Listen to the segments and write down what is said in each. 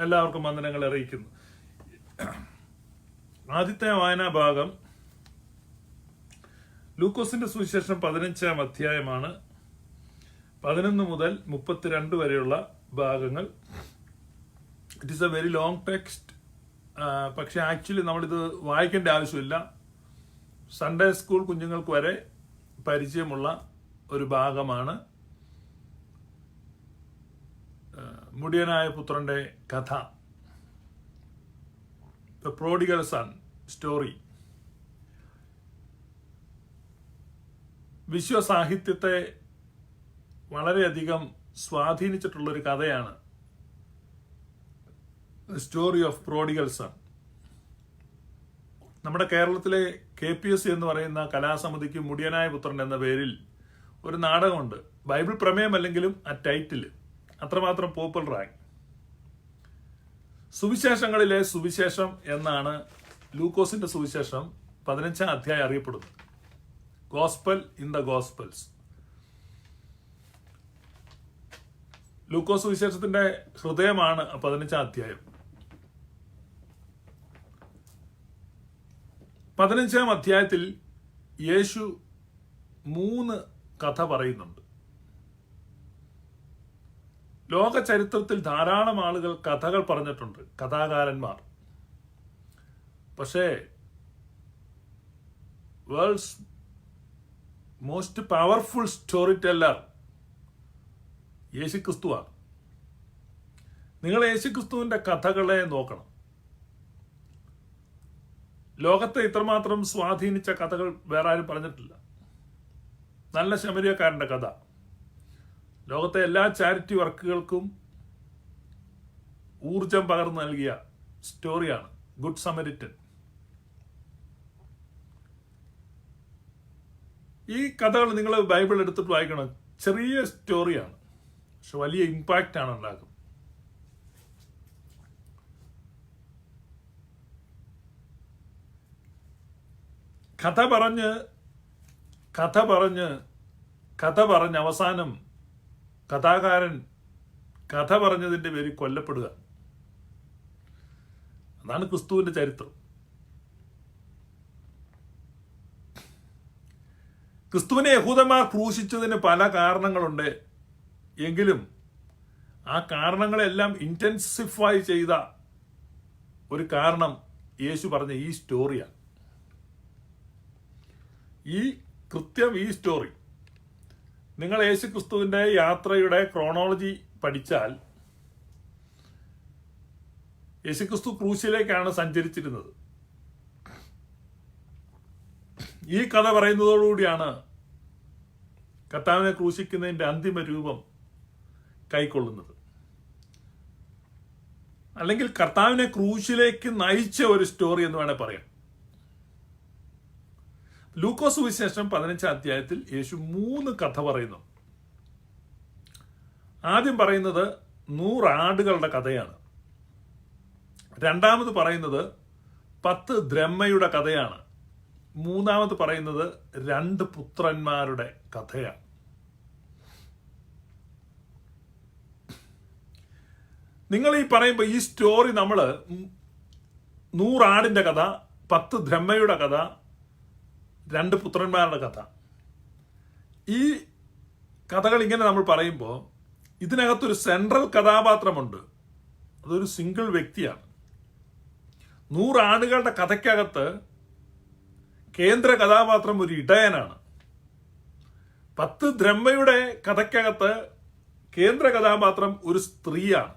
എല്ലാവർക്കും വന്ദനങ്ങൾ അറിയിക്കുന്നു. ആദ്യത്തെ വായനാ ഭാഗം ലൂക്കോസിന്റെ സുവിശേഷം 15-ാം അധ്യായമാണ്. 11 മുതൽ 32 വരെയുള്ള ഭാഗങ്ങൾ. It is A very long text. പക്ഷെ ആക്ച്വലി നമ്മളിത് വായിക്കേണ്ട ആവശ്യമില്ല. സൺഡേ സ്കൂൾ കുഞ്ഞുങ്ങൾക്ക് വരെ പരിചയമുള്ള ഒരു ഭാഗമാണ്. മുടിയനായ പുത്രന്റെ കഥ, ദ പ്രോഡിഗൽ സൺ സ്റ്റോറി. വിശ്വസാഹിത്യത്തെ വളരെയധികം സ്വാധീനിച്ചിട്ടുള്ളൊരു കഥയാണ് സ്റ്റോറി ഓഫ് പ്രോഡിഗൽ സൺ. നമ്മുടെ കേരളത്തിലെ KPSC എന്ന് പറയുന്ന കലാസമിതിക്ക് മുടിയനായ പുത്രൻ എന്ന പേരിൽ ഒരു നാടകമുണ്ട്. ബൈബിൾ പ്രമേയമല്ലെങ്കിലും ആ ടൈറ്റിൽ അത്രമാത്രം പോപ്പുലറായി. സുവിശേഷങ്ങളിലെ സുവിശേഷം എന്നാണ് ലൂക്കോസിന്റെ സുവിശേഷം 15-ാം അധ്യായം അറിയപ്പെടുന്നത്. Gospel in the gospels. ലൂക്കോസ് സുവിശേഷത്തിന്റെ ഹൃദയമാണ് 15-ാം അധ്യായം. 15-ാം അധ്യായത്തിൽ യേശു 3 കഥ പറയുന്നുണ്ട്. ലോക ചരിത്രത്തിൽ ധാരാളം ആളുകൾ കഥകൾ പറഞ്ഞിട്ടുണ്ട്, കഥാകാരന്മാർ. പക്ഷേ world's most powerful storyteller യേശുക്രിസ്തുവാണ്. നിങ്ങൾ യേശുക്രിസ്തുവിന്റെ കഥകളെ നോക്കണം. ലോകത്തെ ഇത്രമാത്രം സ്വാധീനിച്ച കഥകൾ വേറെ ആരും പറഞ്ഞിട്ടില്ല. നല്ല ശമരിയക്കാരന്റെ കഥ ലോകത്തെ എല്ലാ ചാരിറ്റി വർക്കുകൾക്കും ഊർജം പകർന്നു നൽകിയ സ്റ്റോറിയാണ് ഗുഡ് സമരിറ്റൻ. ഈ കഥകൾ നിങ്ങൾ ബൈബിൾ എടുത്തിട്ട് വായിക്കണം. ചെറിയ സ്റ്റോറിയാണ്, പക്ഷെ വലിയ ഇമ്പാക്റ്റ് ആണ് ഉണ്ടാക്കുന്നത്. കഥ പറഞ്ഞ് അവസാനം കഥാകാരൻ കഥ പറഞ്ഞതിന്റെ പേരിൽ കൊല്ലപ്പെടുക. അതാണ് ക്രിസ്തുവിന്റെ ചരിത്രം. ക്രിസ്തുവിനെ യഹൂദന്മാർ ക്രൂശിച്ചതിന് പല കാരണങ്ങളുണ്ട്. എങ്കിലും ആ കാരണങ്ങളെല്ലാം ഇന്റൻസിഫൈ ചെയ്ത ഒരു കാരണം യേശു പറഞ്ഞ ഈ സ്റ്റോറിയാണ്. ഈ സ്റ്റോറി നിങ്ങൾ യേശു ക്രിസ്തുവിന്റെ യാത്രയുടെ ക്രോണോളജി പഠിച്ചാൽ യേശുക്രിസ്തു ക്രൂശിലേക്കാണ് സഞ്ചരിച്ചിരുന്നത്. ഈ കഥ പറയുന്നതോടുകൂടിയാണ് കർത്താവിനെ ക്രൂശിക്കുന്നതിന്റെ അന്തിമ രൂപം കൈക്കൊള്ളുന്നത്. അല്ലെങ്കിൽ കർത്താവിനെ ക്രൂശിലേക്ക് നയിച്ച ഒരു സ്റ്റോറി എന്ന് വേണേൽ പറയാം. ലൂക്കോസ് സുവിശേഷം 15-ാം അധ്യായത്തിൽ യേശു 3 കഥ പറയുന്നു. ആദ്യം പറയുന്നത് 100 ആടുകളുടെ കഥയാണ്. രണ്ടാമത് പറയുന്നത് 10 ദ്രഹ്മയുടെ കഥയാണ്. മൂന്നാമത് പറയുന്നത് 2 പുത്രന്മാരുടെ കഥയാണ്. നിങ്ങൾ ഈ പറയുമ്പോൾ ഈ സ്റ്റോറി നമ്മൾ 100 ആടിന്റെ കഥ, 10 ദ്രഹ്മയുടെ കഥ, 2 പുത്രന്മാരുടെ കഥ, ഈ കഥകൾ ഇങ്ങനെ നമ്മൾ പറയുമ്പോൾ ഇതിനകത്തൊരു സെൻട്രൽ കഥാപാത്രമുണ്ട്. അതൊരു സിംഗിൾ വ്യക്തിയാണ്. 100 ആടുകളുടെ കഥയ്ക്കകത്ത് കേന്ദ്ര കഥാപാത്രം ഒരു ഇടയനാണ്. 10 ദ്രഹ്മയുടെ കഥയ്ക്കകത്ത് കേന്ദ്ര കഥാപാത്രം ഒരു സ്ത്രീയാണ്.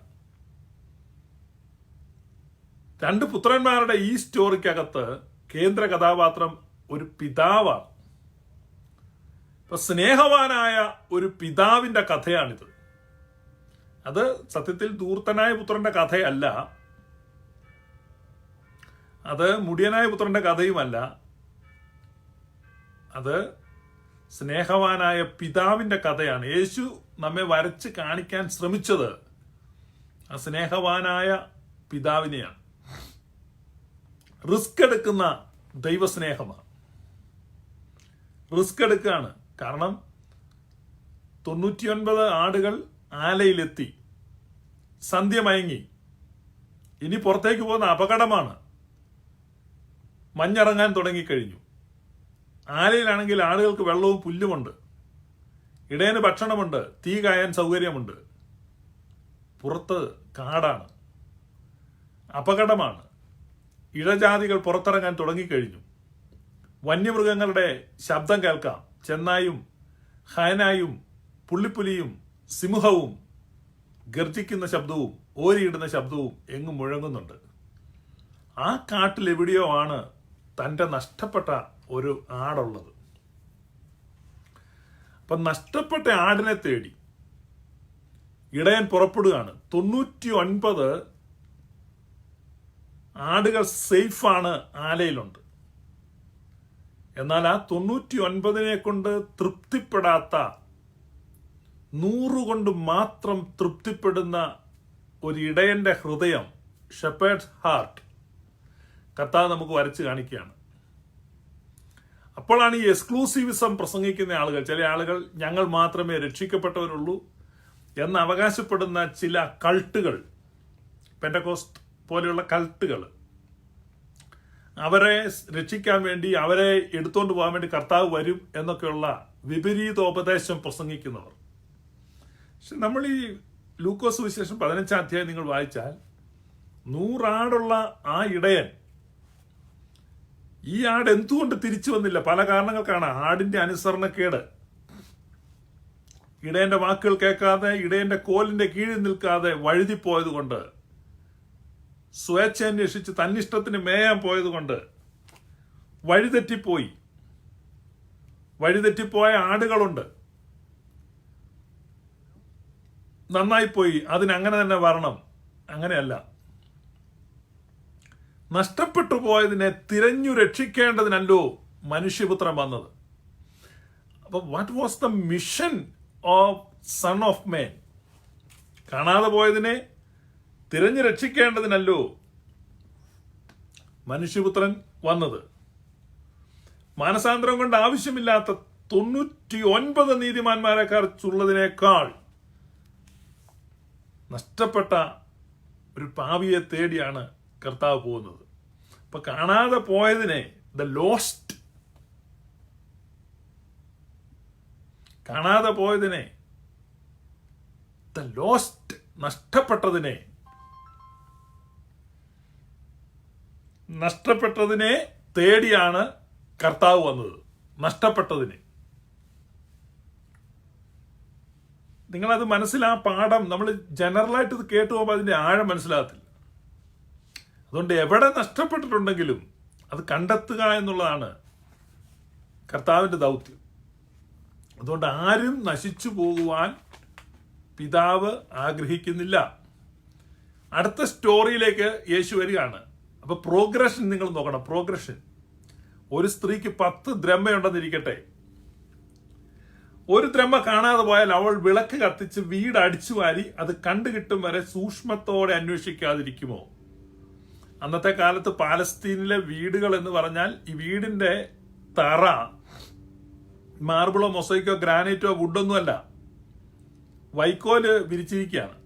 2 പുത്രന്മാരുടെ ഈ സ്റ്റോറിക്കകത്ത് കേന്ദ്ര കഥാപാത്രം ഒരു പിതാവാണ്. ഇപ്പൊ സ്നേഹവാനായ ഒരു പിതാവിന്റെ കഥയാണിത്. അത് സത്യത്തിൽ ധൂർത്തനായ പുത്രന്റെ കഥയല്ല, അത് മുടിയനായ പുത്രന്റെ കഥയുമല്ല. അത് സ്നേഹവാനായ പിതാവിന്റെ കഥയാണ്. യേശു നമ്മെ വരച്ച് കാണിക്കാൻ ശ്രമിച്ചത് ആ സ്നേഹവാനായ പിതാവിനെയാണ്. റിസ്ക് എടുക്കുന്ന ദൈവസ്നേഹമാണ്. റിസ്ക് എടുക്കുകയാണ്. കാരണം 99 ആടുകൾ ആലയിലെത്തി, സന്ധ്യ മയങ്ങി, ഇനി പുറത്തേക്ക് പോകുന്ന അപകടമാണ്. മഞ്ഞിറങ്ങാൻ തുടങ്ങിക്കഴിഞ്ഞു. ആലയിലാണെങ്കിൽ ആളുകൾക്ക് വെള്ളവും പുല്ലുമുണ്ട്, ഇടയന് ഭക്ഷണമുണ്ട്, തീ കായാൻ സൗകര്യമുണ്ട്. പുറത്ത് കാടാണ്, അപകടമാണ്. ഇഴജാതികൾ പുറത്തിറങ്ങാൻ തുടങ്ങിക്കഴിഞ്ഞു. വന്യമൃഗങ്ങളുടെ ശബ്ദം കേൾക്കാം. ചെന്നായും ഹയനായും പുള്ളിപ്പുലിയും സിംഹവും ഗർജിക്കുന്ന ശബ്ദവും ഓരിയിടുന്ന ശബ്ദവും എങ്ങും മുഴങ്ങുന്നുണ്ട്. ആ കാട്ടിൽ എവിടെയോ ആണ് തൻ്റെ നഷ്ടപ്പെട്ട ഒരു ആടുള്ളത്. അപ്പം നഷ്ടപ്പെട്ട ആടിനെ തേടി ഇടയൻ പുറപ്പെടുകയാണ്. 99 ആടുകൾ സേഫാണ്, ആലയിലുണ്ട്. എന്നാൽ ആ 99 കൊണ്ട് തൃപ്തിപ്പെടാത്ത, 100 കൊണ്ട് മാത്രം തൃപ്തിപ്പെടുന്ന ഒരു ഇടയന്റെ ഹൃദയം, ഷെപ്പേർഡ്സ് ഹാർട്ട്, കർത്താവ് നമുക്ക് വരച്ച് കാണിക്കുകയാണ്. അപ്പോഴാണ് ഈ എക്സ്ക്ലൂസീവിസം പ്രസംഗിക്കുന്ന ആളുകൾ, ചില ആളുകൾ ഞങ്ങൾ മാത്രമേ രക്ഷിക്കപ്പെട്ടവരുള്ളൂ എന്ന് അവകാശപ്പെടുന്ന ചില കൾട്ടുകൾ, പെന്തക്കോസ്റ്റ് പോലെയുള്ള കൾട്ടുകൾ, അവരെ രക്ഷിക്കാൻ വേണ്ടി, അവരെ എടുത്തുകൊണ്ട് പോകാൻ വേണ്ടി കർത്താവ് വരും എന്നൊക്കെയുള്ള വിപരീതോപദേശം പ്രസംഗിക്കുന്നവർ. പക്ഷെ നമ്മൾ ഈ ലൂക്കോസ് സുവിശേഷം 15-ാം അധ്യായം നിങ്ങൾ വായിച്ചാൽ 100 ആടുള്ള ആ ഇടയൻ, ഈ ആട് എന്തുകൊണ്ട് തിരിച്ചു വന്നില്ല? പല കാരണങ്ങൾക്കാണ്. ആടിന്റെ അനുസരണക്കേട്, ഇടയന്റെ വാക്കുകൾ കേൾക്കാതെ, ഇടയന്റെ കോലിന്റെ കീഴിൽ നിൽക്കാതെ വഴുതിപ്പോയത് കൊണ്ട്, സ്വേച്ഛ അന്വേഷിച്ച് തന്നിഷ്ടത്തിന് മേയാൻ പോയത് കൊണ്ട് വഴിതെറ്റിപ്പോയി. വഴിതെറ്റിപ്പോയ ആടുകളുണ്ട്. നന്നായിപ്പോയി, അതിനങ്ങനെ തന്നെ വരണം. അങ്ങനെയല്ല. നഷ്ടപ്പെട്ടു പോയതിനെ തിരഞ്ഞു രക്ഷിക്കേണ്ടതിനല്ലോ മനുഷ്യപുത്രൻ വന്നത്. അപ്പൊ what was the mission of son of മാൻ? കാണാതെ പോയതിനെ തിരഞ്ഞു രക്ഷിക്കേണ്ടതിനല്ലോ മനുഷ്യപുത്രൻ വന്നത്. മാനസാന്തരം കൊണ്ട് ആവശ്യമില്ലാത്ത 99 നീതിമാന്മാരെക്കുറിച്ചുള്ളതിനേക്കാൾ നഷ്ടപ്പെട്ട ഒരു പാപിയെ തേടിയാണ് കർത്താവ് പോകുന്നത്. അപ്പൊ കാണാതെ പോയതിനെ, ദ ലോസ്റ്റ്, കാണാതെ പോയതിനെ, ദ ലോസ്റ്റ്, നഷ്ടപ്പെട്ടതിനെ തേടിയാണ് കർത്താവ് വന്നത്. നഷ്ടപ്പെട്ടതിനെ നിങ്ങളത് ആ പാഠം നമ്മൾ ജനറലായിട്ട് ഇത് കേട്ടു പോകുമ്പോൾ അതിന്റെ ആഴം മനസ്സിലാകത്തില്ല. അതുകൊണ്ട് എവിടെ നഷ്ടപ്പെട്ടിട്ടുണ്ടെങ്കിലും അത് കണ്ടെത്തുക എന്നുള്ളതാണ് കർത്താവിന്റെ ദൗത്യം. അതുകൊണ്ട് ആരും നശിച്ചു പോകുവാൻ പിതാവ് ആഗ്രഹിക്കുന്നില്ല. അടുത്ത സ്റ്റോറിയിലേക്ക് യേശു വരികയാണ്. അപ്പൊ പ്രോഗ്രഷൻ നിങ്ങൾ നോക്കണം. പ്രോഗ്രഷൻ. ഒരു സ്ത്രീക്ക് 10 ദ്രഹ്മയുണ്ടെന്നിരിക്കട്ടെ. ഒരു ദ്രഹ്മ കാണാതെ പോയാൽ അവൾ വിളക്ക് കത്തിച്ച് വീട് അടിച്ചു വാരി അത് കണ്ടുകിട്ടും വരെ സൂക്ഷ്മത്തോടെ അന്വേഷിക്കാതിരിക്കുമോ? അന്നത്തെ കാലത്ത് പാലസ്തീനിലെ വീടുകൾ എന്ന് പറഞ്ഞാൽ ഈ വീടിന്റെ തറ മാർബിളോ മൊസൈക്കോ ഗ്രാനൈറ്റോ വുഡൊന്നുമല്ല, വൈക്കോല് വിരിച്ചിരിക്കുകയാണ്.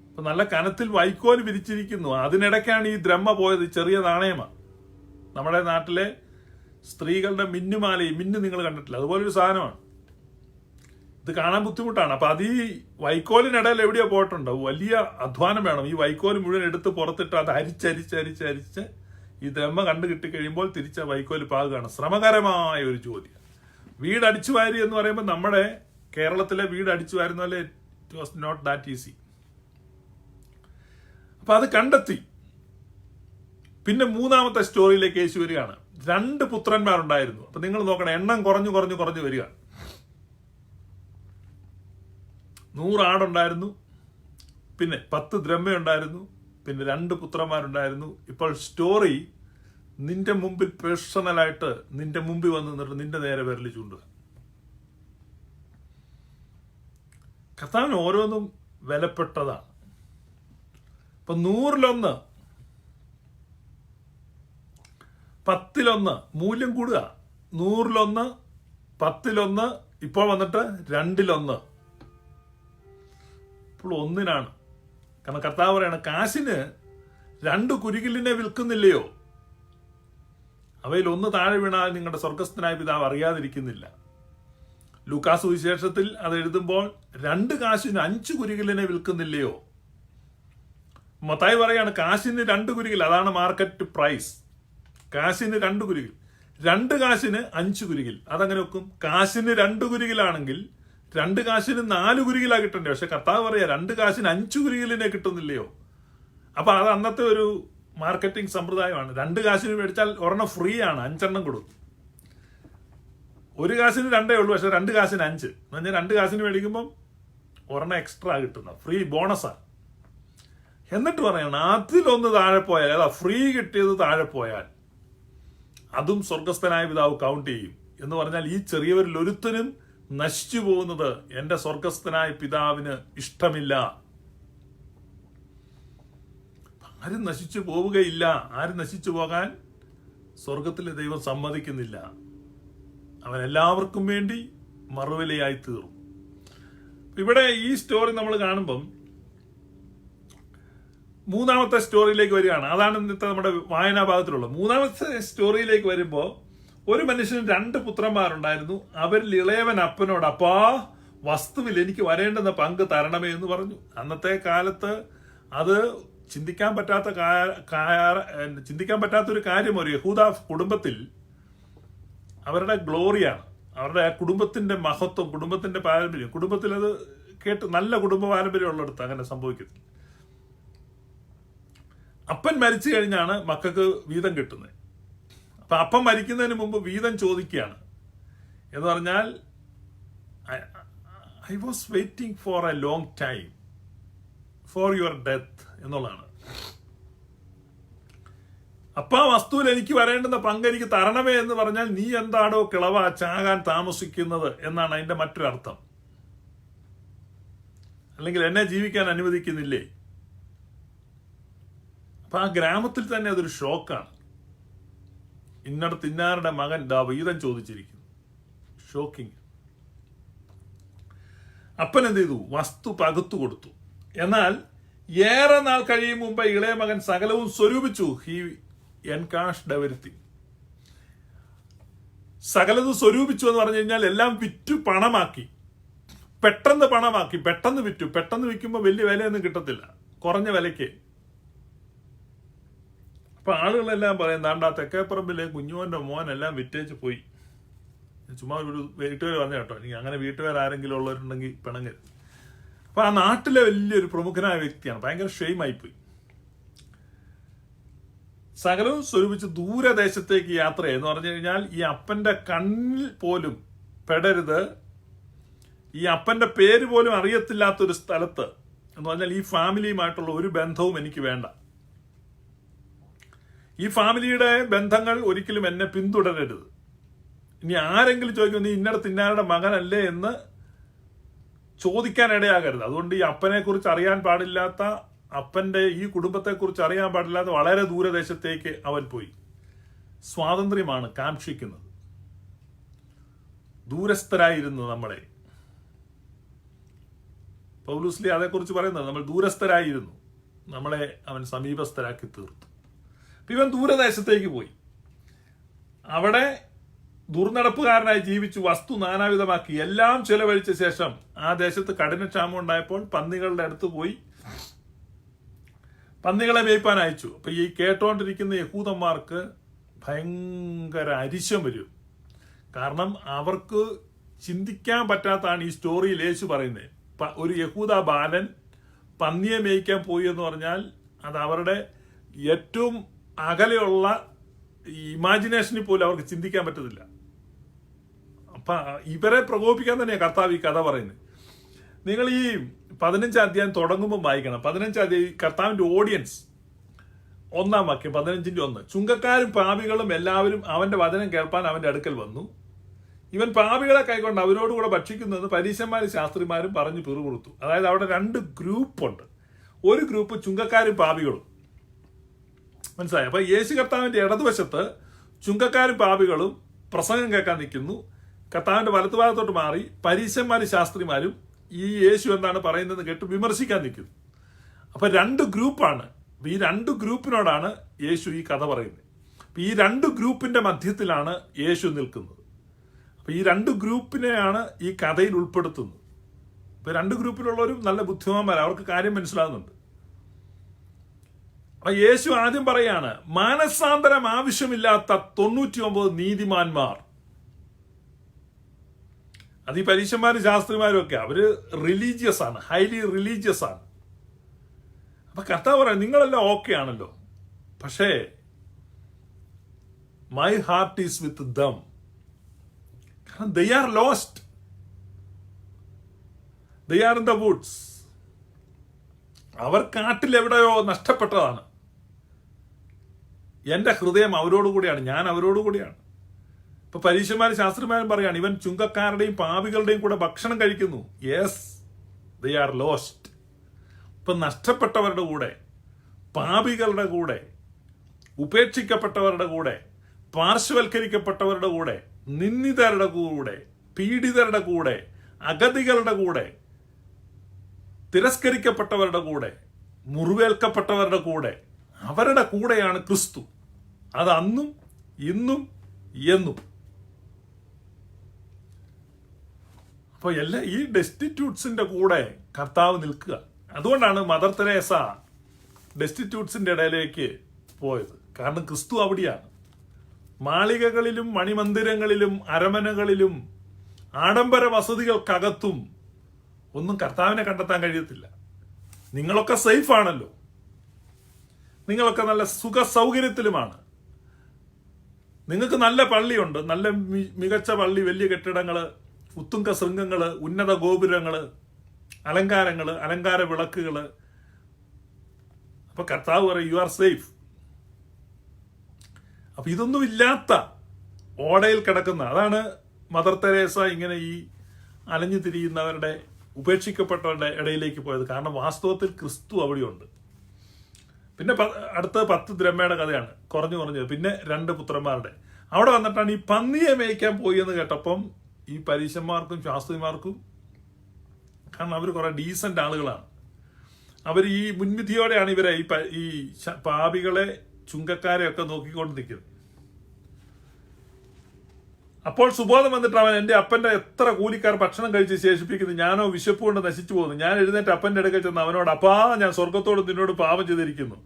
അപ്പൊ നല്ല കനത്തിൽ വൈക്കോല് വിരിച്ചിരിക്കുന്നു. അതിനിടയ്ക്കാണ് ഈ ദ്രഹ്മ പോയത്. ചെറിയ നാണയമാണ്. നമ്മുടെ നാട്ടിലെ സ്ത്രീകളുടെ മിന്നുമാലയും, മിന്നു നിങ്ങൾ കണ്ടിട്ടില്ല, അതുപോലൊരു സാധനമാണ്. ഇത് കാണാൻ ബുദ്ധിമുട്ടാണ്. അപ്പൊ അത് ഈ വൈക്കോലിനിടയിൽ എവിടെയോ പോയിട്ടുണ്ട്. വലിയ അധ്വാനം വേണം. ഈ വൈക്കോല് മുഴുവൻ എടുത്ത് പുറത്തിട്ട് അത് അരിച്ചരിച്ച് ഈ ദ്രഹ്മ കണ്ടു കിട്ടി കഴിയുമ്പോൾ തിരിച്ച വൈക്കോല് പാകുകയാണ്. ശ്രമകരമായ ഒരു ജോലി. വീട് അടിച്ചു വാരി എന്ന് പറയുമ്പോൾ നമ്മുടെ കേരളത്തിലെ വീട് അടിച്ചു വാരുന്ന പോലെ it was not that easy. അപ്പൊ അത് കണ്ടെത്തി. പിന്നെ 3-ാമത്തെ സ്റ്റോറിയിലേക്ക് യേശു വരികയാണ്. 2 പുത്രന്മാരുണ്ടായിരുന്നു. അപ്പൊ നിങ്ങൾ നോക്കണം, എണ്ണം കുറഞ്ഞു വരിക. 100 ആടുണ്ടായിരുന്നു, പിന്നെ 10 ദ്രഹ്മയുണ്ടായിരുന്നു, പിന്നെ 2 പുത്രന്മാരുണ്ടായിരുന്നു. ഇപ്പോൾ സ്റ്റോറി നിന്റെ മുമ്പിൽ പേഴ്സണലായിട്ട് നിന്റെ മുമ്പിൽ വന്ന് നിന്നിട്ട് നിന്റെ നേരെ വിരൽ ചൂണ്ടുക. കർത്താവിന് ഓരോന്നും വിലപ്പെട്ടതാണ്. ഇപ്പൊ 100-ലൊന്ന്, 10-ലൊന്ന് മൂല്യം കൂടുക. 100-ലൊന്ന്, 10-ലൊന്ന്, ഇപ്പോൾ വന്നിട്ട് 2-ലൊന്ന്. ഇപ്പോൾ 1-നാണ് കാരണം കർത്താവ് പറയാണ്, കാശിന് 2 കുരികിലിനെ വിൽക്കുന്നില്ലയോ? അവയിൽ ഒന്ന് താഴെ വീണാൽ നിങ്ങളുടെ സ്വർഗസ്ഥനായ പിതാവ് അറിയാതിരിക്കുന്നില്ല. ലൂക്കാസ് വിശേഷത്തിൽ അത് എഴുതുമ്പോൾ 2 കാശിന് 5 കുരികിലിനെ വിൽക്കുന്നില്ലയോ? മത്തായി പറയാണ് കാശിന് 2 കുരികിൽ, അതാണ് മാർക്കറ്റ് പ്രൈസ്. കാശിന് 2 കുരികിൽ, 2 കാശിന് 5 കുരികിൽ. അതങ്ങനെ വെക്കും. കാശിന് 2 കുരികിലാണെങ്കിൽ 2 കാശിന് 4 കുരികിലാ കിട്ടണ്ടേ? പക്ഷെ കർത്താവ് പറയാ 2 കാശിന് 5 കുരികിലിനെ കിട്ടുന്നില്ലയോ? അപ്പൊ അത് അന്നത്തെ ഒരു മാർക്കറ്റിംഗ് സമ്പ്രദായമാണ്. 2 കാശിന് മേടിച്ചാൽ ഒരെണ്ണം ഫ്രീ ആണ്, 5 കൊടുക്കും. 1 കാശിന് 2 ഉള്ളൂ, പക്ഷെ 2 കാശിന് 5 എന്ന് പറഞ്ഞാൽ 2 കാശിന് മേടിക്കുമ്പോൾ ഒരെണ്ണം എക്സ്ട്രാ കിട്ടുന്ന ഫ്രീ ബോണസാണ്. എന്നിട്ട് പറയണം, അതിലൊന്ന് താഴെ പോയാൽ, അതാ ഫ്രീ കിട്ടിയത് താഴെ പോയാൽ അതും സ്വർഗസ്ഥനായ പിതാവ് കൗണ്ട് ചെയ്യും. എന്ന് പറഞ്ഞാൽ ഈ ചെറിയവരിൽ ഒരുത്തനും നശിച്ചു പോകുന്നത് എന്റെ സ്വർഗസ്ഥനായ പിതാവിന് ഇഷ്ടമില്ല. ആരും നശിച്ചു പോവുകയില്ല. ആരും നശിച്ചു പോകാൻ സ്വർഗത്തിലെ ദൈവം സമ്മതിക്കുന്നില്ല. അവൻ എല്ലാവർക്കും വേണ്ടി മറുവിലയായി തീർന്നു. ഇവിടെ ഈ സ്റ്റോറി നമ്മൾ കാണുമ്പം 3ാമത്തെ സ്റ്റോറിയിലേക്ക് വരികയാണ്. അതാണ് ഇന്നത്തെ നമ്മുടെ വായനാ ഭാഗത്തിലുള്ളത്. 3ാമത്തെ സ്റ്റോറിയിലേക്ക് വരുമ്പോൾ ഒരു മനുഷ്യന് 2 പുത്രന്മാരുണ്ടായിരുന്നു. അവരിൽ ഇളയവൻ അപ്പനോട്, അപ്പാ, വസ്തുവിൽ എനിക്ക് വരേണ്ടുന്ന പങ്ക് തരണമേ എന്ന് പറഞ്ഞു. അന്നത്തെ കാലത്ത് അത് ചിന്തിക്കാൻ പറ്റാത്തൊരു കാര്യം. ഒരു യഹൂദ കുടുംബത്തിൽ അവരുടെ ഗ്ലോറിയാണ്, അവരുടെ കുടുംബത്തിന്റെ മഹത്വം, കുടുംബത്തിന്റെ പാരമ്പര്യം. കുടുംബത്തിൽ അത് കേട്ട് നല്ല കുടുംബ പാരമ്പര്യം ഉള്ളിടത്ത് അങ്ങനെ സംഭവിക്കുന്നത്. അപ്പൻ മരിച്ചു കഴിഞ്ഞാണ് മക്കൾക്ക് വീതം കിട്ടുന്നത്. അപ്പൊ അപ്പൻ മരിക്കുന്നതിന് മുമ്പ് വീതം ചോദിക്കുകയാണ്. എന്ന് പറഞ്ഞാൽ I was waiting for A long time for your death എന്നുള്ളതാണ്. അപ്പ വസ്തുവിൽ എനിക്ക് വരേണ്ടുന്ന പങ്ക് എനിക്ക് തരണമേ എന്ന് പറഞ്ഞാൽ നീ എന്താണോ കിളവ ചാകാൻ താമസിക്കുന്നത് എന്നാണ് അതിന്റെ മറ്റൊരർത്ഥം. അല്ലെങ്കിൽ എന്നെ ജീവിക്കാൻ അനുവദിക്കുന്നില്ലേ? അപ്പൊ ആ ഗ്രാമത്തിൽ തന്നെ അതൊരു ഷോക്കാണ്. ഇന്നടത്ത് ഇന്നാരുടെ മകൻ വീതം ചോദിച്ചിരിക്കുന്നു. ഷോക്കിങ്. അപ്പൻ എന്ത് ചെയ്തു? വസ്തു പകുത്തു കൊടുത്തു. എന്നാൽ ഏറെ നാൾ കഴിയും മുമ്പ് ഇളയ മകൻ സകലവും സ്വരൂപിച്ചു. He എൻകാഷ്ഡ് everything. സകലതും സ്വരൂപിച്ചു എന്ന് പറഞ്ഞു കഴിഞ്ഞാൽ എല്ലാം വിറ്റു പണമാക്കി. പെട്ടെന്ന് പണമാക്കി, പെട്ടെന്ന് വിറ്റു. പെട്ടെന്ന് വിൽക്കുമ്പോൾ വലിയ വിലയൊന്നും കിട്ടത്തില്ല, കുറഞ്ഞ വിലയ്ക്ക്. അപ്പൊ ആളുകളെല്ലാം പറയും, താണ്ടാ തെക്കേപ്പറമ്പിലെ കുഞ്ഞുമോന്റെ മോനെല്ലാം വിറ്റേച്ച് പോയി. ചുമ്മാ ഒരു വീട്ടുപേര് പറഞ്ഞ കേട്ടോ, എനിക്ക് അങ്ങനെ വീട്ടുപേർ ആരെങ്കിലും ഉള്ളവരുണ്ടെങ്കിൽ പിണങ്ങരുത്. അപ്പൊ ആ നാട്ടിലെ വലിയൊരു പ്രമുഖനായ വ്യക്തിയാണ്. ഭയങ്കര ഷെയിമായിപ്പോയി. സകലവും സ്വരൂപിച്ച് ദൂരദേശത്തേക്ക് യാത്ര എന്ന് പറഞ്ഞു കഴിഞ്ഞാൽ ഈ അപ്പന്റെ കണ്ണിൽ പോലും പെടരുത്, ഈ അപ്പന്റെ പേര് പോലും അറിയത്തില്ലാത്തൊരു സ്ഥലത്ത് എന്ന് പറഞ്ഞാൽ ഈ ഫാമിലിയുമായിട്ടുള്ള ഒരു ബന്ധവും എനിക്ക് വേണ്ട. ഈ ഫാമിലിയുടെ ബന്ധങ്ങൾ ഒരിക്കലും എന്നെ പിന്തുടരരുത്. ഇനി ആരെങ്കിലും ചോദിക്കും നീ ഇന്നടത്ത് ഇന്നാരുടെ മകനല്ലേ എന്ന് ചോദിക്കാൻ ഇടയാകരുത്. അതുകൊണ്ട് ഈ അപ്പനെ കുറിച്ച് അറിയാൻ പാടില്ലാത്ത, അപ്പന്റെ ഈ കുടുംബത്തെ കുറിച്ച് അറിയാൻ പാടില്ലാത്ത വളരെ ദൂരദേശത്തേക്ക് അവൻ പോയി. സ്വാതന്ത്ര്യമാണ് കാക്ഷിക്കുന്നത്. ദൂരസ്ഥരായിരുന്നു നമ്മളെ. പൗലൂസ്ലി അതേക്കുറിച്ച് പറയുന്നത്, നമ്മൾ ദൂരസ്ഥരായിരുന്നു, നമ്മളെ അവൻ സമീപസ്ഥരാക്കി തീർത്തു. ഇവൻ ദൂരദേശത്തേക്ക് പോയി. അവിടെ ദുർനടപ്പുകാരനായി ജീവിച്ചു, വസ്തു നാനാവിധമാക്കി, എല്ലാം ചെലവഴിച്ച ശേഷം ആ ദേശത്ത് കഠിനക്ഷാമം ഉണ്ടായപ്പോൾ പന്നികളുടെ അടുത്ത് പോയി പന്നികളെ മേയ്പ്പാൻ അയച്ചു. അപ്പൊ ഈ കേട്ടോണ്ടിരിക്കുന്ന യഹൂദന്മാർക്ക് ഭയങ്കര അരിശം വരും. കാരണം അവർക്ക് ചിന്തിക്കാൻ പറ്റാത്തതാണ് ഈ സ്റ്റോറിയിൽ യേശു പറയുന്നത്. ഒരു യഹൂദ ബാലൻ പന്നിയെ മേയ്ക്കാൻ പോയി എന്ന് പറഞ്ഞാൽ അത് അവരുടെ ഏറ്റവും അകലെയുള്ള ഇമാജിനേഷനിൽ പോലും അവർക്ക് ചിന്തിക്കാൻ പറ്റത്തില്ല. അപ്പൊ ഇവരെ പ്രകോപിപ്പിക്കാൻ തന്നെയാണ് കർത്താവ് ഈ കഥ പറയുന്നത്. നിങ്ങൾ ഈ 15 അധ്യായം തുടങ്ങുമ്പോൾ വായിക്കണം. 15 അധ്യായം കർത്താവിന്റെ ഓഡിയൻസ്, 1-ാം വാക്യം 15-1. ചുങ്കക്കാരും പാപികളും എല്ലാവരും അവന്റെ വചനം കേൾപ്പാൻ അവന്റെ അടുക്കൽ വന്നു. ഇവൻ പാപികളെ കൈക്കൊണ്ട് അവരോടുകൂടെ ഭക്ഷിക്കുന്നെന്ന് പരീശന്മാരും ശാസ്ത്രിമാരും പറഞ്ഞു പിറുപിറുത്തു. അതായത് അവിടെ 2 ഗ്രൂപ്പുണ്ട്. ഒരു ഗ്രൂപ്പ് ചുങ്കക്കാരും പാപികളും. മനസ്സിലായി? അപ്പൊ യേശു കർത്താവിന്റെ ഇടതുവശത്ത് ചുങ്കക്കാരും പാപികളും പ്രസംഗം കേൾക്കാൻ നിൽക്കുന്നു. കർത്താവിന്റെ വലത്തുഭാഗത്തോട്ട് മാറി പരീശന്മാരും ശാസ്ത്രിമാരും ഈ യേശു എന്താണ് പറയുന്നത് കേട്ട് വിമർശിക്കാൻ നിൽക്കുന്നു. അപ്പൊ 2 ഗ്രൂപ്പാണ്. ഈ 2 ഗ്രൂപ്പിനോടാണ് യേശു ഈ കഥ പറയുന്നത്. അപ്പൊ ഈ 2 ഗ്രൂപ്പിന്റെ മധ്യത്തിലാണ് യേശു നിൽക്കുന്നത്. അപ്പൊ ഈ 2 ഗ്രൂപ്പിനെയാണ് ഈ കഥയിൽ ഉൾപ്പെടുത്തുന്നത്. ഇപ്പൊ 2 ഗ്രൂപ്പിലുള്ളവരും നല്ല ബുദ്ധിമാന്മാർ, അവർക്ക് കാര്യം മനസ്സിലാകുന്നുണ്ട്. അപ്പൊ യേശു ആദ്യം പറയാണ്, മാനസാന്തരം ആവശ്യമില്ലാത്ത 99 നീതിമാന്മാർ. അത് ഈ പരീക്ഷന്മാരും ശാസ്ത്രിമാരും ഒക്കെ അവര് റിലീജിയസ് ആണ്, ഹൈലി റിലീജിയസ് ആണ്. അപ്പൊ കർത്താവ് പറയാം, നിങ്ങളെല്ലാം ഓക്കെ ആണല്ലോ, പക്ഷേ my heart is with them. കാരണം they are lost, they are in the woods. അവർ കാട്ടിൽ എവിടെയോ നഷ്ടപ്പെട്ടതാണ്. എന്റെ ഹൃദയം അവരോട് കൂടിയാണ്, ഞാൻ അവരോട് കൂടിയാണ്. ഇപ്പൊ പരീക്ഷന്മാരും ശാസ്ത്രിമാരും പറയാണ്, ഇവൻ ചുങ്കക്കാരുടെയും പാപികളുടെയും കൂടെ ഭക്ഷണം കഴിക്കുന്നു. Yes, they are lost. ഇപ്പൊ നഷ്ടപ്പെട്ടവരുടെ കൂടെ, പാപികളുടെ കൂടെ, ഉപേക്ഷിക്കപ്പെട്ടവരുടെ കൂടെ, പാർശ്വവൽക്കരിക്കപ്പെട്ടവരുടെ കൂടെ, നിന്ദിതരുടെ കൂടെ, പീഡിതരുടെ കൂടെ, അഗതികളുടെ കൂടെ, തിരസ്കരിക്കപ്പെട്ടവരുടെ കൂടെ, മുറിവേൽക്കപ്പെട്ടവരുടെ കൂടെ, അവരുടെ കൂടെയാണ് ക്രിസ്തു. അത് അന്നും ഇന്നും എന്നും. അപ്പൊ ഈ ഡെസ്റ്റിറ്റ്യൂട്ട്സിന്റെ കൂടെ കർത്താവ് നിൽക്കുക. അതുകൊണ്ടാണ് മദർ തെരേസ ഡെസ്റ്റിറ്റ്യൂട്ട്സിന്റെ ഇടയിലേക്ക് പോയത്. കാരണം ക്രിസ്തു അവിടെയാണ്. മാളികകളിലും മണിമന്ദിരങ്ങളിലും അരമനകളിലും ആഡംബര വസതികൾക്കകത്തും ഒന്നും കർത്താവിനെ കണ്ടെത്താൻ കഴിയത്തില്ല. നിങ്ങളൊക്കെ സേഫ് ആണല്ലോ, നിങ്ങളൊക്കെ നല്ല സുഖ സൗകര്യത്തിലുമാണ്, നിങ്ങൾക്ക് നല്ല പള്ളിയുണ്ട്, നല്ല മികച്ച പള്ളി, വലിയ കെട്ടിടങ്ങള്, ഉത്തുംഗ ശൃംഗങ്ങള്, ഉന്നത ഗോപുരങ്ങള്, അലങ്കാരങ്ങള്, അലങ്കാര വിളക്കുകള്. അപ്പൊ കർത്താവ് പറയും, യു ആർ സേഫ്. അപ്പൊ ഇതൊന്നും ഇല്ലാത്ത ഓടയിൽ കിടക്കുന്ന, അതാണ് മദർ തെരേസ ഇങ്ങനെ ഈ അലഞ്ഞു തിരിയുന്നവരുടെ, ഉപേക്ഷിക്കപ്പെട്ടവരുടെ ഇടയിലേക്ക് പോയത്. കാരണം വാസ്തവത്തിൽ ക്രിസ്തു അവിടെയുണ്ട്. പിന്നെ അടുത്ത 10 ദ്രഹ്മയുടെ കഥയാണ്, കുറഞ്ഞു. പിന്നെ 2 പുത്രന്മാരുടെ അവിടെ വന്നിട്ടാണ് ഈ പന്നിയെ മേയ്ക്കാൻ പോയി എന്ന് കേട്ടപ്പം ഈ പരീശന്മാർക്കും ശാസ്ത്രിമാർക്കും, കാരണം അവർ കുറെ ഡീസന്റ് ആളുകളാണ്, അവർ ഈ മുൻവിധിയോടെയാണ് ഇവരെ ഈ പാപികളെ, ചുങ്കക്കാരെ ഒക്കെ നോക്കിക്കൊണ്ട് നിൽക്കുന്നത്. അപ്പോൾ സുബോധം വന്നിട്ട് അവൻ, എന്റെ അപ്പന്റെ എത്ര കൂലിക്കാർ ഭക്ഷണം കഴിച്ച് ശേഷിപ്പിക്കുന്നു, ഞാനോ വിശപ്പ് കൊണ്ട് നശിച്ചു പോകുന്നു. ഞാൻ എഴുന്നേറ്റ് അപ്പന്റെ അടുക്കൽ ചെന്ന് അവനോട്, അപ്പാ, ഞാൻ സ്വർഗത്തോട് നിന്നോട് പാപം ചെയ്തിരിക്കുന്നു,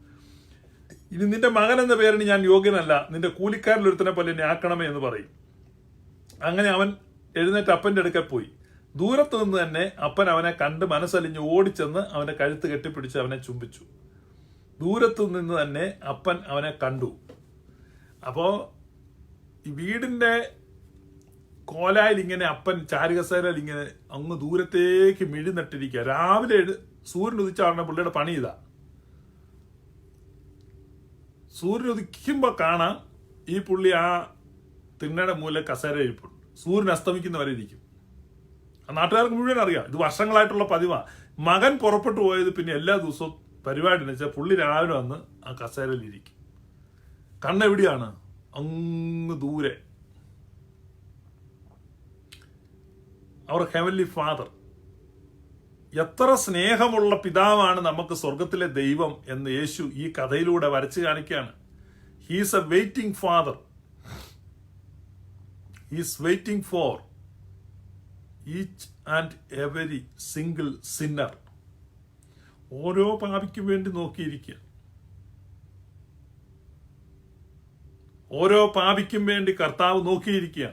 ഇനി നിന്റെ മകൻ എന്ന പേരിന് ഞാൻ യോഗ്യനല്ല, നിന്റെ കൂലിക്കാരിൽ ഒരുത്തനെ പോലെ എന്നെ ആക്കണമേ എന്ന് പറയും. അങ്ങനെ അവൻ എഴുന്നേറ്റ് അപ്പന്റെ അടുക്കൽ പോയി. ദൂരത്ത് നിന്ന് തന്നെ അപ്പൻ അവനെ കണ്ട് മനസ്സലിഞ്ഞ് ഓടിച്ചെന്ന് അവന്റെ കഴുത്ത് കെട്ടിപ്പിടിച്ച് അവനെ ചുംബിച്ചു. ദൂരത്തു നിന്ന് തന്നെ അപ്പൻ അവനെ കണ്ടു. അപ്പോ ഈ വീടിന്റെ കോലായിൽ ഇങ്ങനെ അപ്പൻ ചാരുകസേരയിൽ ഇങ്ങനെ അങ്ങ് ദൂരത്തേക്ക് മിഴി നട്ടിരിക്കുക. രാവിലെ സൂര്യൻ ഉദിച്ചാണ് പുള്ളിയുടെ പണി ഇതാ. സൂര്യൻ ഉദിക്കുമ്പോ കാണാം ഈ പുള്ളി ആ തിണ്ണയുടെ മൂല കസേര ഇരിപ്പുണ്ട്. സൂര്യൻ അസ്തമിക്കുന്നവരെ ഇരിക്കും. നാട്ടുകാർക്ക് മുഴുവൻ അറിയാം, ഇത് വർഷങ്ങളായിട്ടുള്ള പതിവാ. മകൻ പുറപ്പെട്ടു പോയത് പിന്നെ എല്ലാ ദിവസവും പരിപാടി എന്ന് വെച്ചാൽ പുള്ളി രാവിലെ വന്ന് ആ കസേരയിൽ ഇരിക്കും. കണ്ണെവിടെയാണ്? അങ്ങ് ദൂരെ. അവർ ഹെവൻലി ഫാദർ. എത്ര സ്നേഹമുള്ള പിതാവാണ് നമുക്ക് സ്വർഗത്തിലെ ദൈവം എന്ന് യേശു ഈ കഥയിലൂടെ വരച്ചു കാണിക്കുകയാണ്. He's A waiting father. He's waiting for each and every single Sinner. ഓരോ പാപിക്കും വേണ്ടി നോക്കിയിരിക്കുക. ഓരോ പാപിക്കും വേണ്ടി കർത്താവ് നോക്കിയിരിക്കുക.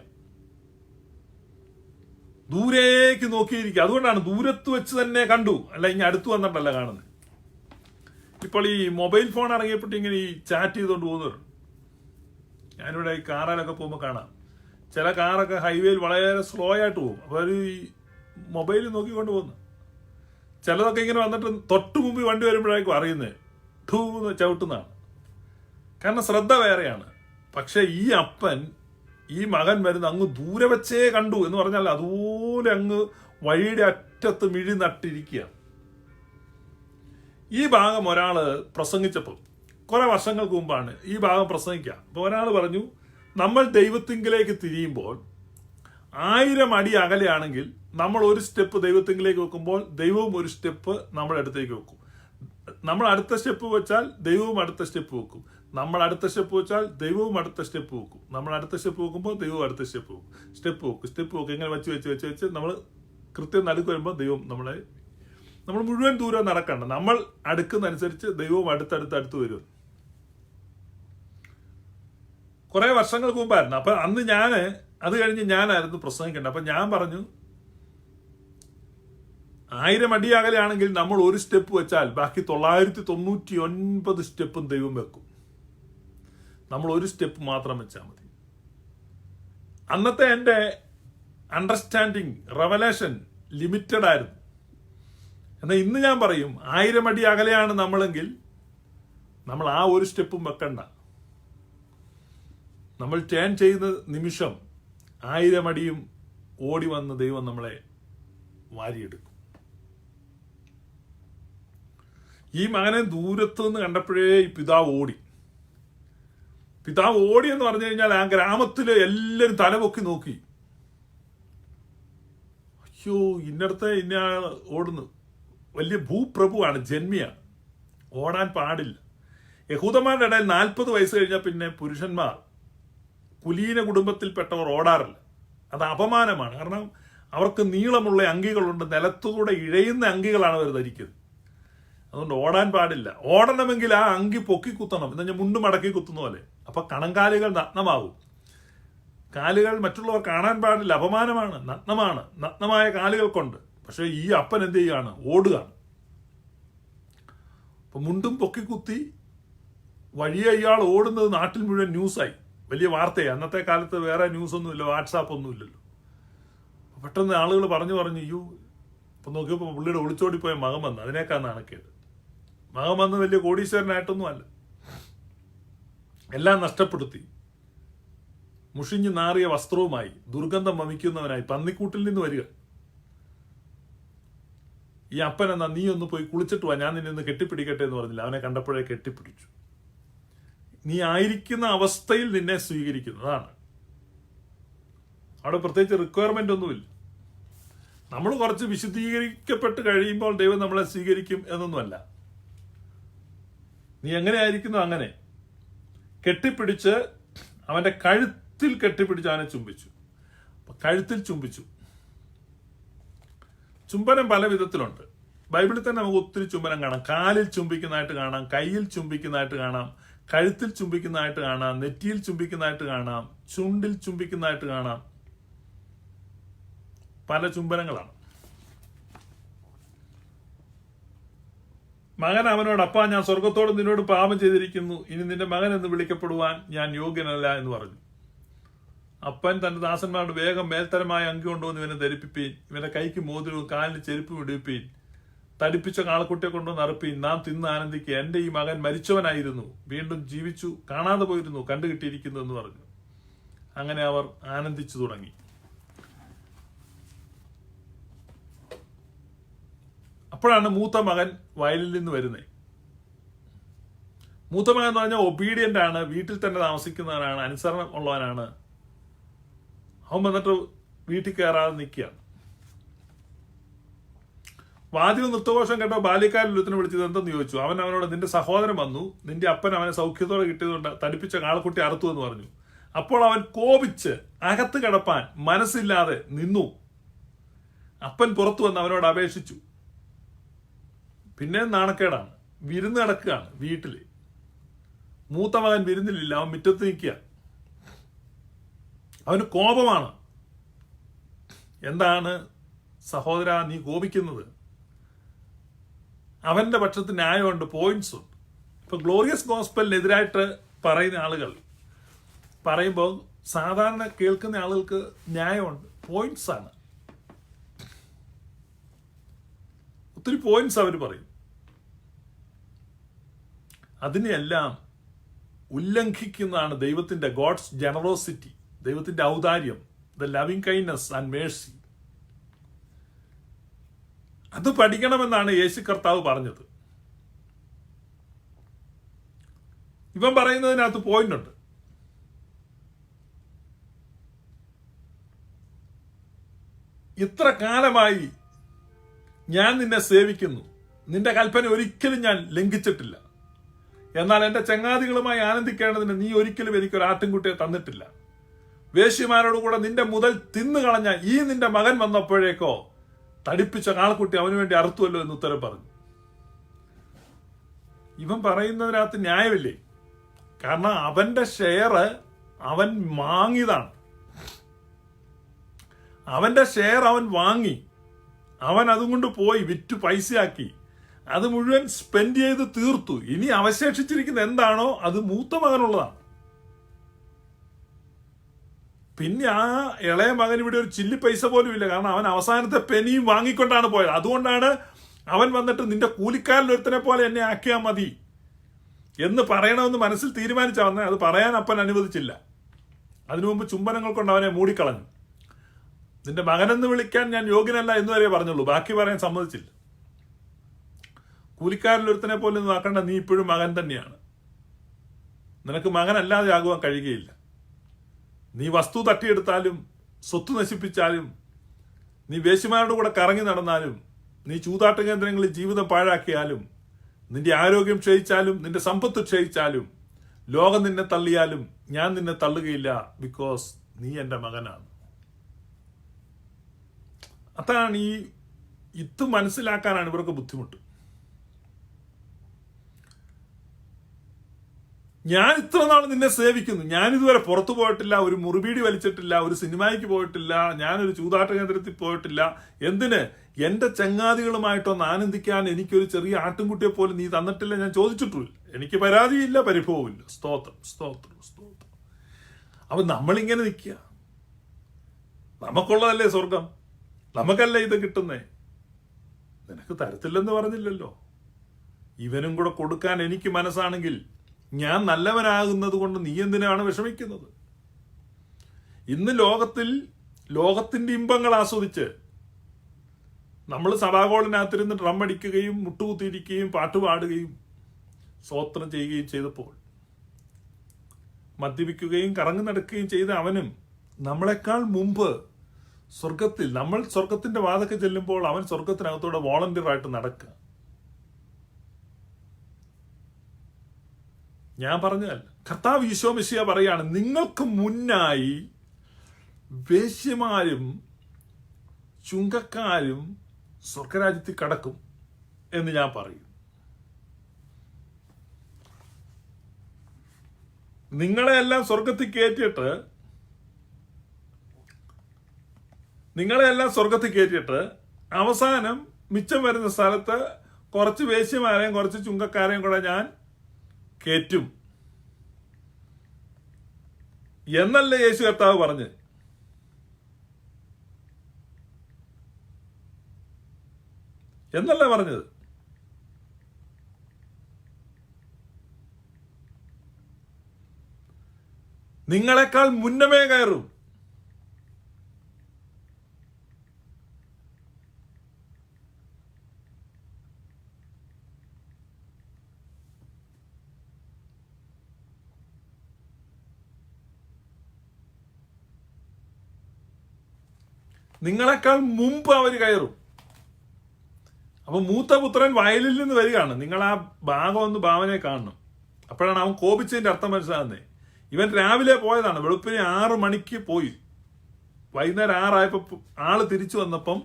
ദൂരേക്ക് നോക്കിയിരിക്കുക. അതുകൊണ്ടാണ് ദൂരത്ത് വെച്ച് തന്നെ കണ്ടു, അല്ല ഇങ്ങനെ അടുത്ത് വന്നിട്ടല്ല കാണുന്നത്. ഇപ്പോൾ ഈ മൊബൈൽ ഫോൺ ഇറങ്ങിയപ്പോട്ട് ഇങ്ങനെ ഈ ചാറ്റ് ചെയ്തുകൊണ്ട് പോകുന്നവരുണ്ട്. ഞാനിവിടെ ഈ കാറിലൊക്കെ പോകുമ്പോൾ കാണാം, ചില കാറൊക്കെ ഹൈവേയിൽ വളരെ സ്ലോ ആയിട്ട് പോകും. അപ്പോൾ അവർ ഈ മൊബൈൽ നോക്കിക്കൊണ്ട് പോകുന്നു. ചിലതൊക്കെ ഇങ്ങനെ വന്നിട്ട് തൊട്ട് മുമ്പ് വണ്ടി വരുമ്പോഴേക്കും അറിയുന്നത് ധൂന്ന് ചവിട്ടുന്നതാണ്. കാരണം ശ്രദ്ധ വേറെയാണ്. പക്ഷെ ഈ അപ്പൻ ഈ മകൻ വരുന്ന അങ്ങ് ദൂരെ വെച്ചേ കണ്ടു എന്ന് പറഞ്ഞാൽ അതുപോലെ അങ്ങ് വഴിയുടെ അറ്റത്ത് മിഴി നട്ടിരിക്കുക. ഈ ഭാഗം ഒരാള് പ്രസംഗിച്ചപ്പോൾ കുറെ വർഷങ്ങൾക്ക് മുമ്പാണ് ഈ ഭാഗം പ്രസംഗിക്കുക. അപ്പൊ ഒരാൾ പറഞ്ഞു, നമ്മൾ ദൈവത്തിങ്കിലേക്ക് തിരിയുമ്പോൾ 1000 അടി അകലെയാണെങ്കിൽ നമ്മൾ ഒരു സ്റ്റെപ്പ് ദൈവത്തിങ്കിലേക്ക് വെക്കുമ്പോൾ ദൈവവും ഒരു സ്റ്റെപ്പ് നമ്മുടെ അടുത്തേക്ക് വെക്കും. നമ്മൾ അടുത്ത സ്റ്റെപ്പ് വെച്ചാൽ ദൈവവും അടുത്ത സ്റ്റെപ്പ് വെക്കും. നമ്മൾ അടുത്ത സ്റ്റെപ്പ് വെച്ചാൽ ദൈവവും അടുത്ത സ്റ്റെപ്പ് വെക്കും. നമ്മൾ അടുത്ത സ്റ്റെപ്പ് വെക്കുമ്പോൾ ദൈവവും അടുത്ത സ്റ്റെപ്പ് വെക്കും. സ്റ്റെപ്പ് വെക്കും. ഇങ്ങനെ വെച്ച് നമ്മൾ കൃത്യം നടുക്ക് വരുമ്പോൾ ദൈവം നമ്മൾ മുഴുവൻ ദൂരം നടക്കണ്ട. നമ്മൾ അടുക്കുന്നതനുസരിച്ച് ദൈവവും അടുത്ത് വരും. കുറെ വർഷങ്ങൾക്ക് മുമ്പായിരുന്നു. അപ്പൊ അന്ന് അത് കഴിഞ്ഞ് ഞാനായിരുന്നു പ്രസംഗിക്കേണ്ടത്. അപ്പൊ ഞാൻ പറഞ്ഞു, 1000 അടി അകലെയാണെങ്കിൽ നമ്മൾ ഒരു സ്റ്റെപ്പ് വെച്ചാൽ ബാക്കി 999 സ്റ്റെപ്പും ദൈവം വെക്കും. നമ്മൾ ഒരു സ്റ്റെപ്പ് മാത്രം വെച്ചാൽ മതി. അന്നത്തെ എൻ്റെ അണ്ടർസ്റ്റാൻഡിങ്, റെവലേഷൻ ലിമിറ്റഡ് ആയിരുന്നു. എന്നാൽ ഇന്ന് ഞാൻ പറയും, 1000 അടി അകലെയാണ് നമ്മളെങ്കിൽ നമ്മൾ ആ ഒരു സ്റ്റെപ്പും വെക്കണ്ട. നമ്മൾ ടേൺ ചെയ്യുന്ന നിമിഷം 1000 അടിയും ഓടി വന്ന് ദൈവം നമ്മളെ വാരിയെടുക്കും. ഈ മകനെ ദൂരത്തു നിന്ന് കണ്ടപ്പോഴേ ഈ പിതാവ് ഓടി എന്ന് പറഞ്ഞു കഴിഞ്ഞാൽ ആ ഗ്രാമത്തില് എല്ലാവരും തലപൊക്കി നോക്കി. അയ്യോ, ഇന്നടത്തെ ഓടുന്നു. വലിയ ഭൂപ്രഭുവാണ്, ജന്മിയാണ്, ഓടാൻ പാടില്ല. യഹൂദന്മാരുടെ ഇടയിൽ 40 വയസ്സ് കഴിഞ്ഞാൽ പിന്നെ പുരുഷന്മാർ, കുലീന കുടുംബത്തിൽപ്പെട്ടവർ ഓടാറില്ല. അത് അപമാനമാണ്. കാരണം അവർക്ക് നീളമുള്ള അങ്കികളുണ്ട്, നിലത്തുകൂടെ ഇഴയുന്ന അങ്കികളാണ് അവർ ധരിക്കുന്നത്. അതുകൊണ്ട് ഓടാൻ പാടില്ല. ഓടണമെങ്കിൽ ആ അങ്കി പൊക്കി കുത്തണം, എന്ന് പറഞ്ഞാൽ മുണ്ട് മടക്കി കുത്തുന്ന പോലെ. അപ്പൊ കണങ്കാലുകൾ നഗ്നമാകും. കാലുകൾ മറ്റുള്ളവർ കാണാൻ പാടില്ല, അപമാനമാണ്, നഗ്നമാണ്. നഗ്നമായ കാലുകൾ കൊണ്ട്. പക്ഷെ ഈ അപ്പൻ എന്ത് ചെയ്യാണ്? ഓടുകയാണ്. അപ്പൊ മുണ്ടും പൊക്കി കുത്തി വഴിയെ ഇയാൾ ഓടുന്നത് നാട്ടിൽ മുഴുവൻ ന്യൂസായി, വലിയ വാർത്തയായി. അന്നത്തെ കാലത്ത് വേറെ ന്യൂസ് ഒന്നുമില്ല, വാട്സാപ്പ് ഒന്നും ഇല്ലല്ലോ. പെട്ടെന്ന് ആളുകൾ പറഞ്ഞു അയ്യോ. അപ്പൊ നോക്കിയപ്പോൾ പുള്ളിയുടെ ഒളിച്ചോടിപ്പോയ മകൻ വന്ന്, അതിനേക്കാൾ നാണക്കേട്. മകൻ വന്ന് വലിയ കോടീശ്വരനായിട്ടൊന്നും അല്ല, എല്ലാം നഷ്ടപ്പെടുത്തി, മുഷിഞ്ഞു നാറിയ വസ്ത്രവുമായി, ദുർഗന്ധം വമിക്കുന്നവനായി പന്നിക്കൂട്ടിൽ നിന്ന് വരിക. ഈ അപ്പൻ എന്നാ, നീ ഒന്ന് പോയി കുളിച്ചിട്ട് വാ, ഞാൻ നിന്നെ ഒന്ന് കെട്ടിപ്പിടിക്കട്ടെ എന്ന് പറഞ്ഞില്ല. അവനെ കണ്ടപ്പോഴേ കെട്ടിപ്പിടിച്ചു. നീ ആയിരിക്കുന്ന അവസ്ഥയിൽ നിന്നെ സ്വീകരിക്കുന്നതാണ്. അവിടെ പ്രത്യേകിച്ച് റിക്വയർമെന്റ് ഒന്നുമില്ല. നമ്മൾ കുറച്ച് വിശുദ്ധീകരിക്കപ്പെട്ട് കഴിയുമ്പോൾ ദൈവം നമ്മളെ സ്വീകരിക്കും എന്നൊന്നുമല്ല. നീ എങ്ങനെ ആയിരിക്കുന്നു അങ്ങനെ കെട്ടിപ്പിടിച്ച്, അവന്റെ കഴുത്തിൽ കെട്ടിപ്പിടിച്ച് അവനെ ചുംബിച്ചു. കഴുത്തിൽ ചുംബിച്ചു. ചുംബനം പല വിധത്തിലുണ്ട്. ബൈബിളിൽ തന്നെ നമുക്ക് ഒത്തിരി ചുംബനം കാണാം. കാലിൽ ചുംബിക്കുന്നതായിട്ട് കാണാം, കയ്യിൽ ചുംബിക്കുന്നതായിട്ട് കാണാം, കഴുത്തിൽ ചുംബിക്കുന്നതായിട്ട് കാണാം, നെറ്റിയിൽ ചുംബിക്കുന്നതായിട്ട് കാണാം, ചുണ്ടിൽ ചുംബിക്കുന്നതായിട്ട് കാണാം. പല ചുംബനങ്ങളാണ്. മകൻ അവനോട്, അപ്പാ, ഞാൻ സ്വർഗത്തോട് നിന്നോട് പാപം ചെയ്തിരിക്കുന്നു, ഇനി നിന്റെ മകൻ എന്ന് വിളിക്കപ്പെടുവാൻ ഞാൻ യോഗ്യനല്ല എന്ന് പറഞ്ഞു. അപ്പൻ തന്റെ ദാസന്മാരോട്, വേഗം മേൽത്തരമായ അങ്കി കൊണ്ടുവന്ന് ഇവനെ ധരിപ്പിപ്പീൻ, ഇവന്റെ കൈക്ക് മോതിരവും കാലിന് ചെരുപ്പും ഇടിപ്പീൻ, തടിപ്പിച്ച കാളക്കുട്ടിയെ കൊണ്ടുവന്ന് അറുപ്പീൻ, നാം തിന്ന് ആനന്ദിക്കുക. എന്റെ ഈ മകൻ മരിച്ചവനായിരുന്നു, വീണ്ടും ജീവിച്ചു, കാണാതെ പോയിരുന്നു, കണ്ടുകിട്ടിയിരിക്കുന്നു എന്ന് പറഞ്ഞു. അങ്ങനെ അവർ ആനന്ദിച്ചു തുടങ്ങി. അപ്പോഴാണ് മൂത്ത മകൻ വയലിൽ നിന്ന് വരുന്നത്. മൂത്ത മകൻ എന്ന് പറഞ്ഞാൽ ഒബീഡിയന്റ് ആണ്, വീട്ടിൽ തന്നെ താമസിക്കുന്നവനാണ്, അനുസരണം ഉള്ളവനാണ്. അവൻ വന്നിട്ട് വീട്ടിൽ കയറാതെ നിൽക്കുകയാണ്. വാദ്യവും നൃത്തഘോഷം കേട്ടോ ബാല്യക്കാരിൽ ഒരുത്തിനെ വിളിച്ചത് എന്തെന്ന് ചോദിച്ചു. അവനോട്, നിന്റെ സഹോദരൻ വന്നു, നിന്റെ അപ്പൻ അവനെ സൗഖ്യത്തോടെ കിട്ടിയതുകൊണ്ട് തടിപ്പിച്ച കാളക്കുട്ടി അറുത്തു എന്ന് പറഞ്ഞു. അപ്പോൾ അവൻ കോപിച്ച് അകത്ത് കിടപ്പാൻ മനസ്സില്ലാതെ നിന്നു. അപ്പൻ പുറത്തു വന്ന് അവനോട് അപേക്ഷിച്ചു. പിന്നെ നാണക്കേടാണ്. വിരുന്ന് കിടക്കുകയാണ് വീട്ടില്. മൂത്ത മകൻ വിരുന്നിലില്ല, അവൻ മുറ്റത്ത് നിൽക്കുക. അവന് കോപമാണ്. എന്താണ് സഹോദര നീ കോപിക്കുന്നത്? അവന്റെ പക്ഷത്ത് ന്യായമുണ്ട്, പോയിന്റ്സ് ഉണ്ട്. ഇപ്പൊ ഗ്ലോറിയസ് ഗോസ്പലിനെതിരായിട്ട് പറയുന്ന ആളുകൾ പറയുമ്പോൾ സാധാരണ കേൾക്കുന്ന ആളുകൾക്ക് ന്യായമുണ്ട്, പോയിന്റ്സ് ആണ്. ഒത്തിരി പോയിന്റ്സ് അവർ പറയും. അതിനെല്ലാം ഉല്ലംഘിക്കുന്നതാണ് ദൈവത്തിന്റെ ഗോഡ്സ് ജനറോസിറ്റി, ദൈവത്തിന്റെ ഔദാര്യം, the loving kindness and Mercy. അത് പഠിക്കണമെന്നാണ് യേശു കർത്താവ് പറഞ്ഞത്. ഇവൻ പറയുന്നതിനകത്ത് പോയിന്റ് ഉണ്ട്. ഇത്ര കാലമായി ഞാൻ നിന്നെ സേവിക്കുന്നു, നിന്റെ കൽപ്പന ഒരിക്കലും ഞാൻ ലംഘിച്ചിട്ടില്ല. എന്നാൽ എന്റെ ചങ്ങാതികളുമായി ആനന്ദിക്കേണ്ടതിന് നീ ഒരിക്കലും എനിക്കൊരു ആട്ടിൻകുട്ടിയെ തന്നിട്ടില്ല. വേശ്യമാരോട് കൂടെ നിന്റെ മുതൽ തിന്നു കളഞ്ഞ ഈ നിന്റെ മകൻ വന്നപ്പോഴേക്കോ തടിപ്പിച്ച കാളക്കുട്ടി അവന് വേണ്ടി അറുത്തുവല്ലോ എന്ന് ഉത്തരം പറഞ്ഞു. ഇവൻ പറയുന്നതിനകത്ത് ന്യായമില്ലേ? കാരണം അവന്റെ ഷെയർ അവൻ വാങ്ങിയതാണ്. അവന്റെ ഷെയർ അവൻ വാങ്ങി, അവൻ അതുകൊണ്ട് പോയി വിറ്റ് പൈസയാക്കി, അത് മുഴുവൻ സ്പെൻഡ് ചെയ്ത് തീർത്തു. ഇനി അവശേഷിച്ചിരിക്കുന്ന എന്താണോ അത് മൂത്ത മകനുള്ളതാണ്. പിന്നെ ആ ഇളയ മകൻ ഇവിടെ ഒരു ചില്ലി പൈസ പോലും ഇല്ല. കാരണം അവൻ അവസാനത്തെ പെനിയും വാങ്ങിക്കൊണ്ടാണ് പോയത്. അതുകൊണ്ടാണ് അവൻ വന്നിട്ട് നിന്റെ കൂലിക്കാരനൊരുത്തനെ പോലെ എന്നെ ആക്കിയാൽ മതി എന്ന് പറയണമെന്ന് മനസ്സിൽ തീരുമാനിച്ച വന്നേ. അത് പറയാൻ അപ്പൻ അനുവദിച്ചില്ല. അതിനു മുമ്പ് ചുംബനങ്ങൾ കൊണ്ട് അവനെ മൂടിക്കളഞ്ഞു. നിന്റെ മകനെന്ന് വിളിക്കാൻ ഞാൻ യോഗ്യനല്ല എന്ന് വരെ പറഞ്ഞുള്ളൂ, ബാക്കി പറയാൻ സമ്മതിച്ചില്ല. കൂലിക്കാരനൊരുത്തനെ പോലെ നോക്കണ്ട, നീ ഇപ്പോഴും മകൻ തന്നെയാണ്. നിനക്ക് മകനല്ലാതെ ആകുവാൻ കഴിയുകയില്ല. നീ വസ്തു തട്ടിയെടുത്താലും, സ്വത്ത് നശിപ്പിച്ചാലും, നീ വേശ്യമാരുടെ കൂടെ കറങ്ങി നടന്നാലും, നീ ചൂതാട്ട കേന്ദ്രങ്ങളിൽ ജീവിതം പാഴാക്കിയാലും, നിന്റെ ആരോഗ്യം ക്ഷയിച്ചാലും, നിന്റെ സമ്പത്ത് ക്ഷയിച്ചാലും, ലോകം നിന്നെ തള്ളിയാലും ഞാൻ നിന്നെ തള്ളുകയില്ല. ബിക്കോസ് നീ എന്റെ മകനാണ്. അതാണ് ഇത് മനസ്സിലാക്കാനാണ് ഇവർക്ക് ബുദ്ധിമുട്ട്. ഞാൻ ഇത്ര നാൾ നിന്നെ സേവിക്കുന്നു. ഞാൻ ഇതുവരെ പുറത്തു പോയിട്ടില്ല, ഒരു മുറിബീടി വലിച്ചിട്ടില്ല, ഒരു സിനിമയ്ക്ക് പോയിട്ടില്ല, ഞാനൊരു ചൂതാട്ട കേന്ദ്രത്തിൽ പോയിട്ടില്ല. എന്തിന്? എന്റെ ചങ്ങാതികളുമായിട്ടൊന്ന് ആനന്ദിക്കാൻ എനിക്കൊരു ചെറിയ ആട്ടിൻകുട്ടിയെ പോലും നീ തന്നിട്ടില്ല. ഞാൻ ചോദിച്ചിട്ടില്ല. എനിക്ക് പരാതിയില്ല, പരിഭവമില്ല. സ്തോത്രം, സ്തോത്രം, സ്തോത്രം. അപ്പൊ നമ്മളിങ്ങനെ നിൽക്കുക. നമുക്കുള്ളതല്ലേ സ്വർഗം? നമുക്കല്ലേ ഇത് കിട്ടുന്നേ? നിനക്ക് തരത്തില്ലെന്ന് പറഞ്ഞില്ലല്ലോ. ഇവനും കൂടെ കൊടുക്കാൻ എനിക്ക് മനസ്സാണെങ്കിൽ ഞാൻ നല്ലവനാകുന്നത് കൊണ്ട് നീ എന്തിനാണ് വിഷമിക്കുന്നത്? ഇന്ന് ലോകത്തിന്റെ ഇമ്പങ്ങൾ ആസ്വദിച്ച് നമ്മൾ സഭാഗോളിനകത്തിരുന്ന് ഡ്രം അടിക്കുകയും മുട്ടുകുത്തിയിരിക്കുകയും പാട്ടുപാടുകയും സ്തോത്രം ചെയ്യുകയും ചെയ്തപ്പോൾ, മദ്യപിക്കുകയും കറങ്ങി നടക്കുകയും ചെയ്ത അവനും നമ്മളെക്കാൾ മുമ്പ് നമ്മൾ സ്വർഗത്തിന്റെ വാതൊക്കെ ചെല്ലുമ്പോൾ അവൻ സ്വർഗത്തിനകത്തൂടെ വോളണ്ടിയർ ആയിട്ട് നടക്കുക. ഞാൻ പറഞ്ഞതല്ല, കർത്താവ് ഈശോ മിശിഹ പറയാണ്, നിങ്ങൾക്ക് മുന്നായി വേശ്യമാരും ചുങ്കക്കാരും സ്വർഗരാജ്യത്തിൽ കടക്കും എന്ന് ഞാൻ പറയും. നിങ്ങളെല്ലാം സ്വർഗത്തിൽ കയറ്റിയിട്ട് അവസാനം മിച്ചം വരുന്ന സ്ഥലത്ത് കുറച്ച് വേശ്യമാരെയും കുറച്ച് ചുങ്കക്കാരെയും കൂടെ ഞാൻ കയറ്റും എന്നല്ലേ യേശു കർത്താവ് പറഞ്ഞ്? എന്നല്ലേ പറഞ്ഞത്? നിങ്ങളെക്കാൾ മുന്നമേ കയറും. നിങ്ങളെക്കാൾ മുമ്പ് അവർ കയറും. അപ്പൊ മൂത്ത പുത്രൻ വയലിൽ നിന്ന് വരികയാണ്. നിങ്ങൾ ആ ഭാഗം ഒന്ന് ഭാവനയെ കാണണം. അപ്പോഴാണ് അവൻ കോപിച്ചതിന്റെ അർത്ഥം മനസ്സിലാകുന്നത്. ഇവൻ രാവിലെ പോയതാണ്, വെളുപ്പിന് 6 മണിക്ക് പോയി. വൈകുന്നേരം 6 ആയപ്പോ ആള് തിരിച്ചു വന്നപ്പം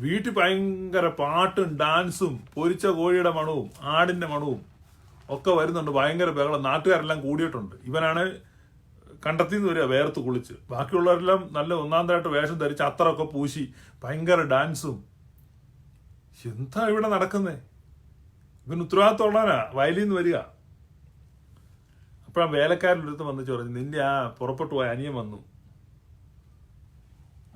വീട്ടിൽ ഭയങ്കര പാട്ടും ഡാൻസും പൊരിച്ച കോഴിയുടെ മണവും ആടിന്റെ മണവും ഒക്കെ വരുന്നുണ്ട്. ഭയങ്കര ബഹളം. നാട്ടുകാരെല്ലാം കൂടിയിട്ടുണ്ട്. ഇവനാണ് കണ്ടെത്തിന്ന് വരിക വേർത്ത് കുളിച്ച്. ബാക്കിയുള്ളവരെല്ലാം നല്ല ഒന്നാമതായിട്ട് വേഷം ധരിച്ച് അത്തറൊക്കെ പൂശി ഭയങ്കര ഡാൻസും. എന്താ ഇവിടെ നടക്കുന്നേ? ഇവൻ ഉത്തരവാദിത്തമുള്ളവനാ, വയലിൽ നിന്ന് വരിക. അപ്പോഴാ വേലക്കാരൻ്റെ അടുത്ത് വന്ന് പറഞ്ഞു, നിന്റെ ആ പുറപ്പെട്ടു പോയ അനിയൻ വന്നു.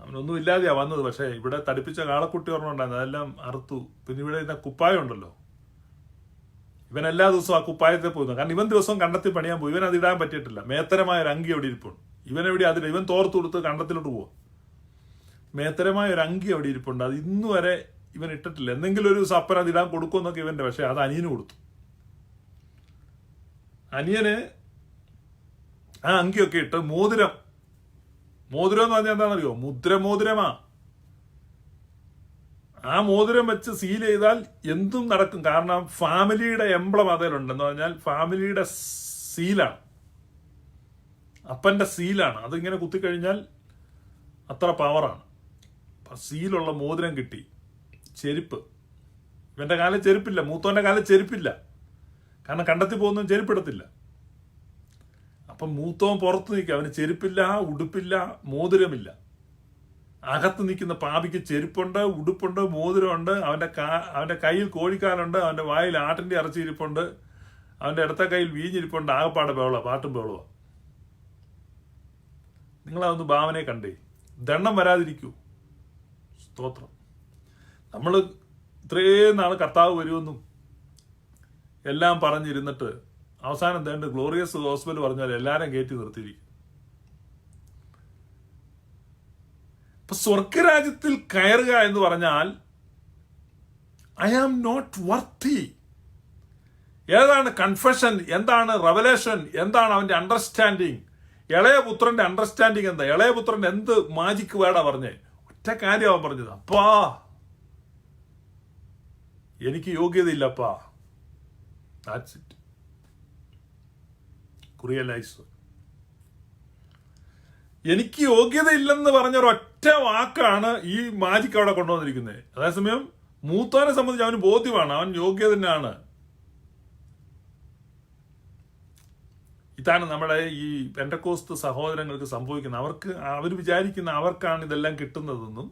അവനൊന്നും ഇല്ലാതെയാ വന്നത്. പക്ഷെ ഇവിടെ തടിപ്പിച്ച കാളക്കുട്ടി ഓർമ്മയുണ്ടായിരുന്നു, അതെല്ലാം അറുത്തു. പിന്നെ ഇവിടെ ഇന്ന കുപ്പായം ഉണ്ടല്ലോ, ഇവൻ എല്ലാ ദിവസവും ആ കുപ്പായത്തെ പോയിരുന്നു. കാരണം ഇവൻ ദിവസവും കണ്ടത്തിൽ പണിയാൻ പോയി. ഇവൻ അതിടാൻ പറ്റിയിട്ടില്ല. മേത്തരമായ ഒരു അങ്കി അവിടെ ഇരിപ്പുണ്ട്. ഇവനെവിടെ അതിൽ ഇവൻ തോർത്തു കൊടുത്ത് കണ്ടത്തിലോട്ട് പോവാ. മേത്തരമായ ഒരു അങ്കി അവിടെ ഇരിപ്പുണ്ട്. അത് ഇന്ന് വരെ ഇവൻ ഇട്ടിട്ടില്ല. എന്തെങ്കിലും ഒരു ദിവസം അപ്പൻ അതിടാൻ കൊടുക്കുമെന്നൊക്കെ ഇവന്റെ. പക്ഷെ അത് അനിയന് കൊടുത്തു. അനിയന് ആ അങ്കിയൊക്കെ ഇട്ട് മോതിരം എന്ന് പറഞ്ഞാൽ എന്താണെന്നറിയോ? മുദ്രമോതിരമാ. ആ മോതിരം വെച്ച് സീൽ ചെയ്താൽ എന്തും നടക്കും. കാരണം ഫാമിലിയുടെ എംബ്ലം അതിലുണ്ട്. എന്ന് പറഞ്ഞാൽ ഫാമിലിയുടെ സീലാണ്, അപ്പന്റെ സീലാണ്. അതിങ്ങനെ കുത്തിക്കഴിഞ്ഞാൽ അത്ര പവറാണ്. സീലുള്ള മോതിരം കിട്ടി. ചെരുപ്പ്, ഇവന്റെ കാലം ചെരുപ്പില്ല, മൂത്തോന്റെ കാലം ചെരുപ്പില്ല. കാരണം കണ്ടെത്തി പോകുന്നതും ചെരുപ്പിടത്തില്ല. അപ്പം മൂത്തോൻ പുറത്ത് നിൽക്കുക, അവന് ചെരുപ്പില്ല, ഉടുപ്പില്ല, മോതിരമില്ല. അകത്ത് നിൽക്കുന്ന പാപിക്ക് ചെരുപ്പുണ്ട്, ഉടുപ്പുണ്ട്, മോതിരമുണ്ട്, അവന്റെ കയ്യിൽ കോഴിക്കാലുണ്ട്, അവന്റെ വായിൽ ആട്ടിന്റെ ഇറച്ചിയിരിപ്പുണ്ട്, അവന്റെ ഇടത്തെ കയ്യിൽ വീഞ്ഞിരിപ്പുണ്ട്. ആകപ്പാടെ ബഹള, പാട്ടും ബഹളവാ. നിങ്ങളതൊന്ന് ഭാവനയെ കണ്ടേ, ദണ്ണം വരാതിരിക്കൂ. സ്തോത്രം. നമ്മൾ ഇത്രയും നാൾ കർത്താവ് വരുമെന്നും എല്ലാം പറഞ്ഞിരുന്നിട്ട് അവസാനം തേണ്ട ഗ്ലോറിയസ് ഗോസ്പൽ പറഞ്ഞാൽ എല്ലാരും കയറ്റി നിർത്തിയിരിക്കും. ഇപ്പൊ സ്വർഗരാജ്യത്തിൽ കയറുക എന്ന് പറഞ്ഞാൽ ഐ ആം നോട്ട് വർത്തി. ഏതാണ് കൺഫെഷൻ, എന്താണ് റെവലേഷൻ, എന്താണ് അവന്റെ അണ്ടർസ്റ്റാൻഡിങ്? ഇളയപുത്രന്റെ അണ്ടർസ്റ്റാൻഡിങ് എന്താ? ഇളയപുത്രൻ എന്ത് മാജിക് വേർഡാ പറഞ്ഞേ? ഒറ്റ കാര്യം അവൻ പറഞ്ഞത്, അപ്പാ എനിക്ക് യോഗ്യതയില്ലപ്പാ. That's it. കുറിയലൈസ്. എനിക്ക് യോഗ്യതയില്ലെന്ന് പറഞ്ഞൊരൊറ്റ വാക്കാണ് ഈ മാജിക് അവിടെ കൊണ്ടുവന്നിരിക്കുന്നത്. അതേസമയം മൂത്തോനെ സംബന്ധിച്ച് അവന് ബോധ്യമാണ്, അവൻ യോഗ്യ തന്നെയാണ്. ഇതാണ് നമ്മുടെ ഈ പെന്തക്കോസ്ത് സഹോദരങ്ങൾക്ക് സംഭവിക്കുന്നത്. അവർ വിചാരിക്കുന്ന അവർക്കാണ് ഇതെല്ലാം കിട്ടുന്നതെന്നും.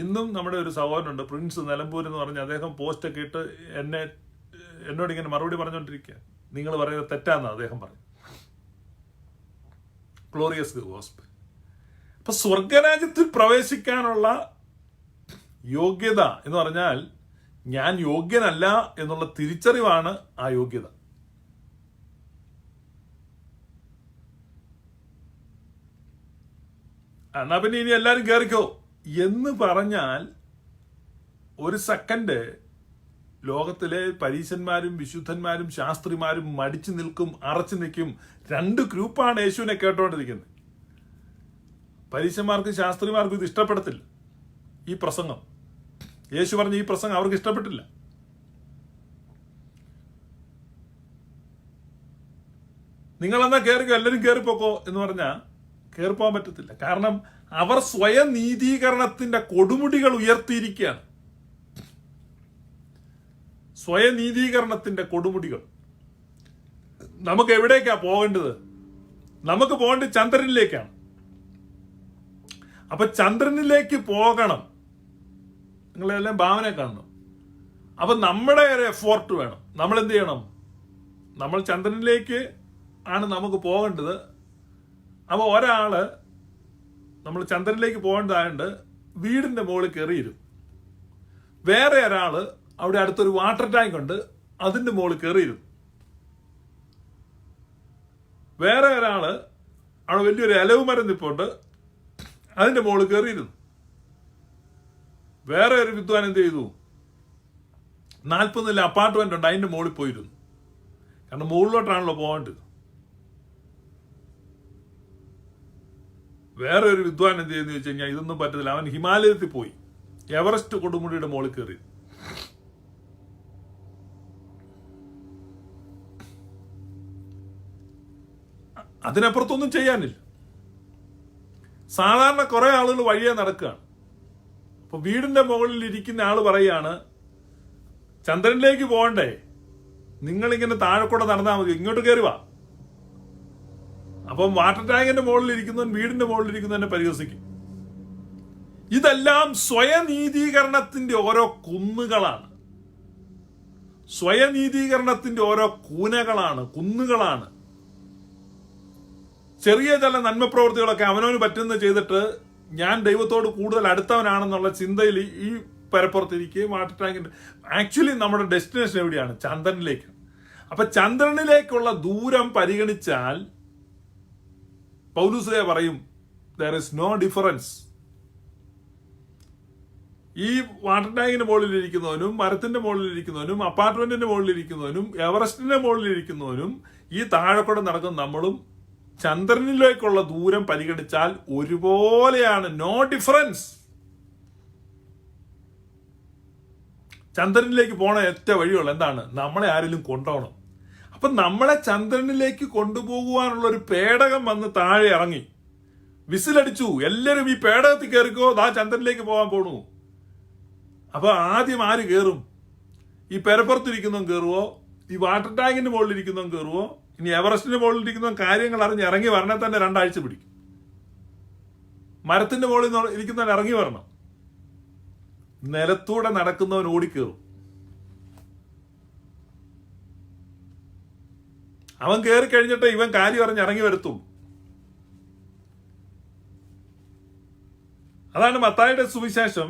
ഇന്നും നമ്മുടെ ഒരു സഹോദരനുണ്ട്, പ്രിൻസ് നിലമ്പൂർ എന്ന് പറഞ്ഞ്, അദ്ദേഹം പോസ്റ്റൊക്കെ ഇട്ട് എന്നോട് ഇങ്ങനെ മറുപടി പറഞ്ഞുകൊണ്ടിരിക്കുക. നിങ്ങൾ പറയുന്നത് തെറ്റാന്ന് അദ്ദേഹം പറഞ്ഞു. Glorious gospel. അപ്പൊ സ്വർഗരാജ്യത്തിൽ പ്രവേശിക്കാനുള്ള യോഗ്യത എന്ന് പറഞ്ഞാൽ ഞാൻ യോഗ്യനല്ല എന്നുള്ള തിരിച്ചറിവാണ് ആ യോഗ്യത. എന്നാ പിന്നെ ഇനി എല്ലാരും കയറിക്കോ എന്ന് പറഞ്ഞാൽ ഒരു സെക്കൻഡ് ലോകത്തിലെ പരീശന്മാരും വിശുദ്ധന്മാരും ശാസ്ത്രിമാരും മടിച്ചു നിൽക്കും, അറച്ചു നിൽക്കും. രണ്ട് ഗ്രൂപ്പാണ് യേശുവിനെ കേട്ടോണ്ടിരിക്കുന്നത്. പരീശന്മാർക്കും ശാസ്ത്രിമാർക്കും ഇത് ഇഷ്ടപ്പെടത്തില്ല. ഈ പ്രസംഗം, യേശു പറഞ്ഞ ഈ പ്രസംഗം അവർക്ക് ഇഷ്ടപ്പെട്ടില്ല. നിങ്ങളെന്നാ കയറിക്കോ, എല്ലാവരും കയറിപ്പോക്കോ എന്ന് പറഞ്ഞാൽ കയറിപ്പോകാൻ പറ്റത്തില്ല. കാരണം അവർ സ്വയം നീതീകരണത്തിന്റെ കൊടുമുടികൾ ഉയർത്തിയിരിക്കുകയാണ്. സ്വയം നീതീകരണത്തിന്റെ കൊടുമുടികൾ. നമുക്ക് എവിടേക്കാ പോകേണ്ടത്? നമുക്ക് പോകേണ്ടത് ചന്ദ്രനിലേക്കാണ്. അപ്പൊ ചന്ദ്രനിലേക്ക് പോകണം. നിങ്ങളെല്ലാം ഭാവന കാണണം. അപ്പൊ നമ്മുടെ ഒരു എഫോർട്ട് വേണം. നമ്മൾ എന്ത് ചെയ്യണം? നമ്മൾ ചന്ദ്രനിലേക്ക് ആണ് നമുക്ക് പോകേണ്ടത്. അപ്പൊ ഒരാള് നമ്മൾ ചന്ദ്രനിലേക്ക് പോകേണ്ടതായത് വീടിന്റെ മുകളിൽ കയറിയിരുന്നു. വേറെ ഒരാള് അവിടെ അടുത്തൊരു വാട്ടർ ടാങ്ക് ഉണ്ട്, അതിന്റെ മുകളിൽ കയറിയിരുന്നു. വേറെ ഒരാള് അവിടെ വലിയൊരു ഇലവ് മരം നിപ്പുണ്ട്, അതിന്റെ മുകളിൽ കയറിയിരുന്നു. വേറെ ഒരു വിദ്വാൻ എന്ത് ചെയ്തു? 40 നില അപ്പാർട്ട്മെന്റ് ഉണ്ട്, അതിന്റെ മുകളിൽ പോയിരുന്നു. കാരണം മുകളിലോട്ടാണല്ലോ പോകേണ്ടത്. വേറെ ഒരു വിദ്വാൻ എന്ത് ചെയ്യുന്ന വെച്ച് കഴിഞ്ഞാൽ ഇതൊന്നും പറ്റത്തില്ല, അവൻ ഹിമാലയത്തിൽ പോയി എവറസ്റ്റ് കൊടുമുടിയുടെ മുകളിൽ കയറി. അതിനപ്പുറത്തൊന്നും ചെയ്യാനില്ല. സാധാരണ കുറെ ആളുകൾ വഴിയെ നടക്കുകയാണ്. അപ്പൊ വീടിന്റെ മുകളിൽ ഇരിക്കുന്ന ആള് പറയാണ്, ചന്ദ്രനിലേക്ക് പോകണ്ടേ, നിങ്ങളിങ്ങനെ താഴെക്കൂടെ നടന്നാൽ മതി, ഇങ്ങോട്ട് കയറി വാ. അപ്പം വാട്ടർ ടാങ്കിന്റെ മുകളിൽ ഇരിക്കുന്നവൻ വീടിന്റെ മുകളിൽ ഇരിക്കുന്നവനെ പരിഹസിക്കും. ഇതെല്ലാം സ്വയനീതീകരണത്തിന്റെ ഓരോ കുന്നുകളാണ്. സ്വയനീതീകരണത്തിന്റെ ഓരോ കുന്നുകളാണ്. ചെറിയ ചില നന്മ പ്രവൃത്തികളൊക്കെ അവനവന് പറ്റുന്ന ചെയ്തിട്ട് ഞാൻ ദൈവത്തോട് കൂടുതൽ അടുത്തവനാണെന്നുള്ള ചിന്തയിൽ ഈ പരപ്പുറത്തിരിക്കുകയും വാട്ടർ ടാങ്കിന്റെ ആക്ച്വലി നമ്മുടെ ഡെസ്റ്റിനേഷൻ എവിടെയാണ്? ചന്ദ്രനിലേക്ക്. അപ്പൊ ചന്ദ്രനിലേക്കുള്ള ദൂരം പരിഗണിച്ചാൽ പൗലോസ് പറയും there is no difference. ഈ വാട്ടർ ടാങ്കിന്റെ മുകളിലിരിക്കുന്നവനും മരത്തിന്റെ മുകളിലിരിക്കുന്നവനും അപ്പാർട്ട്മെന്റിന്റെ മുകളിലിരിക്കുന്നവനും എവറസ്റ്റിന്റെ മുകളിലിരിക്കുന്നവനും ഈ താഴെക്കൂടെ നടക്കുന്ന നമ്മളും ചന്ദ്രനിലേക്കുള്ള ദൂരം പരിഗണിച്ചാൽ ഒരുപോലെയാണ്. No difference. ചന്ദ്രനിലേക്ക് പോണ ഒറ്റ വഴിയുള്ള എന്താണ്? നമ്മളെ ആരെങ്കിലും കൊണ്ടുപോകണം. അപ്പൊ നമ്മളെ ചന്ദ്രനിലേക്ക് കൊണ്ടുപോകുവാനുള്ള ഒരു പേടകം വന്ന് താഴെ ഇറങ്ങി, വിസിലടിച്ചു, എല്ലാവരും ഈ പേടകത്തിൽ കയറിക്കോ, ദാ ചന്ദ്രനിലേക്ക് പോകാൻ പോണു. അപ്പൊ ആദ്യം ആര് കയറും? ഈ പെരപ്പുറത്തിരിക്കുന്നവൻ കയറുവോ? ഈ വാട്ടർ ടാങ്കിന്റെ മുകളിലിരിക്കുന്നവൻ കയറുവോ? ഇനി എവറസ്റ്റിന്റെ മുകളിലിരിക്കുന്നവൻ കാര്യങ്ങൾ അറിഞ്ഞ് ഇറങ്ങി വരണേ തന്നെ 2 ആഴ്ച പിടിക്കും. മരത്തിന്റെ മുകളിൽ ഇരിക്കുന്നവൻ ഇറങ്ങി വരണം. നിലത്തൂടെ നടക്കുന്നവൻ ഓടിക്കേറും. അവൻ കയറി കഴിഞ്ഞിട്ട് ഇവൻ കാര്യം അറിഞ്ഞ് ഇറങ്ങി വരത്തും. അതാണ് മത്തായിയുടെ സുവിശേഷം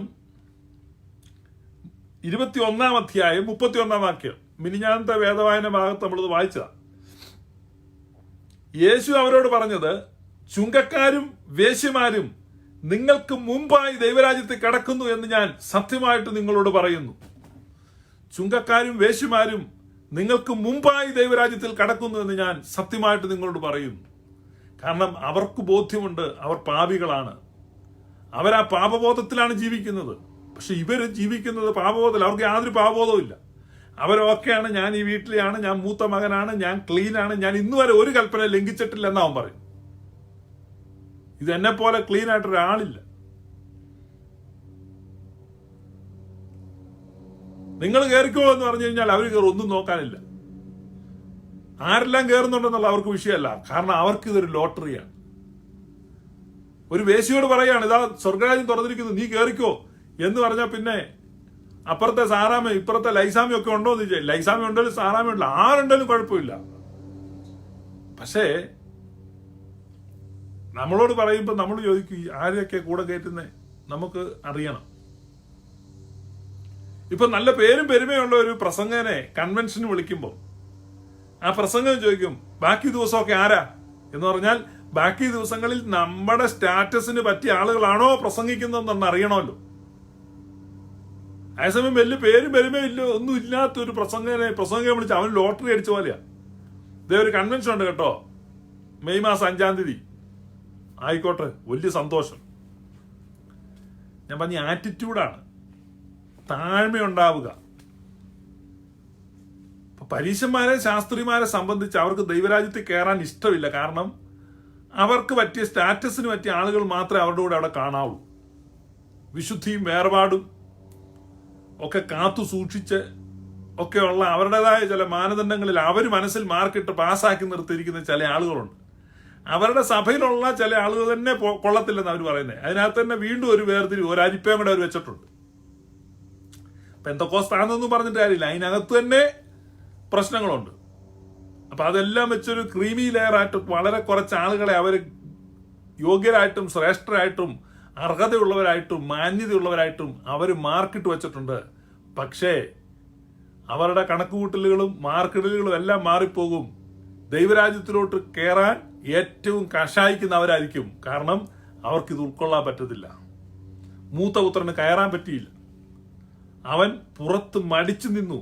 21-ാം അധ്യായം 31-ാം വാക്യം. മിനിഞ്ഞാന്നത്തെ വേദവായന ഭാഗത്ത് നമ്മളത് വായിച്ചതാ. യേശു അവരോട് പറഞ്ഞത്, ചുങ്കക്കാരും വേശ്യമാരും നിങ്ങൾക്ക് മുമ്പായി ദൈവരാജ്യത്തിൽ കടക്കുന്നു എന്ന് ഞാൻ സത്യമായിട്ട് നിങ്ങളോട് പറയുന്നു. ചുങ്കക്കാരും വേശ്യമാരും നിങ്ങൾക്ക് മുമ്പായി ദൈവരാജ്യത്തിൽ കടക്കുന്നു എന്ന് ഞാൻ സത്യമായിട്ട് നിങ്ങളോട് പറയുന്നു. കാരണം അവർക്ക് ബോധ്യമുണ്ട്, അവർ പാപികളാണ്. അവരാ പാപബോധത്തിലാണ് ജീവിക്കുന്നത്. പക്ഷെ ഇവര് ജീവിക്കുന്നത് പാപബോധത്തിൽ. അവർക്ക് യാതൊരു പാപബോധവും ഇല്ല. അവരൊക്കെയാണ്, ഞാൻ ഈ വീട്ടിലെയാണ്, ഞാൻ മൂത്ത മകനാണ്, ഞാൻ ക്ലീനാണ്, ഞാൻ ഇന്നുവരെ ഒരു കൽപ്പന ലംഘിച്ചിട്ടില്ല എന്ന് അവൻ പറയും. ഇത് എന്നെ പോലെ ക്ലീൻ ആയിട്ട് ഒരാളില്ല. നിങ്ങൾ കയറിക്കോ എന്ന് പറഞ്ഞു കഴിഞ്ഞാൽ അവർ കയറും, ഒന്നും നോക്കാനില്ല. ആരെല്ലാം കയറുന്നുണ്ടെന്നുള്ള അവർക്ക് വിഷയമല്ല. കാരണം അവർക്ക് ഇതൊരു ലോട്ടറിയാണ്. ഒരു വേശ്യയോട് പറയാണ്, ഇതാ സ്വർഗരാജ്യം തുറന്നിരിക്കുന്നു, നീ കയറിക്കോ എന്ന് പറഞ്ഞാൽ പിന്നെ അപ്പുറത്തെ സാറാമ ഇപ്പുറത്തെ ലൈസാമി ഒക്കെ ഉണ്ടോ എന്ന് ചോദിച്ചാൽ, ലൈസാമി ഉണ്ടെങ്കിലും സാറാമി ഉണ്ടല്ലോ, ആരുണ്ടെങ്കിലും കുഴപ്പമില്ല. പക്ഷേ നമ്മളോട് പറയുമ്പോൾ നമ്മൾ ചോദിക്കും, ആരെയൊക്കെ കൂടെ കയറ്റുന്നേ നമുക്ക് അറിയണം. ഇപ്പൊ നല്ല പേരും പെരുമയുള്ള ഒരു പ്രസംഗനെ കൺവെൻഷന് വിളിക്കുമ്പോൾ ആ പ്രസംഗം ചോദിക്കും, ബാക്കി ദിവസമൊക്കെ ആരാ എന്ന് പറഞ്ഞാൽ ബാക്കി ദിവസങ്ങളിൽ നമ്മുടെ സ്റ്റാറ്റസിന് പറ്റിയ ആളുകളാണോ പ്രസംഗിക്കുന്നതെന്ന് അറിയണമല്ലോ. അതേസമയം വലിയ പേരും പെരുമയില്ല ഒന്നും ഇല്ലാത്തൊരു പ്രസംഗം വിളിച്ച് അവൻ ലോട്ടറി അടിച്ച പോലെയാ. ഇതേ ഒരു കൺവെൻഷൻ ഉണ്ട് കേട്ടോ, മെയ് മാസം 5-ാം തീയതി. ആയിക്കോട്ടെ, വലിയ സന്തോഷം. ഞാൻ പറഞ്ഞ ആറ്റിറ്റ്യൂഡാണ്, താഴ്മയുണ്ടാവുക. പരീശന്മാരെ ശാസ്ത്രിമാരെ സംബന്ധിച്ച് അവർക്ക് ദൈവരാജ്യത്തിൽ കയറാൻ ഇഷ്ടമില്ല. കാരണം അവർക്ക് പറ്റിയ സ്റ്റാറ്റസിന് പറ്റിയ ആളുകൾ മാത്രമേ അവരുടെ കൂടെ അവിടെ കാണാവൂ. വിശുദ്ധിയും വേർപാടും ഒക്കെ കാത്തു സൂക്ഷിച്ച് ഒക്കെയുള്ള അവരുടേതായ ചില മാനദണ്ഡങ്ങളിൽ അവർ മനസ്സിൽ മാർക്കിട്ട് പാസ്സാക്കി നിർത്തിയിരിക്കുന്ന ചില ആളുകളുണ്ട്. അവരുടെ സഭയിലുള്ള ചില ആളുകൾ തന്നെ കൊള്ളത്തില്ലെന്ന് അവർ പറയുന്നത്. അതിനകത്ത് തന്നെ വീണ്ടും ഒരു വേർതിരിവ്, ഒരു അരിപ്പയും കൂടെ അവർ വെച്ചിട്ടുണ്ട്. പെന്തക്കോസ്താന്നൊന്നും പറഞ്ഞിട്ട് കാര്യമില്ല, അതിനകത്ത് തന്നെ പ്രശ്നങ്ങളുണ്ട്. അപ്പൊ അതെല്ലാം വെച്ചൊരു ക്രീമി ലെയറായിട്ട് വളരെ കുറച്ച് ആളുകളെ അവർ യോഗ്യരായിട്ടും ശ്രേഷ്ഠരായിട്ടും അർഹതയുള്ളവരായിട്ടും മാന്യതയുള്ളവരായിട്ടും അവർ മാർക്കിട്ട് വെച്ചിട്ടുണ്ട്. പക്ഷേ അവരുടെ കണക്കുകൂട്ടലുകളും മാർക്കിടലുകളും എല്ലാം മാറിപ്പോകും. ദൈവരാജ്യത്തിലോട്ട് കയറാൻ ഏറ്റവും കഷായിക്കുന്നവരായിരിക്കും. കാരണം അവർക്കിത് ഉൾക്കൊള്ളാൻ പറ്റത്തില്ല. മൂത്ത പുത്രന് കയറാൻ പറ്റിയില്ല, അവൻ പുറത്ത് മടിച്ചു നിന്നു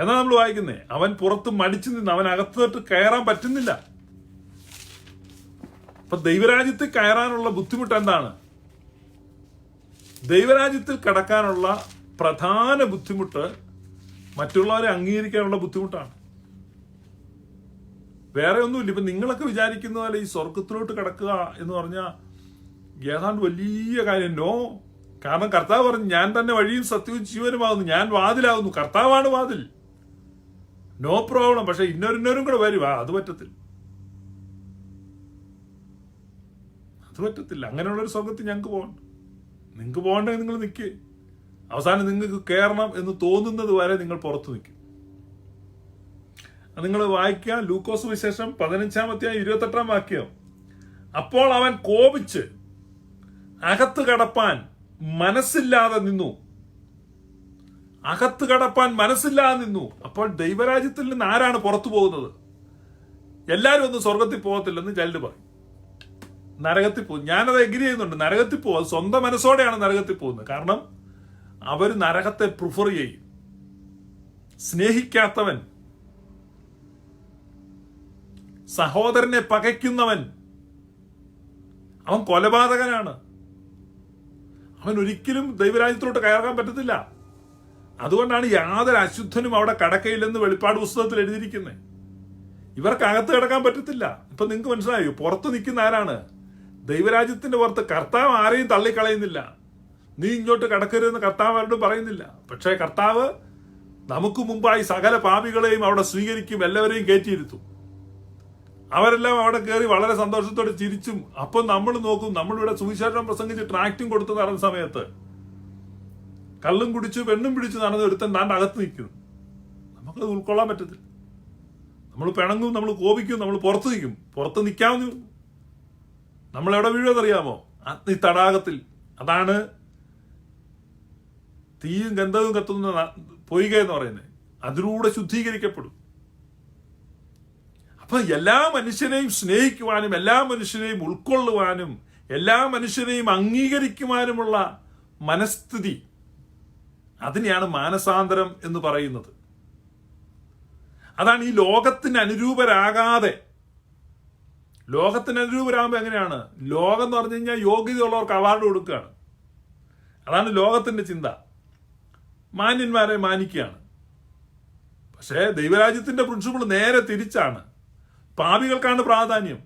എന്നാ നമ്മൾ വായിക്കുന്നേ. അവൻ പുറത്ത് മടിച്ചു നിന്ന്, അവൻ അകത്തോട്ട് കയറാൻ പറ്റുന്നില്ല. അപ്പൊ ദൈവരാജ്യത്തിൽ കയറാനുള്ള ബുദ്ധിമുട്ട് എന്താണ്? ദൈവരാജ്യത്തിൽ കടക്കാനുള്ള പ്രധാന ബുദ്ധിമുട്ട് മറ്റുള്ളവരെ അംഗീകരിക്കാനുള്ള ബുദ്ധിമുട്ടാണ്. വേറെ ഒന്നുമില്ല. ഇപ്പൊ നിങ്ങളൊക്കെ വിചാരിക്കുന്ന പോലെ ഈ സ്വർഗത്തിലോട്ട് കിടക്കുക എന്ന് പറഞ്ഞാൽ ഏതാണ്ട് വലിയ കാര്യം. നോ. കാരണം കർത്താവ് പറഞ്ഞു, ഞാൻ തന്നെ വഴിയും സത്യവും ജീവനുമാകുന്നു, ഞാൻ വാതിലാകുന്നു. കർത്താവാണ് വാതിൽ, നോ പ്രോബ്ലം. പക്ഷെ ഇന്നൊരും കൂടെ വരും, അത് പറ്റത്തില്ല, അത് പറ്റത്തില്ല. അങ്ങനെയുള്ളൊരു സ്വർഗത്തിൽ ഞങ്ങൾക്ക് പോകണ്ട. നിങ്ങൾക്ക് പോകണ്ടെങ്കിൽ നിങ്ങൾ നിൽക്കുക. അവസാനം നിങ്ങൾക്ക് കയറണം എന്ന് തോന്നുന്നത് വരെ നിങ്ങൾ പുറത്തു നിൽക്കും. നിങ്ങൾ വായിക്കുക, ലൂക്കോസ് വിശേഷം 15-ാം അധ്യായം 28-ാം വാക്യം. അപ്പോൾ അവൻ കോപിച്ച് അകത്ത് കടപ്പാൻ മനസ്സില്ലാതെ നിന്നു. അകത്ത് കടപ്പാൻ മനസ്സില്ലാതെ നിന്നു. അപ്പോൾ ദൈവരാജ്യത്തിൽ നിന്ന് ആരാണ് പുറത്തു പോകുന്നത്? എല്ലാവരും ഒന്നും സ്വർഗത്തിൽ പോകത്തില്ലെന്ന് ചിലര് പറയും. നരകത്തിൽ പോകും. ഞാനത് എഗ്രി ചെയ്യുന്നുണ്ട്. നരകത്തിൽ പോകും. അത് സ്വന്തം മനസ്സോടെയാണ് നരകത്തിൽ പോകുന്നത്. കാരണം അവർ നരകത്തെ പ്രിഫർ ചെയ്യും. സ്നേഹിക്കാത്തവൻ, സഹോദരനെ പകയ്ക്കുന്നവൻ, അവൻ കൊലപാതകനാണ്. അവൻ ഒരിക്കലും ദൈവരാജ്യത്തിലോട്ട് കയറാൻ പറ്റത്തില്ല. അതുകൊണ്ടാണ് യാതൊരു അശുദ്ധനും അവിടെ കടക്കയില്ലെന്ന് വെളിപ്പാട് പുസ്തകത്തിൽ എഴുതിയിരിക്കുന്നത്. ഇവർക്ക് അകത്ത് കിടക്കാൻ പറ്റത്തില്ല. ഇപ്പൊ നിങ്ങൾക്ക് മനസ്സിലായോ? പുറത്ത് നിൽക്കുന്ന ആരാണ്? ദൈവരാജ്യത്തിന്റെ പുറത്ത്. കർത്താവ് ആരെയും തള്ളിക്കളയുന്നില്ല. നീ ഇങ്ങോട്ട് കടക്കരുതെന്ന് കർത്താവ് ആരോടും പറയുന്നില്ല. പക്ഷേ കർത്താവ് നമുക്ക് മുമ്പായി സകല പാപികളെയും അവിടെ സ്വീകരിക്കും, എല്ലാവരെയും കയറ്റിയിരുത്തും. അവരെല്ലാം അവിടെ കയറി വളരെ സന്തോഷത്തോടെ ചിരിച്ചും. അപ്പം നമ്മൾ നോക്കും, നമ്മളിവിടെ സുവിശേഷം പ്രസംഗിച്ച് ട്രാക്റ്റും കൊടുത്ത് നടന്ന സമയത്ത് കള്ളും കുടിച്ചു പെണ്ണും പിടിച്ചു നടന്ന ഒരുത്തൻ താണ്ട് അകത്ത് നിൽക്കുന്നു. നമുക്കത് ഉൾക്കൊള്ളാൻ പറ്റത്തില്ല. നമ്മൾ പിണങ്ങും, നമ്മൾ കോപിക്കും, നമ്മൾ പുറത്ത് നിൽക്കും. പുറത്ത് നിൽക്കാവുന്ന നമ്മൾ എവിടെ വീഴുമെന്നറിയാമോ? ഈ തടാകത്തിൽ. അതാണ് തീയും ഗന്ധവും കത്തുന്ന പൊയ്ക എന്ന് പറയുന്നത്. അതിലൂടെ ശുദ്ധീകരിക്കപ്പെടും. അപ്പൊ എല്ലാ മനുഷ്യരെയും സ്നേഹിക്കുവാനും എല്ലാ മനുഷ്യരെയും ഉൾക്കൊള്ളുവാനും എല്ലാ മനുഷ്യരെയും അംഗീകരിക്കുവാനുമുള്ള മനസ്ഥിതി, അതിനെയാണ് മാനസാന്തരം എന്ന് പറയുന്നത്. അതാണ് ഈ ലോകത്തിന് അനുരൂപരാകാതെ. ലോകത്തിന് അനുരൂപരാകുമ്പോൾ എങ്ങനെയാണ്? ലോകം എന്ന് പറഞ്ഞു കഴിഞ്ഞാൽ യോഗ്യതയുള്ളവർക്ക് അവാർഡ് കൊടുക്കുകയാണ്. അതാണ് ലോകത്തിന്റെ ചിന്ത. മാന്യന്മാരെ മാനിക്കുകയാണ്. പക്ഷേ ദൈവരാജ്യത്തിന്റെ പ്രിൻസിപ്പിൾ നേരെ തിരിച്ചാണ്. പാപികൾക്കാണ് പ്രാധാന്യം.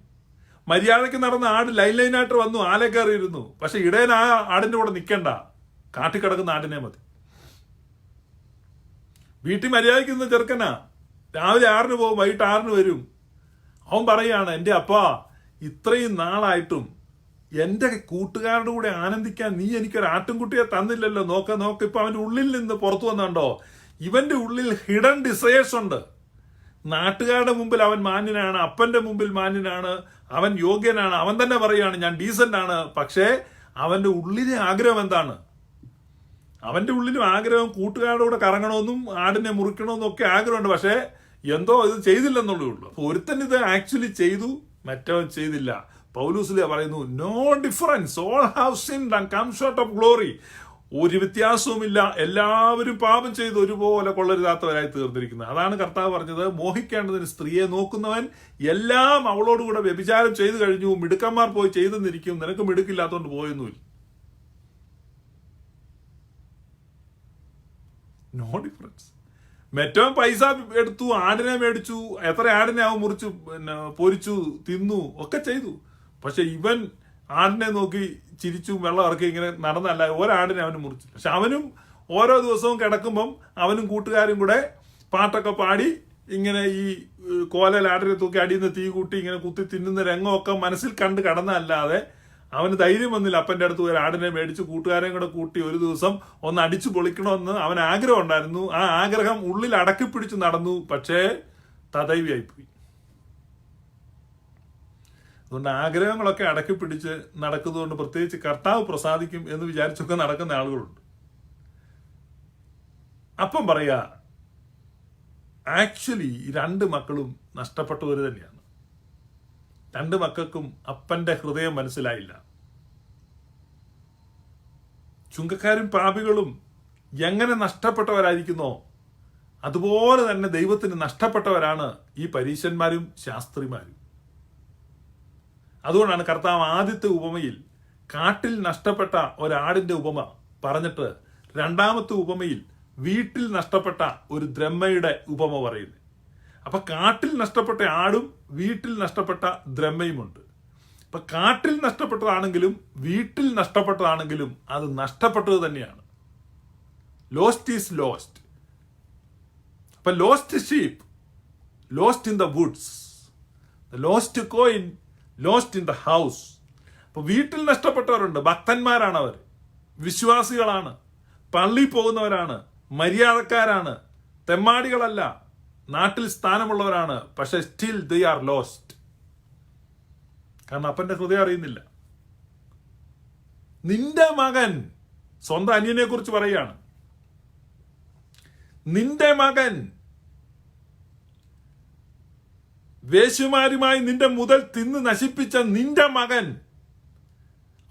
മര്യാദയ്ക്ക് നടന്ന ആട് ലൈനായിട്ട് വന്നു, ആലെ കയറിയിരുന്നു. പക്ഷെ ഇടയൻ ആ ആടിന്റെ കൂടെ നിൽക്കണ്ട, കാട്ടിക്കിടക്കുന്ന ആടിനെ മതി. വീട്ടിൽ മര്യാദയ്ക്ക് നിന്ന ചെറുക്കനാ, രാവിലെ 6 പോകും, വൈകിട്ട് 6 വരും. അവൻ പറയാണ്, എൻ്റെ അപ്പാ, ഇത്രയും നാളായിട്ടും എൻ്റെ കൂട്ടുകാരുടെ കൂടെ ആനന്ദിക്കാൻ നീ എനിക്കൊരു ആട്ടിൻകുട്ടിയെ തന്നില്ലല്ലോ. നോക്ക ഇപ്പൊ അവന്റെ ഉള്ളിൽ നിന്ന് പുറത്തു വന്നുണ്ടോ? ഇവന്റെ ഉള്ളിൽ ഹിഡൻ ഡിസയേഴ്സ് ഉണ്ട്. നാട്ടുകാരുടെ മുമ്പിൽ അവൻ മാന്യനാണ്, അപ്പന്റെ മുമ്പിൽ മാന്യനാണ്, അവൻ യോഗ്യനാണ്, അവൻ തന്നെ പറയാണ് ഞാൻ ഡീസന്റ് ആണ്. പക്ഷേ അവന്റെ ഉള്ളിലെ ആഗ്രഹം എന്താണ്? അവന്റെ ഉള്ളിലും ആഗ്രഹം കൂട്ടുകാരുടെ കൂടെ കറങ്ങണമെന്നും ആടിനെ മുറിക്കണമെന്നും ഒക്കെ ആഗ്രഹമുണ്ട്. പക്ഷേ എന്തോ ഇത് ചെയ്തില്ലെന്നുള്ളേ ഉള്ളൂ. അപ്പൊ ഒരുത്തൻ ഇത് ആക്ച്വലി ചെയ്തു, മറ്റവൻ ചെയ്തില്ല. പൗലൂസിലെ പറയുന്നു, no difference, all have sinned and come short of glory. ഒരു വ്യത്യാസവുമില്ല, എല്ലാവരും പാപം ചെയ്ത് ഒരുപോലെ കൊള്ളരുതാത്തവരായി തീർന്നിരിക്കുന്നത്. അതാണ് കർത്താവ് പറഞ്ഞത്, മോഹിക്കേണ്ടതിന് സ്ത്രീയെ നോക്കുന്നവൻ എല്ലാം അവളോടുകൂടെ വ്യഭിചാരം ചെയ്തു കഴിഞ്ഞു. മിടുക്കന്മാർ പോയി ചെയ്തെന്നിരിക്കും, നിനക്ക് മിടുക്കില്ലാത്തതുകൊണ്ട് പോയൊന്നുമില്ല. No difference. മറ്റവൻ പൈസ എടുത്തു, ആടിനെ മേടിച്ചു, എത്ര ആടിനെ അവൻ മുറിച്ചു, പൊരിച്ചു, തിന്നു, ഒക്കെ ചെയ്തു. പക്ഷെ ഇവൻ ആടിനെ നോക്കി ചിരിച്ചു വെള്ളം ഇറക്കി ഇങ്ങനെ നടന്നല്ല, ഒരാടിനെ അവന് മുറിച്ചു. പക്ഷെ അവനും ഓരോ ദിവസവും കിടക്കുമ്പം അവനും കൂട്ടുകാരും കൂടെ പാട്ടൊക്കെ പാടി ഇങ്ങനെ ഈ കോലയിൽ ആടിനെ തൂക്കി അടിയിൽ നിന്ന് തീ കൂട്ടി ഇങ്ങനെ കുത്തി തിന്നുന്ന രംഗമൊക്കെ മനസ്സിൽ കണ്ട് കടന്നല്ലാതെ അവന് ധൈര്യം വന്നില്ല. അപ്പൻ്റെ അടുത്ത് ഒരു ആടിനെ മേടിച്ച് കൂട്ടുകാരെയും കൂടെ കൂട്ടി ഒരു ദിവസം ഒന്ന് അടിച്ചു പൊളിക്കണമെന്ന് അവൻ ആഗ്രഹം ഉണ്ടായിരുന്നു. ആ ആഗ്രഹം ഉള്ളിൽ അടക്കി പിടിച്ച് നടന്നു. പക്ഷേ തദൈവ്യായിപ്പോയി. അതുകൊണ്ട് ആഗ്രഹങ്ങളൊക്കെ അടക്കി പിടിച്ച് നടക്കുന്നതുകൊണ്ട് പ്രത്യേകിച്ച് കർത്താവ് പ്രസാദിക്കും എന്ന് വിചാരിച്ചൊക്കെ നടക്കുന്ന ആളുകളുണ്ട്. അപ്പം പറയാ, ആക്ച്വലി ഈ 2 മക്കളും നഷ്ടപ്പെട്ടവർ തന്നെയാണ്. 2 മക്കൾക്കും അപ്പന്റെ ഹൃദയം മനസ്സിലായില്ല. ചുങ്കക്കാരും പാപികളും എങ്ങനെ നഷ്ടപ്പെട്ടവരായിരിക്കുന്നോ അതുപോലെ തന്നെ ദൈവത്തിന് നഷ്ടപ്പെട്ടവരാണ് ഈ പരീശന്മാരും ശാസ്ത്രിമാരും. അതുകൊണ്ടാണ് കർത്താവ് ആദ്യത്തെ ഉപമയിൽ കാട്ടിൽ നഷ്ടപ്പെട്ട ഒരാടിന്റെ ഉപമ പറഞ്ഞിട്ട് 2ാമത്തെ ഉപമയിൽ വീട്ടിൽ നഷ്ടപ്പെട്ട ഒരു ദ്രഹ്മയുടെ ഉപമ പറയുന്നത്. അപ്പൊ കാട്ടിൽ നഷ്ടപ്പെട്ട ആടും വീട്ടിൽ നഷ്ടപ്പെട്ട ദ്രഹ്മയുമുണ്ട്. അപ്പൊ കാട്ടിൽ നഷ്ടപ്പെട്ടതാണെങ്കിലും വീട്ടിൽ നഷ്ടപ്പെട്ടതാണെങ്കിലും അത് നഷ്ടപ്പെട്ടത് തന്നെയാണ്. Lost is lost. അപ്പൊ lost sheep lost in the woods, lost coin lost in the house. അപ്പൊ വീട്ടിൽ നഷ്ടപ്പെട്ടവരുണ്ട്. ഭക്തന്മാരാണ് അവർ, വിശ്വാസികളാണ്, പള്ളി പോകുന്നവരാണ്, മര്യാദക്കാരാണ്, തെമ്മാടികളല്ല, നാട്ടിൽ സ്ഥാനമുള്ളവരാണ്. പക്ഷെ സ്റ്റിൽ ദേ ആർ ലോസ്റ്റ്. കാരണം അപ്പന്റെ ഹൃദയം അറിയുന്നില്ല. നിന്റെ മകൻ, സ്വന്തം അനിയനെ കുറിച്ച് പറയുകയാണ്, നിന്റെ മകൻ വേശ്യമാരുമായി നിന്റെ മുതൽ തിന്ന് നശിപ്പിച്ച നിന്റെ മകൻ.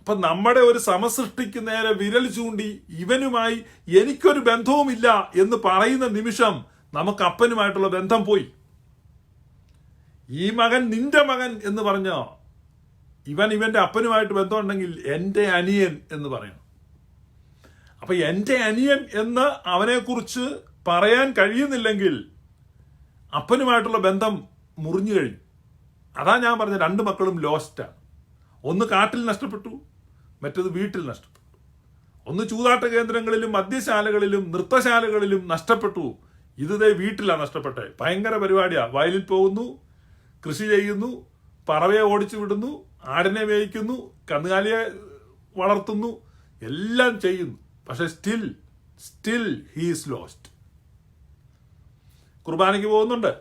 അപ്പൊ നമ്മുടെ ഒരു സമസൃഷ്ടിക്ക് നേരെ വിരൽ ചൂണ്ടി ഇവനുമായി എനിക്കൊരു ബന്ധവുമില്ല എന്ന് പറയുന്ന നിമിഷം നമുക്ക് അപ്പനുമായിട്ടുള്ള ബന്ധം പോയി. ഈ മകൻ നിന്റെ മകൻ എന്ന് പറഞ്ഞോ, ഇവന്റെ അപ്പനുമായിട്ട് ബന്ധമുണ്ടെങ്കിൽ എൻ്റെ അനിയൻ എന്ന് പറയണം. അപ്പൊ എന്റെ അനിയൻ എന്ന് അവനെക്കുറിച്ച് പറയാൻ കഴിയുന്നില്ലെങ്കിൽ അപ്പനുമായിട്ടുള്ള ബന്ധം മുറിഞ്ഞു കഴിഞ്ഞു. അതാ ഞാൻ പറഞ്ഞ 2 മക്കളും ലോസ്റ്റാണ്. ഒന്ന് കാട്ടിൽ നഷ്ടപ്പെട്ടു, മറ്റത് വീട്ടിൽ നഷ്ടപ്പെട്ടു. ഒന്ന് ചൂതാട്ട കേന്ദ്രങ്ങളിലും മദ്യശാലകളിലും നൃത്തശാലകളിലും നഷ്ടപ്പെട്ടു. ഇത് വീട്ടിലാണ് നഷ്ടപ്പെട്ടെ. ഭയങ്കര പരിപാടിയാ. വയലിൽ പോകുന്നു, കൃഷി ചെയ്യുന്നു, പറവയെ ഓടിച്ചു വിടുന്നു, ആടിനെ മേയിക്കുന്നു, കന്നുകാലിയെ വളർത്തുന്നു, എല്ലാം ചെയ്യുന്നു. പക്ഷെ സ്റ്റിൽ ഹീ ഈസ് ലോസ്റ്റ്. കുർബാനയ്ക്ക് പോകുന്നുണ്ട്,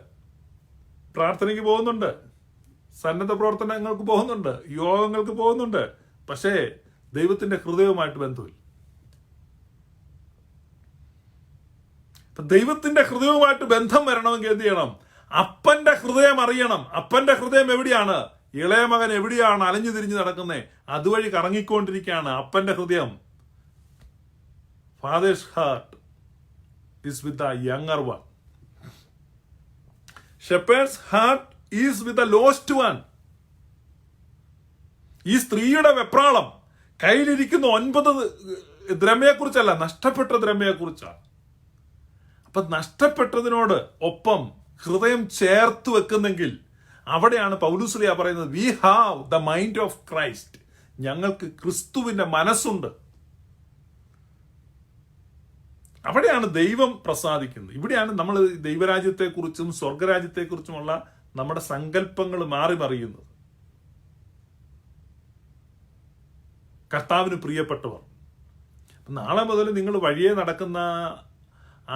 പ്രാർത്ഥനയ്ക്ക് പോകുന്നുണ്ട്, സന്നദ്ധ പ്രവർത്തനങ്ങൾക്ക് പോകുന്നുണ്ട്, യോഗങ്ങൾക്ക് പോകുന്നുണ്ട്. പക്ഷേ ദൈവത്തിന്റെ ഹൃദയവുമായിട്ട് ബന്ധമില്ല. ദൈവത്തിന്റെ ഹൃദയവുമായിട്ട് ബന്ധം വരണമെങ്കിൽ എന്ത് ചെയ്യണം? അപ്പന്റെ ഹൃദയം അറിയണം. അപ്പന്റെ ഹൃദയം എവിടെയാണ്? ഇളയ മകൻ എവിടെയാണ് അലഞ്ഞു തിരിഞ്ഞു നടക്കുന്നത്? അതുവഴി കറങ്ങിക്കൊണ്ടിരിക്കുകയാണ് അപ്പന്റെ ഹൃദയം. Father's heart is with the younger one. Shepherd's heart is with the lost one. ഈ സ്ത്രീയുടെ വെപ്രാളം കയ്യിലിരിക്കുന്ന 9 ദ്രവ്യയെക്കുറിച്ചല്ല, നഷ്ടപ്പെട്ട ദ്രവ്യയെക്കുറിച്ചാണ്. അപ്പൊ നഷ്ടപ്പെട്ടതിനോട് ഒപ്പം ഹൃദയം ചേർത്ത് വെക്കുന്നെങ്കിൽ അവിടെയാണ് പൗലോസ്ലീഹ പറയുന്നത്, V have the mind of Christ. ഞങ്ങൾക്ക് ക്രിസ്തുവിന്റെ മനസ്സുണ്ട്. അവിടെയാണ് ദൈവം പ്രസാദിക്കുന്നത്. ഇവിടെയാണ് നമ്മൾ ദൈവരാജ്യത്തെക്കുറിച്ചും സ്വർഗരാജ്യത്തെക്കുറിച്ചുമുള്ള നമ്മുടെ സങ്കല്പങ്ങൾ മാറി മറിയുന്നത്. കർത്താവിന് പ്രിയപ്പെട്ടവർ, നാളെ മുതൽ നിങ്ങൾ വഴിയെ നടക്കുന്ന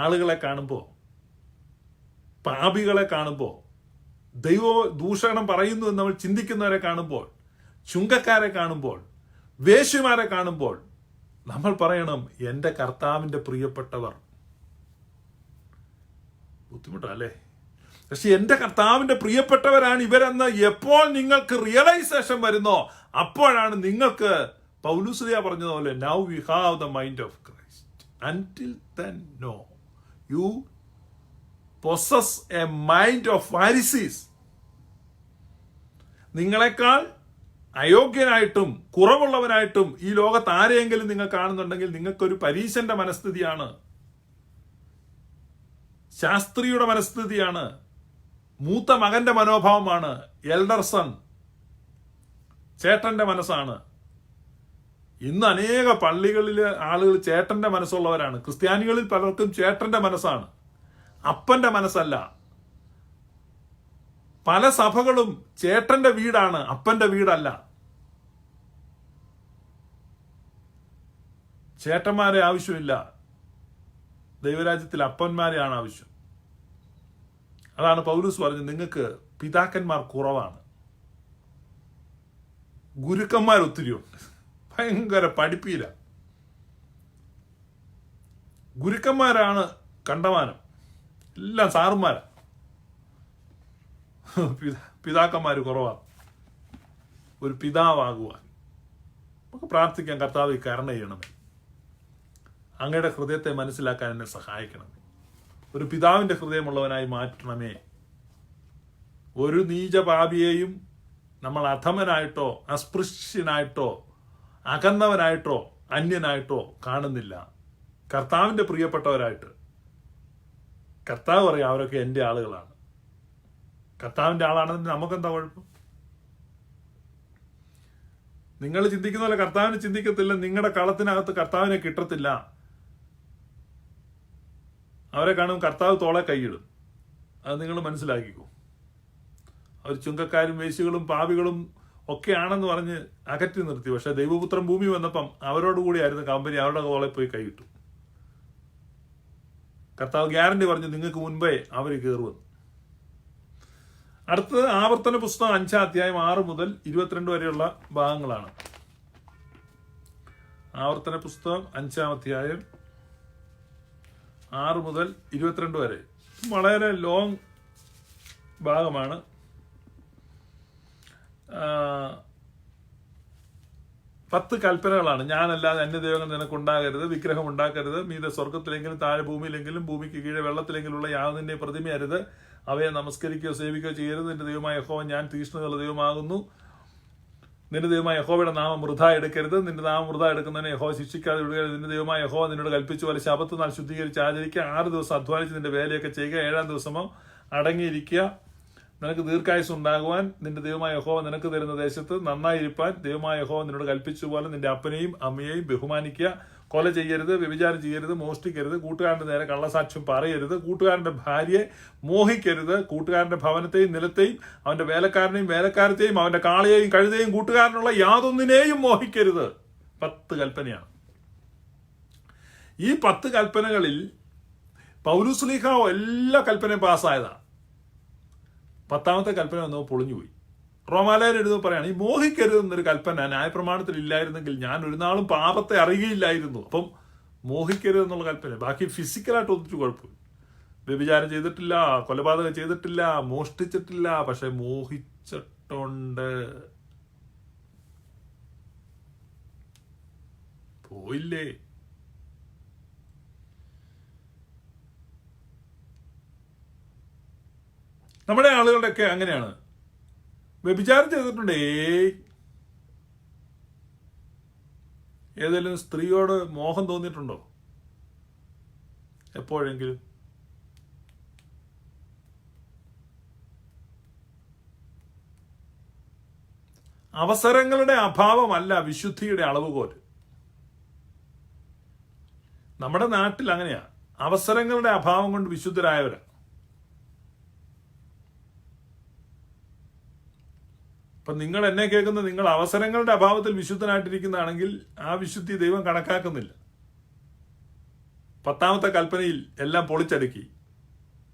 ആളുകളെ കാണുമ്പോൾ, പാപികളെ കാണുമ്പോൾ, ദൈവ ദൂഷണം പറയുന്നു എന്ന് നമ്മൾ ചിന്തിക്കുന്നവരെ കാണുമ്പോൾ, ചുങ്കക്കാരെ കാണുമ്പോൾ, വേശ്യമാരെ കാണുമ്പോൾ നമ്മൾ പറയണം, എൻ്റെ കർത്താവിൻ്റെ പ്രിയപ്പെട്ടവർ. ബുദ്ധിമുട്ടല്ലേ? പക്ഷെ എൻ്റെ കർത്താവിൻ്റെ പ്രിയപ്പെട്ടവരാണ് ഇവരെന്ന് എപ്പോൾ നിങ്ങൾക്ക് റിയലൈസേഷൻ വരുന്നോ അപ്പോഴാണ് നിങ്ങൾക്ക് പൗലോസ്ലീഹ പറഞ്ഞതുപോലെ now we have the mind of Christ. Until then no you possess a mind of Pharisees. നിങ്ങളെക്കാൾ അയോഗ്യനായിട്ടും കുറവുള്ളവനായിട്ടും ഈ ലോകത്ത് ആരെയെങ്കിലും നിങ്ങൾ കാണുന്നുണ്ടെങ്കിൽ നിങ്ങൾക്കൊരു പരീശന്റെ മനസ്ഥിതിയാണ്, ശാസ്ത്രിയുടെ മനസ്ഥിതിയാണ്, മൂത്ത മകന്റെ മനോഭാവമാണ്, എൽഡർ സൺ, ചേട്ടന്റെ മനസ്സാണ്. ഇന്ന് അനേക പള്ളികളിലെ ആളുകൾ ചേട്ടന്റെ മനസ്സുള്ളവരാണ്. ക്രിസ്ത്യാനികളിൽ പലർക്കും ചേട്ടന്റെ മനസ്സാണ്, അപ്പന്റെ മനസ്സല്ല. പല സഭകളും ചേട്ടന്റെ വീടാണ്, അപ്പന്റെ വീടല്ല. ചേട്ടന്മാരെ ആവശ്യമില്ല, ദൈവരാജ്യത്തിൽ അപ്പന്മാരെയാണ് ആവശ്യം. അതാണ് പൗലോസ് പറഞ്ഞത്, നിങ്ങൾക്ക് പിതാക്കന്മാർ കുറവാണ്, ഗുരുക്കന്മാർ ഒത്തിരിയുണ്ട്. ഭയങ്കര പഠിപ്പീല. ഗുരുക്കന്മാരാണ് കണ്ടമാനം, എല്ലാം സാറുമാരാ. പിതാക്കന്മാർ കുറവാണ്. ഒരു പിതാവാകുവാൻ നമുക്ക് പ്രാർത്ഥിക്കാം, കർത്താവ് കരുണ ചെയ്യണമേ, അങ്ങയുടെ ഹൃദയത്തെ മനസ്സിലാക്കാൻ എന്നെ സഹായിക്കണമേ, ഒരു പിതാവിന്റെ ഹൃദയമുള്ളവനായി മാറ്റണമേ. ഒരു നീചപാപിയെയും നമ്മൾ അധമനായിട്ടോ അസ്പൃശ്യനായിട്ടോ അകന്നവനായിട്ടോ അന്യനായിട്ടോ കാണുന്നില്ല. കർത്താവിന്റെ പ്രിയപ്പെട്ടവരായിട്ട് കർത്താവ് പറയും, അവരൊക്കെ എൻ്റെ ആളുകളാണ്. കർത്താവിന്റെ ആളാണെന്ന് നമുക്കെന്താ കുഴപ്പം? നിങ്ങൾ ചിന്തിക്കുന്ന പോലെ കർത്താവിനെ ചിന്തിക്കത്തില്ല. നിങ്ങളുടെ കളത്തിനകത്ത് കർത്താവിനെ കിട്ടത്തില്ല. അവരെ കാണും കർത്താവ് തോളെ കൈയിടും. അത് നിങ്ങൾ മനസ്സിലാക്കിക്കോ. അവർ ചുങ്കക്കാരും വേശ്യകളും പാപികളും ഒക്കെയാണെന്ന് പറഞ്ഞ് അകറ്റി നിർത്തി. പക്ഷെ ദൈവപുത്രൻ ഭൂമി വന്നപ്പം അവരോടുകൂടിയായിരുന്നു കമ്പനി, അവരുടെ തോളെ പോയി കൈയിട്ടു. കർത്താവ് ഗ്യാരണ്ടി പറഞ്ഞു, നിങ്ങൾക്ക് മുൻപേ അവർ കയറുവന്നു. അടുത്തത് ആവർത്തന പുസ്തകം 5-ാം അധ്യായം 6 മുതൽ 22 വരെയുള്ള ഭാഗങ്ങളാണ്. ആവർത്തന പുസ്തകം 5-ാം അധ്യായം 6 മുതൽ 22 വരെ വളരെ ലോങ് ഭാഗമാണ്. 10 കൽപ്പനകളാണ്. ഞാനല്ലാതെ അന്യദൈവങ്ങൾ നിനക്കുണ്ടാകരുത്, വിഗ്രഹം ഉണ്ടാക്കരുത്, മീതെ സ്വർഗത്തിലെങ്കിലും താഴെ ഭൂമിയിലെങ്കിലും ഭൂമിക്ക് കീഴെ വെള്ളത്തിലെങ്കിലുള്ള യാതൊന്നിന്റെ പ്രതിമയരുത്, അവയെ നമസ്കരിക്കുകയോ സേവിക്കുകയോ ചെയ്യരുത്. നിന്റെ ദൈവമായ യഹോവ ഞാൻ തീക്ഷ്ണതയുള്ള ദൈവമാകുന്നു. നിന്റെ ദൈവമായ യഹോവയുടെ നാമം വൃഥാ എടുക്കരുത്. നിന്റെ നാമം വൃഥാ എടുക്കുന്നതിനെ യഹോവ ശിക്ഷിക്കാതെ വിടുകരുത്. നിന്റെ ദൈവമായ യഹോവ നിന്നോട് കൽപ്പിച്ചു പോലെ ശബ്ബത്ത് നാൾ ശുദ്ധീകരിച്ച് ആചരിക്കുക. 6 ദിവസം അധ്വാനിച്ച് നിന്റെ വേലയൊക്കെ ചെയ്യുക. 7-ാം ദിവസമോ അടങ്ങിയിരിക്കുക. നിനക്ക് ദീർഘായുസ് ഉണ്ടാകുവാൻ നിന്റെ ദൈവമായ യഹോവ നിനക്ക് തരുന്ന ദേശത്ത് നന്നായിരിക്കാൻ ദൈവമായ യഹോവ നിന്നോട് കൽപ്പിച്ചു പോലെ നിന്റെ അപ്പനെയും അമ്മയെയും ബഹുമാനിക്കുക. കൊല ചെയ്യരുത്, വ്യഭിചാരം ചെയ്യരുത്, മോഷ്ടിക്കരുത്, കൂട്ടുകാരന്റെ നേരെ കള്ളസാക്ഷ്യം പറയരുത്, കൂട്ടുകാരന്റെ ഭാര്യയെ മോഹിക്കരുത്, കൂട്ടുകാരന്റെ ഭവനത്തെയും നിലത്തെയും അവന്റെ വേലക്കാരനെയും വേലക്കാരത്തെയും അവന്റെ കാളയെയും കഴുതയും കൂട്ടുകാരനുള്ള യാതൊന്നിനെയും മോഹിക്കരുത്. 10 കൽപ്പനയാണ്. ഈ 10 കൽപ്പനകളിൽ പൗലുസ്ലീഹ എല്ലാ കൽപ്പനയും പാസ്സായതാണ്. 10ാമത്തെ കൽപ്പന വന്നപ്പോൾ പൊളിഞ്ഞുപോയി. റോമാലേഖനം എഴുതുമ്പോൾ പറയാണ്, ഈ മോഹിക്കരുത് എന്നൊരു കൽപ്പന ന്യായപ്രമാണത്തിൽ ഇല്ലായിരുന്നെങ്കിൽ ഞാൻ ഒരു നാളും പാപത്തെ അറിയുകയില്ലായിരുന്നു. അപ്പം മോഹിക്കരുത് എന്നുള്ള കൽപ്പന. ബാക്കി ഫിസിക്കലായിട്ട് ഒന്നിച്ചു കുഴപ്പമില്ല. വ്യഭിചാരം ചെയ്തിട്ടില്ല, കൊലപാതകം ചെയ്തിട്ടില്ല, മോഷ്ടിച്ചിട്ടില്ല, പക്ഷെ മോഹിച്ചിട്ടുണ്ട്. പോയില്ലേ? നമ്മുടെ ആളുകളുടെയൊക്കെ അങ്ങനെയാണ്. വ്യഭിചാരം ചെയ്തിട്ടുണ്ടേ, ഏതെങ്കിലും സ്ത്രീയോട് മോഹം തോന്നിയിട്ടുണ്ടോ എപ്പോഴെങ്കിലും? അവസരങ്ങളുടെ അഭാവമല്ല വിശുദ്ധിയുടെ അളവുകോൽ. നമ്മുടെ നാട്ടിൽ അങ്ങനെയാ. അവസരങ്ങളുടെ അഭാവം കൊണ്ട് വിശുദ്ധരായവരാ. അപ്പൊ നിങ്ങൾ എന്നെ കേൾക്കുന്ന നിങ്ങൾ അവസരങ്ങളുടെ അഭാവത്തിൽ വിശുദ്ധനായിട്ടിരിക്കുന്നതാണെങ്കിൽ ആ വിശുദ്ധി ദൈവം കണക്കാക്കുന്നില്ല. 10ാമത്തെ കൽപ്പനയിൽ എല്ലാം പൊളിച്ചടുക്കി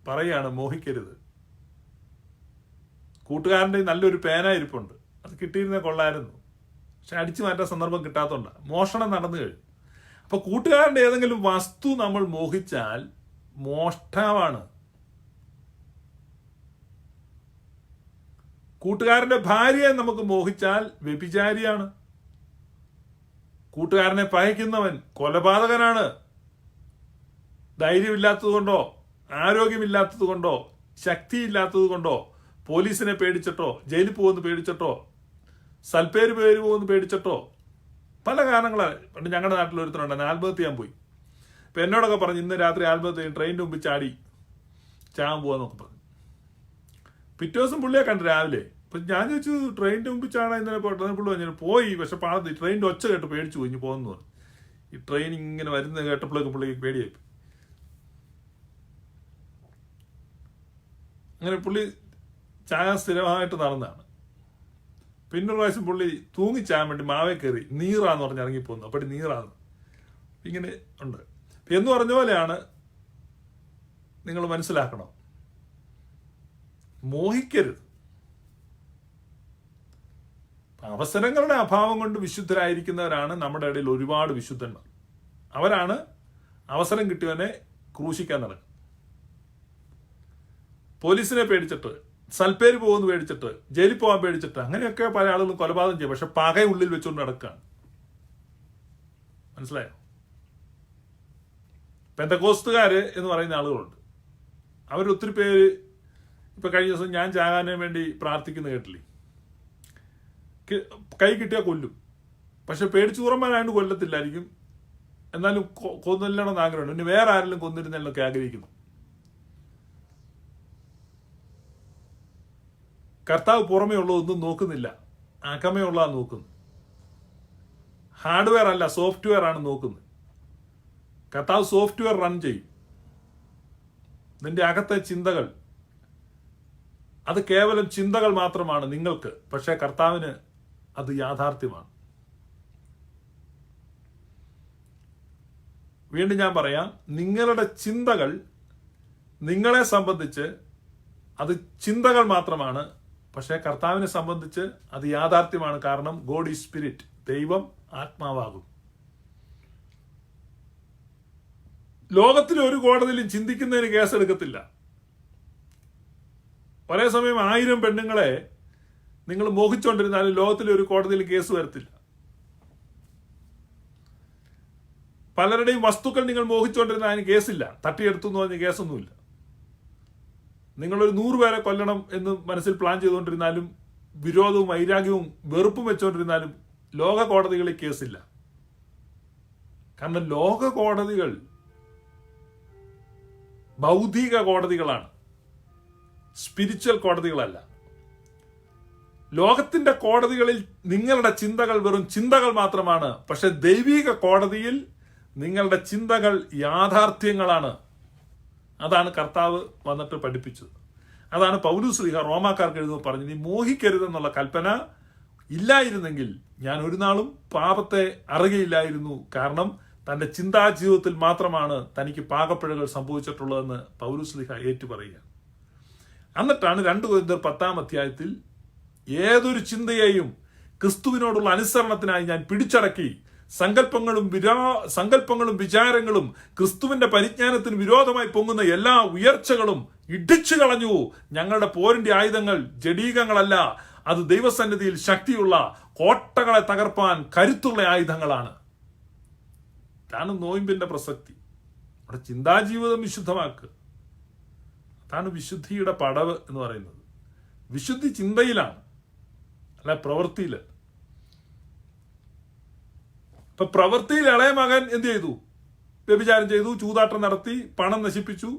പറയാണ്, മോഹിക്കരുത്. കൂട്ടുകാരൻ്റെ നല്ലൊരു പേന ഇരിപ്പുണ്ട്, അത് കിട്ടിയിരുന്നേ കൊള്ളായിരുന്നു, പക്ഷെ അടിച്ചു മാറ്റാൻ സന്ദർഭം കിട്ടാത്തതുകൊണ്ടാണ്. മോഷണം നടന്നു കഴിഞ്ഞു. അപ്പൊ കൂട്ടുകാരൻ്റെ ഏതെങ്കിലും വസ്തു നമ്മൾ മോഹിച്ചാൽ മോഷ്ടാവാണ്. കൂട്ടുകാരന്റെ ഭാര്യയെ നമുക്ക് മോഹിച്ചാൽ വ്യഭിചാരിയാണ്. കൂട്ടുകാരനെ പകയ്ക്കുന്നവൻ കൊലപാതകനാണ്. ധൈര്യമില്ലാത്തത് കൊണ്ടോ, ആരോഗ്യമില്ലാത്തത് കൊണ്ടോ, ശക്തിയില്ലാത്തത് കൊണ്ടോ, പോലീസിനെ പേടിച്ചിട്ടോ, ജയിലിൽ പോകുമെന്ന് പേടിച്ചിട്ടോ, സൽപ്പേര് പോകുമെന്ന് പേടിച്ചിട്ടോ, പല കാരണങ്ങളാണ്. പണ്ട് ഞങ്ങളുടെ നാട്ടിൽ ഒരുത്തനുണ്ട്, ആത്മഹത്യ ചെയ്യാൻ പോയി. അപ്പൊ എന്നോടൊക്കെ പറഞ്ഞു, ഇന്ന് രാത്രി ആത്മഹത്യ ചെയ്യും, ട്രെയിനിന്റെ മുമ്പിൽ ചാടി ചാകാൻ പോവാന്നൊക്കെ പറഞ്ഞു. പിറ്റേ ദിവസം പുള്ളിയെ കണ്ടു രാവിലെ. അപ്പൊ ഞാൻ ചോദിച്ചു, ട്രെയിനിന്റെ മുമ്പിൽ ചാടാൻ ഇന്നലെ പുള്ളി പറഞ്ഞു പോയി, പക്ഷെ ട്രെയിനിന്റെ ഒച്ച കേട്ട് പേടിച്ചു പോയി പോകുന്നു പറഞ്ഞു. ഈ ട്രെയിൻ ഇങ്ങനെ വരുന്നത് കേട്ടപ്പോഴേക്ക് പുള്ളിക്ക് പേടിയായി. അങ്ങനെ പുള്ളി ചാകാൻ സ്ഥിരമായിട്ട് നടന്നതാണ്. പിന്നൊരു പ്രാവശ്യം പുള്ളി തൂങ്ങിച്ചാൻ വേണ്ടി മാവേ കയറി നീറാന്ന് പറഞ്ഞ് ഇറങ്ങിപ്പോന്നു. അപ്പടി നീറാന്ന് ഇങ്ങനെ ഉണ്ട്. എന്ന് പറഞ്ഞ പോലെയാണ്. നിങ്ങൾ മനസ്സിലാക്കണം, മോഹിക്കരുത്. അവസരങ്ങളുടെ അഭാവം കൊണ്ട് വിശുദ്ധരായിരിക്കുന്നവരാണ് നമ്മുടെ ഇടയിൽ ഒരുപാട് വിശുദ്ധന്മാർ. അവരാണ് അവസരം കിട്ടിയവനെ ക്രൂശിക്കാൻ നടക്കും. പോലീസിനെ പേടിച്ചിട്ട്, സൽപ്പേര് പോകുമെന്ന് പേടിച്ചിട്ട്, ജയിലിൽ പോകാൻ പേടിച്ചിട്ട്, അങ്ങനെയൊക്കെ പല ആളുകളും കൊലപാതകം ചെയ്യും. പക്ഷെ പക ഉള്ളിൽ വെച്ചുകൊണ്ട് നടക്കുകയാണ്. മനസ്സിലായോ? പെന്തക്കോസ്തുകാര് എന്ന് പറയുന്ന ആളുകളുണ്ട്. അവരൊത്തിരി പേര് ഇപ്പൊ കഴിഞ്ഞ ദിവസം ഞാൻ ചാകാനേ വേണ്ടി പ്രാർത്ഥിക്കുന്ന കേട്ടില്ലേ? കൈ കിട്ടിയാൽ കൊല്ലും, പക്ഷെ പേടിച്ചു തുറമാനായിട്ട് കൊല്ലത്തില്ലായിരിക്കും. എന്നാലും കൊന്നില്ലണമെന്ന് ആഗ്രഹമുണ്ട്. പിന്നെ വേറെ ആരെങ്കിലും കൊന്നിരുന്നൊക്കെ ആഗ്രഹിക്കുന്നു. കർത്താവ് പുറമേ ഉള്ളതൊന്നും നോക്കുന്നില്ല, അകമേ ഉള്ളതാണ് നോക്കുന്നത്. ഹാർഡ്വെയർ അല്ല, സോഫ്റ്റ്വെയർ ആണ് നോക്കുന്നത്. കർത്താവ് സോഫ്റ്റ്വെയർ റൺ ചെയ്യും. നിന്റെ അകത്തെ ചിന്തകൾ അത് കേവലം ചിന്തകൾ മാത്രമാണ് നിങ്ങൾക്ക്, പക്ഷെ കർത്താവിന് അത് യാഥാർത്ഥ്യമാണ്. വീണ്ടും ഞാൻ പറയാം, നിങ്ങളുടെ ചിന്തകൾ നിങ്ങളെ സംബന്ധിച്ച് അത് ചിന്തകൾ മാത്രമാണ്, പക്ഷെ കർത്താവിനെ സംബന്ധിച്ച് അത് യാഥാർത്ഥ്യമാണ്. കാരണം ഗോഡ് ഈസ് സ്പിരിറ്റ്, ദൈവം ആത്മാവാകും. ലോകത്തിലെ ഒരു കോടതിയിലും ചിന്തിക്കുന്നതിന് കേസെടുക്കത്തില്ല. ഒരേ സമയം 1000 പെണ്ണുങ്ങളെ നിങ്ങൾ മോഹിച്ചുകൊണ്ടിരുന്നാലും ലോകത്തിലെ ഒരു കോടതിയിൽ കേസ് വരത്തില്ല. പലരുടെയും വസ്തുക്കൾ നിങ്ങൾ മോഹിച്ചുകൊണ്ടിരുന്നാൽ അതിന് കേസില്ല. തട്ടിയെടുത്തു എന്ന് പറഞ്ഞ കേസൊന്നുമില്ല. നിങ്ങളൊരു 100 പേരെ കൊല്ലണം എന്ന് മനസ്സിൽ പ്ലാൻ ചെയ്തുകൊണ്ടിരുന്നാലും വിരോധവും വൈരാഗ്യവും വെറുപ്പും വെച്ചുകൊണ്ടിരുന്നാലും ലോക കോടതികളിൽ കേസില്ല. കാരണം ലോക കോടതികൾ ഭൗതിക കോടതികളാണ്, സ്പിരിച്വൽ കോടതികളല്ല. ലോകത്തിന്റെ കോടതികളിൽ നിങ്ങളുടെ ചിന്തകൾ വെറും ചിന്തകൾ മാത്രമാണ്. പക്ഷെ ദൈവിക കോടതിയിൽ നിങ്ങളുടെ ചിന്തകൾ യാഥാർത്ഥ്യങ്ങളാണ്. അതാണ് കർത്താവ് വന്നിട്ട് പഠിപ്പിച്ചത്. അതാണ് പൗലോസ് ശ്ലീഹ റോമാക്കാർക്ക് എഴുതുമ്പോൾ പറഞ്ഞു, നീ മോഹിക്കരുതെന്നുള്ള കൽപ്പന ഇല്ലായിരുന്നെങ്കിൽ ഞാൻ ഒരു നാളും പാപത്തെ അറിയുകയില്ലായിരുന്നു. കാരണം തന്റെ ചിന്താ ജീവിതത്തിൽ മാത്രമാണ് തനിക്ക് പാകപ്പിഴകൾ സംഭവിച്ചിട്ടുള്ളതെന്ന് പൗലോസ് ശ്ലീഹ ഏറ്റുപറയുക. എന്നിട്ടാണ് 2 കൊരിന്ത്യർ 10-ാം അധ്യായത്തിൽ ഏതൊരു ചിന്തയെയും ക്രിസ്തുവിനോടുള്ള അനുസരണത്തിനായി ഞാൻ പിടിച്ചടക്കി, സങ്കല്പങ്ങളും വിചാരങ്ങളും ക്രിസ്തുവിന്റെ പരിജ്ഞാനത്തിന് വിരോധമായി പൊങ്ങുന്ന എല്ലാ ഉയർച്ചകളും ഇടിച്ചു കളഞ്ഞു. ഞങ്ങളുടെ പോരിന്റെ ആയുധങ്ങൾ ജഡീകങ്ങളല്ല, അത് ദൈവസന്നിധിയിൽ ശക്തിയുള്ള കോട്ടകളെ തകർപ്പാൻ കരുത്തുള്ള ആയുധങ്ങളാണ്. അതാണ് നോയിമ്പിന്റെ പ്രസക്തി. അവിടെ ചിന്താജീവിതം വിശുദ്ധമാക്കുക. അതാണ് വിശുദ്ധിയുടെ പടവ് എന്ന് പറയുന്നത്. വിശുദ്ധി ചിന്തയിലാണ്, അല്ല പ്രവൃത്തിയിൽ. ഇപ്പൊ പ്രവൃത്തിയിൽ ഇളയ മകൻ എന്ത് ചെയ്തു? വ്യഭിചാരം ചെയ്തു, ചൂതാട്ടം നടത്തി, പണം നശിപ്പിച്ചു.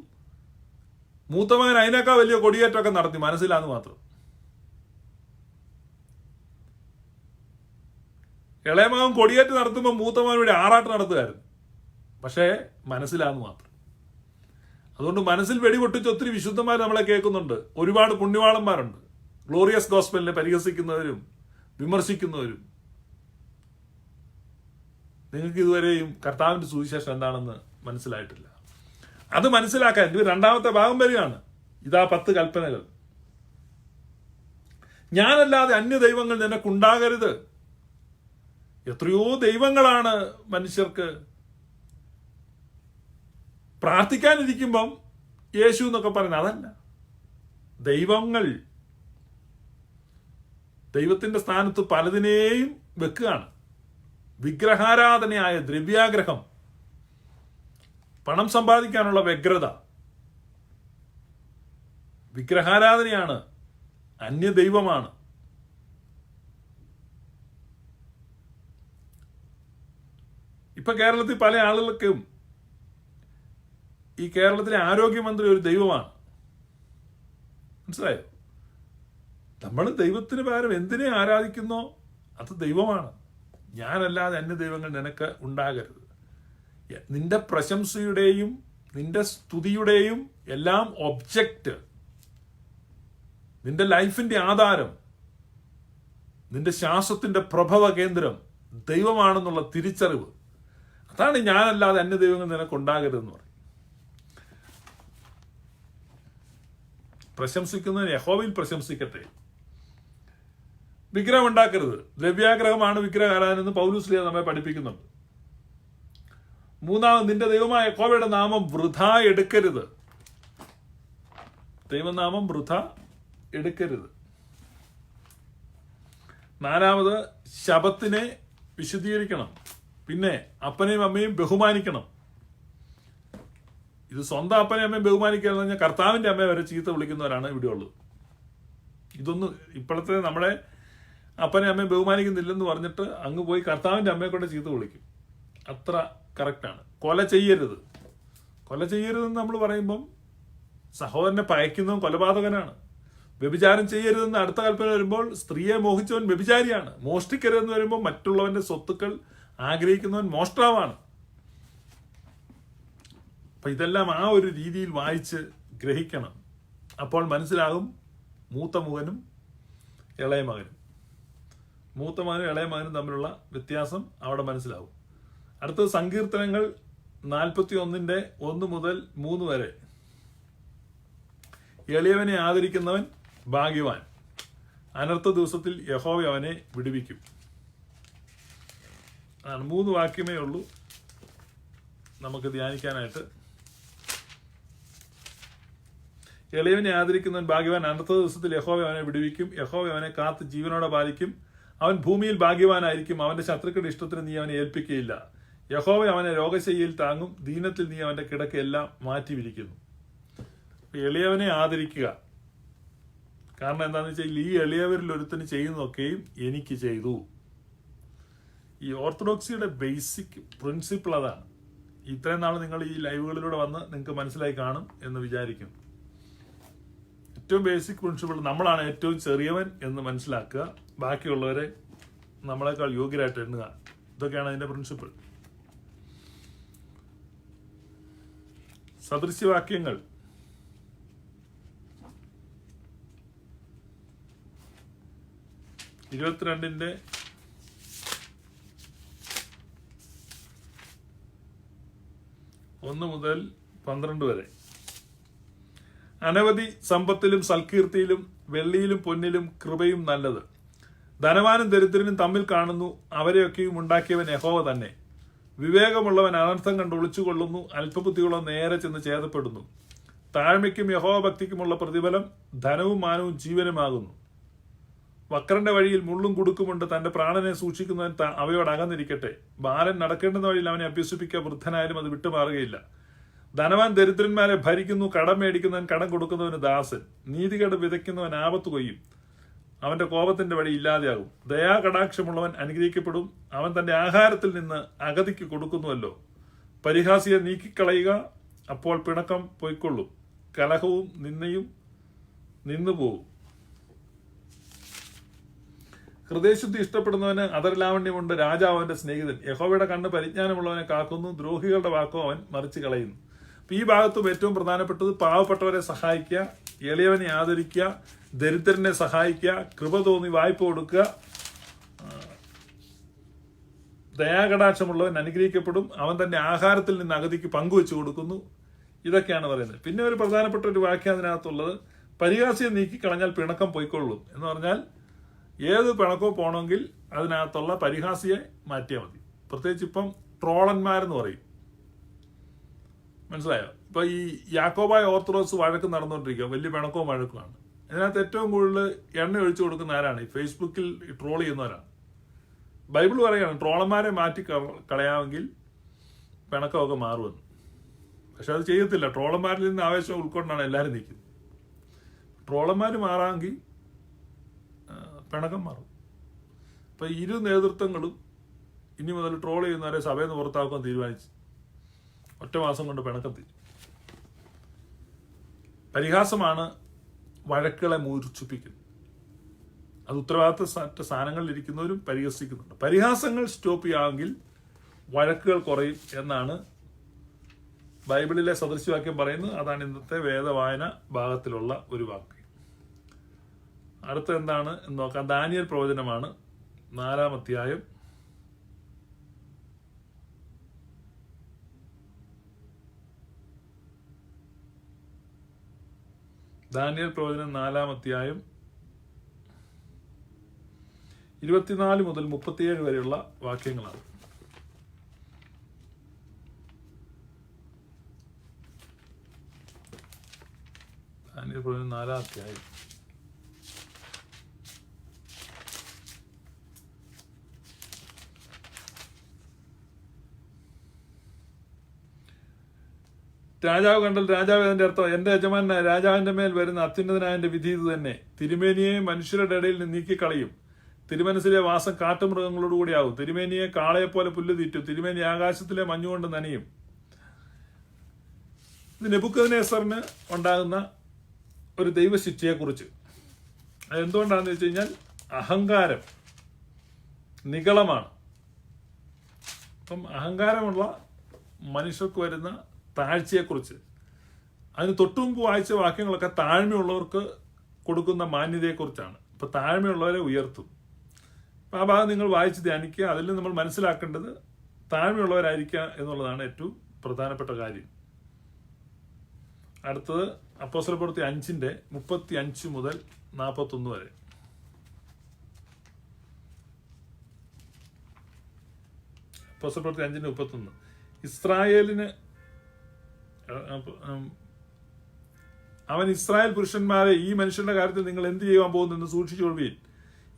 മൂത്ത മകൻ അതിനേക്കാൾ വലിയ കൊടിയേറ്റമൊക്കെ നടത്തി, മനസ്സിലാന്ന് മാത്രം. ഇളയ മകൻ കൊടിയേറ്റ് നടത്തുമ്പോൾ മൂത്ത മകൻ ഇവിടെ ആറാട്ട് നടത്തുകയായിരുന്നു, പക്ഷേ മനസ്സിലാന്ന് മാത്രം. അതുകൊണ്ട് മനസ്സിൽ വെടിപൊട്ടിച്ച് ഒത്തിരി വിശുദ്ധന്മാർ നമ്മളെ കേൾക്കുന്നുണ്ട്. ഒരുപാട് പുണ്യവാളന്മാരുണ്ട്, ഗ്ലോറിയസ് ഗോസ്പലിനെ പരിഹസിക്കുന്നവരും വിമർശിക്കുന്നവരും. നിങ്ങൾക്ക് ഇതുവരെയും കർത്താവിന്റെ സുവിശേഷം എന്താണെന്ന് മനസ്സിലായിട്ടില്ല. അത് മനസ്സിലാക്കാൻ ഇത് 2-ാമത്തെ ഭാഗം വരികയാണ്. ഇതാ 10 കൽപ്പനകൾ. ഞാനല്ലാതെ അന്യ ദൈവങ്ങൾ നിനക്കുണ്ടാകരുത്. എത്രയോ ദൈവങ്ങളാണ് മനുഷ്യർക്ക്. പ്രാർത്ഥിക്കാനിരിക്കുമ്പം യേശു എന്നൊക്കെ പറയുന്നത് അതല്ല. ദൈവങ്ങൾ ദൈവത്തിന്റെ സ്ഥാനത്ത് പലതിനെയും വെക്കുകയാണ്. വിഗ്രഹാരാധനയായ ദ്രവ്യാഗ്രഹം, പണം സമ്പാദിക്കാനുള്ള വ്യഗ്രത, വിഗ്രഹാരാധനയാണ്, അന്യദൈവമാണ്. ഇപ്പൊ കേരളത്തിൽ പല ആളുകൾക്കും ഈ കേരളത്തിലെ ആരോഗ്യമന്ത്രി ഒരു ദൈവമാണ്. മനസ്സിലായോ? നമ്മൾ ദൈവത്തിന് പകരം എന്തിനെ ആരാധിക്കുന്നോ അത് ദൈവമാണ്. ഞാനല്ലാതെ അന്യ ദൈവങ്ങൾ നിനക്ക് ഉണ്ടാകരുത്. നിന്റെ പ്രശംസയുടെയും നിന്റെ സ്തുതിയുടെയും എല്ലാം ഒബ്ജക്റ്റ്, നിന്റെ ലൈഫിന്റെ ആധാരം, നിന്റെ ശ്വാസത്തിന്റെ പ്രഭവ കേന്ദ്രം ദൈവമാണെന്നുള്ള തിരിച്ചറിവ്, അതാണ് ഞാനല്ലാതെ അന്യ ദൈവങ്ങൾ നിനക്കുണ്ടാകരുതെന്ന് പറയും. പ്രശംസിക്കുന്നതിന് യഹോവയിൽ പ്രശംസിക്കട്ടെ. വിഗ്രഹം ഉണ്ടാക്കരുത്. ദ്രവ്യാഗ്രഹമാണ് വിഗ്രഹാരാധന എന്ന് പൗലോസ് ശ്ലീഹ നമ്മെ പഠിപ്പിക്കുന്നുണ്ട്. 3, നിന്റെ ദൈവമായ യഹോവയുടെ നാമം വൃഥ എടുക്കരുത്. ദൈവനാമം വൃഥ എടുക്കരുത്. 4, ശബത്തിനെ വിശുദ്ധീകരിക്കണം. പിന്നെ അപ്പനെയും അമ്മയും ബഹുമാനിക്കണം. ഇത് സ്വന്തം അപ്പനെയും അമ്മയും ബഹുമാനിക്കുക എന്ന് പറഞ്ഞാൽ കർത്താവിന്റെ അമ്മയെ വരെ ചീത്ത വിളിക്കുന്നവരാണ് ഇവിടെ ഉള്ളത്. ഇതൊന്നും ഇപ്പോഴത്തെ നമ്മുടെ അപ്പനെ അമ്മയെ ബഹുമാനിക്കുന്നില്ലെന്ന് പറഞ്ഞിട്ട് അങ്ങ് പോയി കർത്താവിന്റെ അമ്മയെ കൊണ്ട് ചീത്ത വിളിക്കും. അത്ര കറക്റ്റാണ്. കൊല ചെയ്യരുതെന്ന് നമ്മൾ പറയുമ്പം സഹോദരനെ പയക്കുന്നവൻ കൊലപാതകനാണ്. വ്യഭിചാരം ചെയ്യരുതെന്ന് അടുത്ത കൽപ്പന വരുമ്പോൾ സ്ത്രീയെ മോഹിച്ചവൻ വ്യഭിചാരിയാണ്. മോഷ്ടിക്കരുതെന്ന് വരുമ്പോൾ മറ്റുള്ളവന്റെ സ്വത്തുക്കൾ ആഗ്രഹിക്കുന്നവൻ മോഷ്ടാവാണ്. അപ്പൊ ഇതെല്ലാം ആ ഒരു രീതിയിൽ വായിച്ച് ഗ്രഹിക്കണം. അപ്പോൾ മനസ്സിലാകും മൂത്ത മകനും ഇളയ മകനും തമ്മിലുള്ള വ്യത്യാസം അവിടെ മനസ്സിലാവും. അടുത്തത് സങ്കീർത്തനങ്ങൾ 41-1 മുതൽ 3 വരെ. എളിയവനെ ആദരിക്കുന്നവൻ ഭാഗ്യവാൻ, അനർത്ഥ ദിവസത്തിൽ യഹോവ അവനെ വിടുവിക്കും. 3 വാക്യമേ ഉള്ളൂ നമുക്ക് ധ്യാനിക്കാനായിട്ട്. എളിയവനെ ആദരിക്കുന്നവൻ ഭാഗ്യവാൻ, അനർത്ഥ ദിവസത്തിൽ യഹോവ അവനെ വിടുവിക്കും. യഹോവ അവനെ കാത്ത് ജീവനോടെ പാലിക്കും. അവൻ ഭൂമിയിൽ ഭാഗ്യവാനായിരിക്കും. അവന്റെ ശത്രുക്കളുടെ ഇഷ്ടത്തിന് നീ അവനെ ഏൽപ്പിക്കുകയില്ല. യഹോവ അവനെ രോഗശയ്യയിൽ താങ്ങും. ദീനത്തിൽ നീ അവന്റെ കിടക്കയെല്ലാം മാറ്റിവിരിക്കുന്നു. എളിയവനെ ആദരിക്കുക. കാരണം എന്താണെന്ന് വെച്ചാൽ ഈ എളിയവരിൽ ഒരുത്തിന് ചെയ്യുന്നതൊക്കെയും എനിക്ക് ചെയ്തു. ഈ ഓർത്തഡോക്സിയുടെ ബേസിക് പ്രിൻസിപ്പിൾ അതാണ്. ഇത്രയും നാൾ നിങ്ങൾ ഈ ലൈവുകളിലൂടെ വന്ന് നിങ്ങൾക്ക് മനസ്സിലായി കാണും എന്ന് വിചാരിക്കും. ഏറ്റവും ബേസിക് പ്രിൻസിപ്പിൾ, നമ്മളാണ് ഏറ്റവും ചെറിയവൻ എന്ന് മനസ്സിലാക്കുക, ബാക്കിയുള്ളവരെ നമ്മളെക്കാൾ യോഗ്യരായിട്ട് എണ്ണുക. ഇതൊക്കെയാണ് അതിന്റെ പ്രിൻസിപ്പിൾ. സദൃശ്യവാക്യങ്ങൾ 22 1 മുതൽ 12 വരെ. അനവധി സമ്പത്തിലും സൽകീർത്തിയിലും വെള്ളിയിലും പൊന്നിലും കൃപയും നല്ലത്. ധനവാനും ദരിദ്രനും തമ്മിൽ കാണുന്നു, അവരെയൊക്കെയും ഉണ്ടാക്കിയവൻ യഹോവ തന്നെ. വിവേകമുള്ളവൻ അനർത്ഥം കണ്ട് ഒളിച്ചുകൊള്ളുന്നു, അല്പബുദ്ധികളോ നേരെ ചെന്ന് ഛേദപ്പെടുന്നു. താഴ്മയ്ക്കും യഹോവ ഭക്തിക്കുമുള്ള പ്രതിഫലം ധനവും മാനവും ജീവനുമാകുന്നു. വക്രന്റെ വഴിയിൽ മുള്ളും കുടുക്കുമുണ്ട്, തന്റെ പ്രാണനെ സൂക്ഷിക്കുന്നവൻ അവയോട് അകന്നിരിക്കട്ടെ. ബാലൻ നടക്കേണ്ടുന്ന വഴിയിൽ അവനെ അഭ്യസിപ്പിക്കുക, വൃദ്ധനായാലും അത് വിട്ടുമാറുകയില്ല. ധനവാൻ ദരിദ്രന്മാരെ ഭരിക്കുന്നു, കടം മേടിക്കുന്നവൻ കടം കൊടുക്കുന്നവന് ദാസൻ. നീതികേട് വിതയ്ക്കുന്നവൻ ആപത്ത് കൊയ്യും, അവന്റെ കോപത്തിന്റെ വഴി ഇല്ലാതെയാകും. ദയാകടാക്ഷമുള്ളവൻ അനുഗ്രഹിക്കപ്പെടും, അവൻ തന്റെ ആഹാരത്തിൽ നിന്ന് അഗതിക്ക് കൊടുക്കുന്നുവല്ലോ. പരിഹാസിയെ നീക്കിക്കളയുക, അപ്പോൾ പിണക്കം പൊയ്ക്കൊള്ളും, കലഹവും നിന്നയും നിന്നുപോകും. ഹൃദയശുദ്ധി ഇഷ്ടപ്പെടുന്നവന് അതരലാവണ്യമുണ്ട്, രാജാവ് അവന്റെ സ്നേഹിതൻ. യഹോവയുടെ കണ്ണ് പരിജ്ഞാനമുള്ളവനെ കാക്കുന്നു, ദ്രോഹികളുടെ വാക്കോ അവൻ മറിച്ച് കളയുന്നു. അപ്പൊ ഈ ഭാഗത്തും ഏറ്റവും പ്രധാനപ്പെട്ടത് പാവപ്പെട്ടവരെ സഹായിക്കുക, എളിയവനെ ആദരിക്കുക, ദരിദ്രനെ സഹായിക്കുക, കൃപ തോന്നി വായ്പ കൊടുക്കുക. ദയാകടാക്ഷമുള്ളവൻ അനുഗ്രഹിക്കപ്പെടും, അവൻ തന്റെ ആഹാരത്തിൽ നിന്ന് അഗതിക്ക് പങ്കുവെച്ചു കൊടുക്കുന്നു. ഇതൊക്കെയാണ് പറയുന്നത്. പിന്നെ ഒരു പ്രധാനപ്പെട്ട ഒരു വാക്യം അതിനകത്തുള്ളത്, പരിഹാസിയെ നീക്കിക്കളഞ്ഞാൽ പിണക്കം പൊയ്ക്കൊള്ളും എന്ന് പറഞ്ഞാൽ ഏത് പിണക്കവും പോകണമെങ്കിൽ അതിനകത്തുള്ള പരിഹാസിയെ മാറ്റിയാൽ മതി. പ്രത്യേകിച്ച് ഇപ്പം ട്രോളന്മാരെന്ന് പറയും, മനസ്സിലായോ? ഇപ്പൊ ഈ യാക്കോബായ ഓർത്തഡോക്സ് വഴക്ക് നടന്നുകൊണ്ടിരിക്കുക, വലിയ പിണക്കവും വഴക്കുമാണ്. ഇതിനകത്ത് ഏറ്റവും കൂടുതൽ എണ്ണ ഒഴിച്ചു കൊടുക്കുന്ന ആരാണ്? ഈ ഫേസ്ബുക്കിൽ ട്രോൾ ചെയ്യുന്നവരാണ്. ബൈബിൾ പറയുകയാണ് ട്രോളന്മാരെ മാറ്റി കളയാമെങ്കിൽ പിണക്കമൊക്കെ മാറുമെന്ന്. പക്ഷെ അത് ചെയ്യത്തില്ല. ട്രോളന്മാരിൽ നിന്ന് ആവേശം ഉൾക്കൊണ്ടാണ് എല്ലാവരും നിൽക്കുന്നത്. ട്രോളന്മാർ മാറാമെങ്കിൽ പിണക്കം മാറും. അപ്പൊ ഇരു നേതൃത്വങ്ങളും ഇനി മുതൽ ട്രോൾ ചെയ്യുന്നവരെ സഭയിൽ നിന്ന് പുറത്താക്കാൻ തീരുമാനിച്ചു. ഒറ്റ മാസം കൊണ്ട് പിണക്കം തീരും. പരിഹാസമാണ് വഴക്കുകളെ മൂർച്ഛിപ്പിക്കുന്നത്. അത് ഉത്തരവാദിത്ത സ്ഥാനങ്ങളിൽ ഇരിക്കുന്നവരും പരിഹസിക്കുന്നുണ്ട്. പരിഹാസങ്ങൾ സ്റ്റോപ്പ് ചെയ്യാമെങ്കിൽ വഴക്കുകൾ കുറയും എന്നാണ് ബൈബിളിലെ സദൃശ്യവാക്യം പറയുന്നത്. അതാണ് ഇന്നത്തെ വേദവായന ഭാഗത്തിലുള്ള ഒരു വാക്യം. അടുത്ത എന്താണ് എന്ന് നോക്കാം. ദാനിയേൽ പ്രവചനമാണ്, 4-ാം അധ്യായം. ദാനിയേൽ പ്രവചനം 4-ാം അധ്യായം 24 മുതൽ 37 വരെയുള്ള വാക്യങ്ങളാണ്. ദാനിയേൽ പ്രവചനം 4-ാം അധ്യായം. രാജാവ് കണ്ടാൽ രാജാവ് അതിന്റെ അർത്ഥം, എന്റെ യജമാനായ രാജാവിന്റെ മേൽ വരുന്ന അത്യുന്നതനായ എന്റെ വിധി ഇത് തന്നെ. തിരുമേനിയെ മനുഷ്യരുടെ ഇടയിൽ നിന്ന് നീക്കിക്കളയും. തിരുമനസിലെ വാസം കാട്ടുമൃഗങ്ങളോടുകൂടിയാവും. തിരുമേനിയെ കാളയെപ്പോലെ പുല്ല് തീറ്റും. തിരുമേനി ആകാശത്തിലെ മഞ്ഞുകൊണ്ട് നനയും. ഇത് നെബൂഖദ്നേസറിന് ഉണ്ടാകുന്ന ഒരു ദൈവശിക്ഷയെക്കുറിച്ച്. അതെന്തുകൊണ്ടാണെന്ന് വെച്ച് കഴിഞ്ഞാൽ അഹങ്കാരം നിഗളമാണ്. അപ്പം അഹങ്കാരമുള്ള മനുഷ്യർക്ക് വരുന്ന താഴ്ചയെക്കുറിച്ച്, അതിന് തൊട്ടുമുമ്പ് വായിച്ച വാക്യങ്ങളൊക്കെ താഴ്മയുള്ളവർക്ക് കൊടുക്കുന്ന മാന്യതയെക്കുറിച്ചാണ്. ഇപ്പൊ താഴ്മയുള്ളവരെ ഉയർത്തും. അപ്പൊ ആ ഭാഗം നിങ്ങൾ വായിച്ച് ധ്യാനിക്കുക. അതിൽ നമ്മൾ മനസ്സിലാക്കേണ്ടത് താഴ്മയുള്ളവരായിരിക്കുക എന്നുള്ളതാണ് ഏറ്റവും പ്രധാനപ്പെട്ട കാര്യം. അടുത്തത് അപ്പോസ്തലപ്രവൃത്തി 5:35 മുതൽ 41 വരെ. അപ്പോസ്തലപ്രവൃത്തി 5:31. ഇസ്രായേലിന് അവൻ ഇസ്രായേൽ പുരുഷന്മാരെ, ഈ മനുഷ്യന്റെ കാര്യത്തിൽ നിങ്ങൾ എന്ത് ചെയ്യുവാൻ പോകുന്നെന്ന് സൂക്ഷിച്ചുകൊള്ളുവീൻ.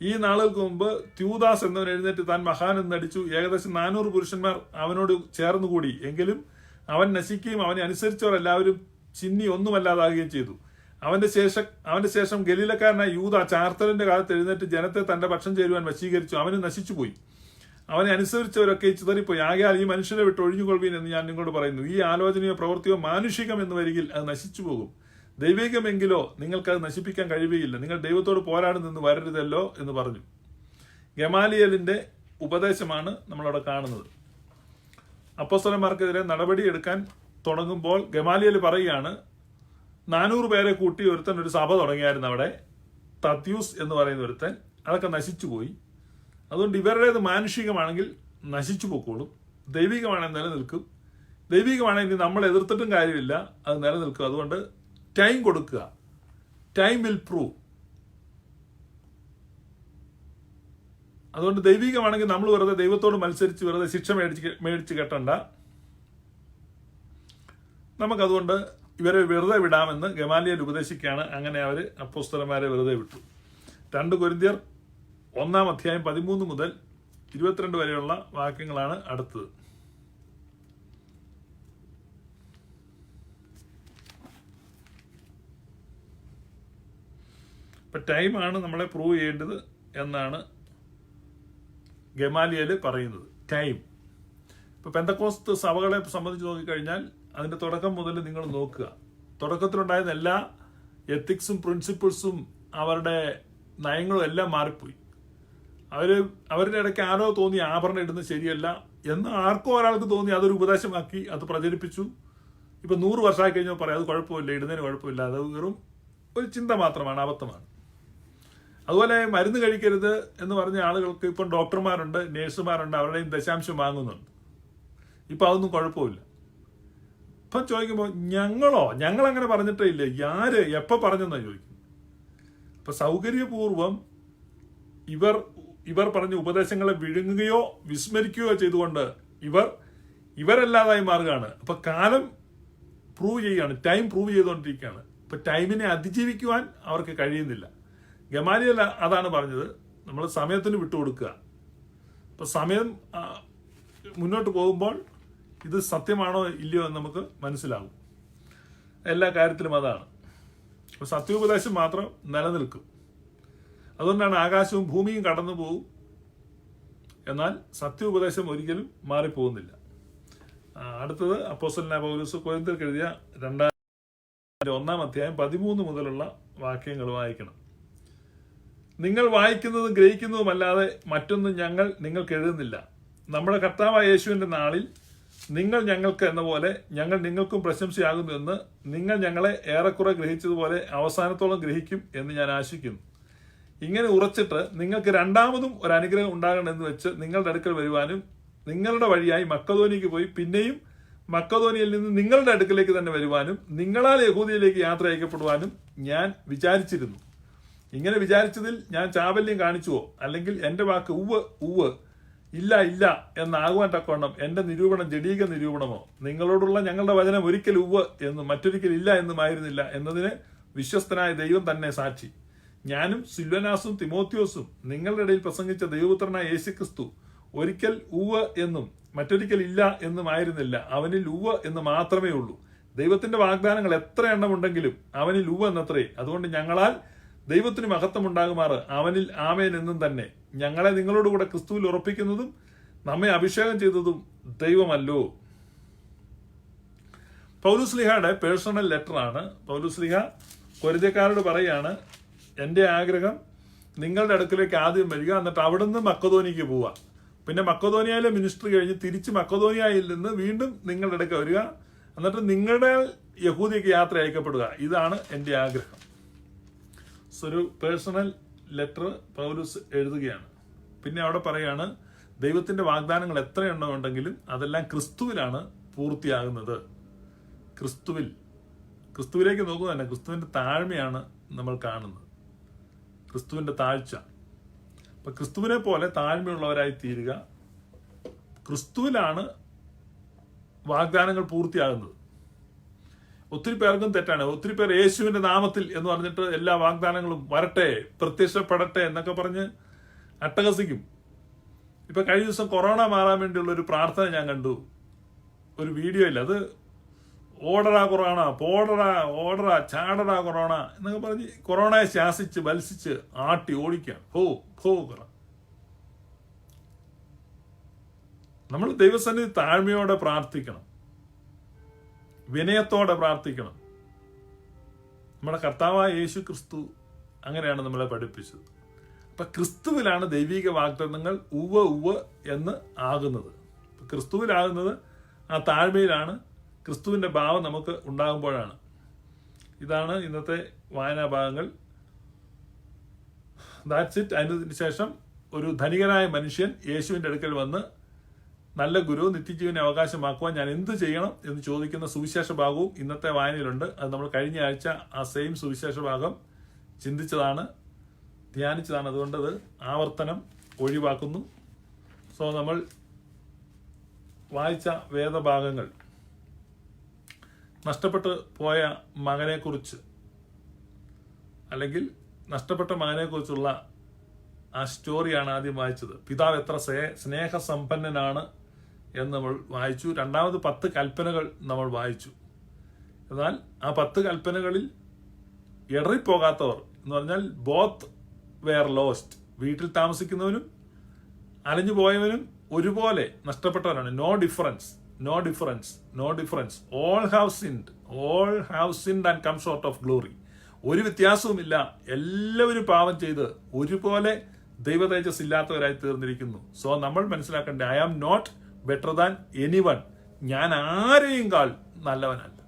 ഈ നാളുകൾക്ക് മുമ്പ് ത്യൂദാസ് എന്നവൻ എഴുന്നേറ്റ് താൻ മഹാൻ എന്ന് നടിച്ചു. ഏകദേശം 400 പുരുഷന്മാർ അവനോട് ചേർന്നുകൂടി. എങ്കിലും അവൻ നശിക്കുകയും അവനെ അനുസരിച്ചവർ എല്ലാവരും ചിന്നി ഒന്നുമല്ലാതാകുകയും ചെയ്തു. അവന്റെ ശേഷം ഗലീലക്കാരനായ യൂദ ചാർത്തലിന്റെ കാലത്ത് എഴുന്നേറ്റ് ജനത്തെ തന്റെ പക്ഷം ചേരുവാൻ വശീകരിച്ചു. അവന് നശിച്ചുപോയി. അവനെ അനുസരിച്ചവരൊക്കെ ചിതറിപ്പോയി. ആകയാൽ ഈ മനുഷ്യനെ വിട്ട് ഒഴിഞ്ഞുകൊള്ളുവീൻ എന്ന് ഞാൻ നിങ്ങളോട് പറയുന്നു. ഈ ആലോചനയോ പ്രവൃത്തിയോ മാനുഷികം എന്ന് വരികിൽ അത് നശിച്ചു പോകും. ദൈവികമെങ്കിലോ നിങ്ങൾക്കത് നശിപ്പിക്കാൻ കഴിയുകയില്ല. നിങ്ങൾ ദൈവത്തോട് പോരാടി നിന്ന് വരരുതല്ലോ എന്ന് പറഞ്ഞു. ഗമാലിയേലിന്റെ ഉപദേശമാണ് നമ്മളവിടെ കാണുന്നത്. അപ്പോസ്തലന്മാർക്കെതിരെ നടപടിയെടുക്കാൻ തുടങ്ങുമ്പോൾ ഗമാലിയേൽ പറയുകയാണ്, 400 പേരെ കൂട്ടി ഒരുത്തൻ ഒരു സഭ തുടങ്ങിയായിരുന്നു അവിടെ, തത്യൂസ് എന്ന് പറയുന്ന ഒരുത്തൻ. അതൊക്കെ നശിച്ചുപോയി. അതുകൊണ്ട് ഇവരുടേത് മാനുഷികമാണെങ്കിൽ നശിച്ചു പോയിക്കോളും, ദൈവികമാണെങ്കിൽ നിലനിൽക്കും. ദൈവികമാണെങ്കിൽ നമ്മൾ എതിർത്തിട്ടും കാര്യമില്ല, അത് നിലനിൽക്കും. അതുകൊണ്ട് ടൈം കൊടുക്കുക. Time will prove. അതുകൊണ്ട് ദൈവികമാണെങ്കിൽ നമ്മൾ വെറുതെ ദൈവത്തോട് മത്സരിച്ച് വെറുതെ ശിക്ഷ മേടിച്ച് കെട്ടണ്ട. നമുക്കതുകൊണ്ട് ഇവരെ വെറുതെ വിടാമെന്ന് ഗമാലിയേൽ ഉപദേശിക്കുകയാണ്. അങ്ങനെ അവർ അപ്പോസ്തലന്മാരെ വെറുതെ വിട്ടു. 2 കൊരിന്ത്യർ 1-ാം അധ്യായം 13 മുതൽ 22 വരെയുള്ള വാക്യങ്ങളാണ് അടുത്തത്. ഇപ്പൊ ടൈമാണ് നമ്മളെ പ്രൂവ് ചെയ്യേണ്ടത് എന്നാണ് ഗമാലിയേൽ പറയുന്നത്. ടൈം. ഇപ്പൊ പെന്തക്കോസ്ത് സഭകളെ സംബന്ധിച്ച് നോക്കിക്കഴിഞ്ഞാൽ അതിന്റെ തുടക്കം മുതൽ നിങ്ങൾ നോക്കുക. തുടക്കത്തിലുണ്ടായിരുന്ന എല്ലാ എത്തിക്സും പ്രിൻസിപ്പിൾസും അവരുടെ നയങ്ങളും എല്ലാം മാറിപ്പോയി. അവരുടെ ഇടയ്ക്ക് ആരോ തോന്നി ആഭരണം ഇടുന്നത് ശരിയല്ല എന്ന് ആർക്കോ ഒരാൾക്ക് തോന്നി അതൊരു ഉപദേശമാക്കി അത് പ്രചരിപ്പിച്ചു. ഇപ്പൊ 100 വർഷമായി കഴിഞ്ഞാൽ പറയാം അത് കുഴപ്പമില്ല, ഇടുന്നതിന് കുഴപ്പമില്ല, അത് വെറും ഒരു ചിന്ത മാത്രമാണ്, അബദ്ധമാണ്. അതുപോലെ മരുന്ന് കഴിക്കരുത് എന്ന് പറഞ്ഞ ആളുകൾക്ക് ഇപ്പം ഡോക്ടർമാരുണ്ട്, നേഴ്സുമാരുണ്ട്, അവരുടെയും ദശാംശം വാങ്ങുന്നുണ്ട്. ഇപ്പൊ അതൊന്നും കുഴപ്പമില്ല. ഇപ്പം ചോദിക്കുമ്പോൾ ഞങ്ങളങ്ങനെ പറഞ്ഞിട്ടേ ഇല്ല, ആര് എപ്പോൾ പറഞ്ഞെന്നാ ചോദിക്കും. ഇപ്പൊ സൗകര്യപൂർവം ഇവർ പറഞ്ഞ ഉപദേശങ്ങളെ വിഴുങ്ങുകയോ വിസ്മരിക്കുകയോ ചെയ്തുകൊണ്ട് ഇവരല്ലാതായി മാറുകയാണ്. അപ്പൊ കാലം പ്രൂവ് ചെയ്യുകയാണ്, ടൈം പ്രൂവ് ചെയ്തുകൊണ്ടിരിക്കുകയാണ്. ഇപ്പൊ ടൈമിനെ അതിജീവിക്കുവാൻ അവർക്ക് കഴിയുന്നില്ല. ഗമാലിയേൽ അതാണ് പറഞ്ഞത്, നമ്മൾ സമയത്തിന് വിട്ടുകൊടുക്കുക. ഇപ്പൊ സമയം മുന്നോട്ട് പോകുമ്പോൾ ഇത് സത്യമാണോ ഇല്ലയോ എന്ന് നമുക്ക് മനസ്സിലാകും. എല്ലാ കാര്യത്തിലും അതാണ്. അപ്പൊ സത്യോപദേശം മാത്രം നിലനിൽക്കും. അതുകൊണ്ടാണ് ആകാശവും ഭൂമിയും കടന്നു പോകും, എന്നാൽ സത്യോപദേശം ഒരിക്കലും മാറിപ്പോകുന്നില്ല. അടുത്തത് അപ്പോസ്തലനായ പൗലോസ് കൊരിന്ത്യർക്ക് എഴുതിയ 2-ാം അധ്യായം 13 മുതലുള്ള വാക്യങ്ങൾ വായിക്കണം. നിങ്ങൾ വായിക്കുന്നതും ഗ്രഹിക്കുന്നതുമല്ലാതെ മറ്റൊന്നും ഞങ്ങൾ നിങ്ങൾക്ക് എഴുതുന്നില്ല. നമ്മുടെ കർത്താവായ യേശുവിന്റെ നാളിൽ നിങ്ങൾ ഞങ്ങൾക്ക് എന്ന പോലെ ഞങ്ങൾ നിങ്ങൾക്കും പ്രശംസയാകുന്നു എന്ന് നിങ്ങൾ ഞങ്ങളെ ഏറെക്കുറെ ഗ്രഹിച്ചതുപോലെ അവസാനത്തോളം ഗ്രഹിക്കും എന്ന് ഞാൻ ആശിക്കുന്നു. ഇങ്ങനെ ഉറച്ചിട്ട് നിങ്ങൾക്ക് രണ്ടാമതും ഒരു അനുഗ്രഹം ഉണ്ടാകണമെന്ന് വെച്ച് നിങ്ങളുടെ അടുക്കൽ വരുവാനും നിങ്ങളുടെ വഴിയായി മക്കദോനിക്ക് പോയി പിന്നെയും മക്കദോനിയയിൽ നിന്ന് നിങ്ങളുടെ അടുക്കലേക്ക് തന്നെ വരുവാനും നിങ്ങളാൽ യഹൂദിയയിലേക്ക് യാത്ര അയക്കപ്പെടുവാനും ഞാൻ വിചാരിച്ചിരുന്നു. ഇങ്ങനെ വിചാരിച്ചതിൽ ഞാൻ ചാബല്യം കാണിച്ചുവോ? അല്ലെങ്കിൽ എന്റെ വാക്ക് ഉവ്വ് ഉവ്വ് ഇല്ല ഇല്ല എന്നാകുവാൻ തക്കവണ്ണം എന്റെ നിരൂപണം ജഡീക നിരൂപണമോ? നിങ്ങളോടുള്ള ഞങ്ങളുടെ വചനം ഒരിക്കൽ ഉവ്വ് എന്നും മറ്റൊരിക്കൽ ഇല്ല എന്നുമായിരുന്നില്ല എന്നതിന് വിശ്വസ്തനായ ദൈവം തന്നെ സാക്ഷി. ഞാനും സിൽവനാസും തിമോത്തിയോസും നിങ്ങളുടെ ഇടയിൽ പ്രസംഗിച്ച ദൈവപുത്രനായ യേശുക്രിസ്തു ഒരിക്കൽ ഉവ്വ് എന്നും മറ്റൊരിക്കൽ ഇല്ല എന്നുമായിരുന്നില്ല. അവനിൽ ഉവ്വ് എന്ന് മാത്രമേ ഉള്ളൂ. ദൈവത്തിന്റെ വാഗ്ദാനങ്ങൾ എത്ര എണ്ണമുണ്ടെങ്കിലും അവനിൽ ഉവ്വ് എന്നത്രേ. അതുകൊണ്ട് ഞങ്ങളാൽ ദൈവത്തിന് മഹത്വം ഉണ്ടാകുമാറ് അവനിൽ ആമേൻ എന്നും തന്നെ. ഞങ്ങളെ നിങ്ങളോടുകൂടെ ക്രിസ്തുവിൽ ഉറപ്പിക്കുന്നതും നമ്മെ അഭിഷേകം ചെയ്തതും ദൈവമല്ലോ. പൗലുസ്ലിഹയുടെ പേഴ്സണൽ ലെറ്റർ ആണ്. പൗലുസ്ലിഹ കൊരിന്ത്യക്കാരോട് പറയാണ്, എന്റെ ആഗ്രഹം നിങ്ങളുടെ അടുക്കിലേക്ക് ആദ്യം വരിക, എന്നിട്ട് അവിടുന്ന് മക്കദോനിക്ക് പോവുക, പിന്നെ മക്കദോനിയയിലെ മിനിസ്ട്രി കഴിഞ്ഞ് തിരിച്ച് മക്കദോനിയയിൽ നിന്ന് വീണ്ടും നിങ്ങളുടെ അടുക്ക വരിക, എന്നിട്ട് നിങ്ങളുടെ യഹൂദിക്ക് യാത്ര അയക്കപ്പെടുക. ഇതാണ് എന്റെ ആഗ്രഹം. ഒരു പേഴ്സണൽ ലെറ്റർ പൗലൂസ് എഴുതുകയാണ്. പിന്നെ അവിടെ പറയാണ്, ദൈവത്തിന്റെ വാഗ്ദാനങ്ങൾ എത്ര എണ്ണം ഉണ്ടെങ്കിലും അതെല്ലാം ക്രിസ്തുവിലാണ് പൂർത്തിയാകുന്നത്. ക്രിസ്തുവിലേക്ക് നോക്കുക തന്നെ. ക്രിസ്തുവിന്റെ താഴ്മയാണ് നമ്മൾ കാണുന്നത്, ക്രിസ്തുവിന്റെ താഴ്ച. അപ്പൊ ക്രിസ്തുവിനെ പോലെ താഴ്മയുള്ളവരായി തീരുക. ക്രിസ്തുവിലാണ് വാഗ്ദാനങ്ങൾ പൂർത്തിയാകുന്നത്. ഒത്തിരി പേർക്കും തെറ്റാണ്. ഒത്തിരി പേർ യേശുവിന്റെ നാമത്തിൽ എന്ന് പറഞ്ഞിട്ട് എല്ലാ വാഗ്ദാനങ്ങളും വരട്ടെ, പ്രത്യക്ഷപ്പെടട്ടെ എന്നൊക്കെ പറഞ്ഞ് അട്ടഹസിക്കും. ഇപ്പൊ കഴിഞ്ഞ ദിവസം കൊറോണ മാറാൻ വേണ്ടിയുള്ള ഒരു പ്രാർത്ഥന ഞാൻ കണ്ടു, ഒരു വീഡിയോയിൽ. അത് ഓടറാ കൊറോണ, പോടറാ, ഓടറാ, ചാടറാ കൊറോണ എന്നൊക്കെ പറഞ്ഞ് കൊറോണയെ ശാസിച്ച് ബത്സിച്ച് ആട്ടി ഓടിക്കുകയാണ്. കൊറ. നമ്മൾ ദൈവസന്നിധി താഴ്മയോടെ പ്രാർത്ഥിക്കണം, വിനയത്തോടെ പ്രാർത്ഥിക്കണം. നമ്മുടെ കർത്താവായ യേശു ക്രിസ്തു അങ്ങനെയാണ് നമ്മളെ പഠിപ്പിച്ചത്. അപ്പൊ ക്രിസ്തുവിലാണ് ദൈവിക വാഗ്ദത്തങ്ങൾ ഉവ്വ് എന്ന് ആകുന്നത്. ക്രിസ്തുവിലാകുന്നത് ആ താഴ്മയിലാണ്. ക്രിസ്തുവിന്റെ ഭാവം നമുക്ക് ഉണ്ടാകുമ്പോഴാണ്. ഇതാണ് ഇന്നത്തെ വായനാ ഭാഗങ്ങൾ. That's it. അതിന് ശേഷം ഒരു ധനികനായ മനുഷ്യൻ യേശുവിന്റെ അടുക്കൽ വന്ന്, നല്ല ഗുരു, നിത്യജീവനെ അവകാശമാക്കുവാൻ ഞാൻ എന്ത് ചെയ്യണം എന്ന് ചോദിക്കുന്ന സുവിശേഷ ഭാഗവും ഇന്നത്തെ വായനയിലുണ്ട്. അത് നമ്മൾ കഴിഞ്ഞ ആഴ്ച ആ സെയിം സുവിശേഷ ഭാഗം ചിന്തിച്ചതാണ്, ധ്യാനിച്ചതാണ്. അതുകൊണ്ട് അത് ആവർത്തനം ഒഴിവാക്കുന്നു. സോ നമ്മൾ വായിച്ച വേദഭാഗങ്ങൾ നഷ്ടപ്പെട്ടു പോയ മകനെക്കുറിച്ച്, അല്ലെങ്കിൽ നഷ്ടപ്പെട്ട മകനെക്കുറിച്ചുള്ള ആ സ്റ്റോറിയാണ് ആദ്യം വായിച്ചത്. പിതാവ് എത്ര സ്നേഹസമ്പന്നനാണ് എന്ന് നമ്മൾ വായിച്ചു. രണ്ടാമത് 10 കൽപ്പനകൾ നമ്മൾ വായിച്ചു. എന്നാൽ ആ 10 കൽപ്പനകളിൽ ഇടറിപ്പോകാത്തവർ എന്ന് പറഞ്ഞാൽ ബോത്ത് വെയർ ലോസ്റ്റ്. വീട്ടിൽ താമസിക്കുന്നവനും അലഞ്ഞു പോയവനും ഒരുപോലെ നഷ്ടപ്പെട്ടവരാണ്. No difference. All have sinned and come short of glory. ഒരു വ്യത്യാസവുമില്ല. എല്ലാവരും പാപം ചെയ്ത് ഒരുപോലെ ദൈവ തേജസ് ഇല്ലാത്തവരായി തീർന്നിരിക്കുന്നു. സോ നമ്മൾ മനസ്സിലാക്കേണ്ടത്, I am not better than anyone. ഞാൻ ആരെയും കാൾ നല്ലവനല്ല.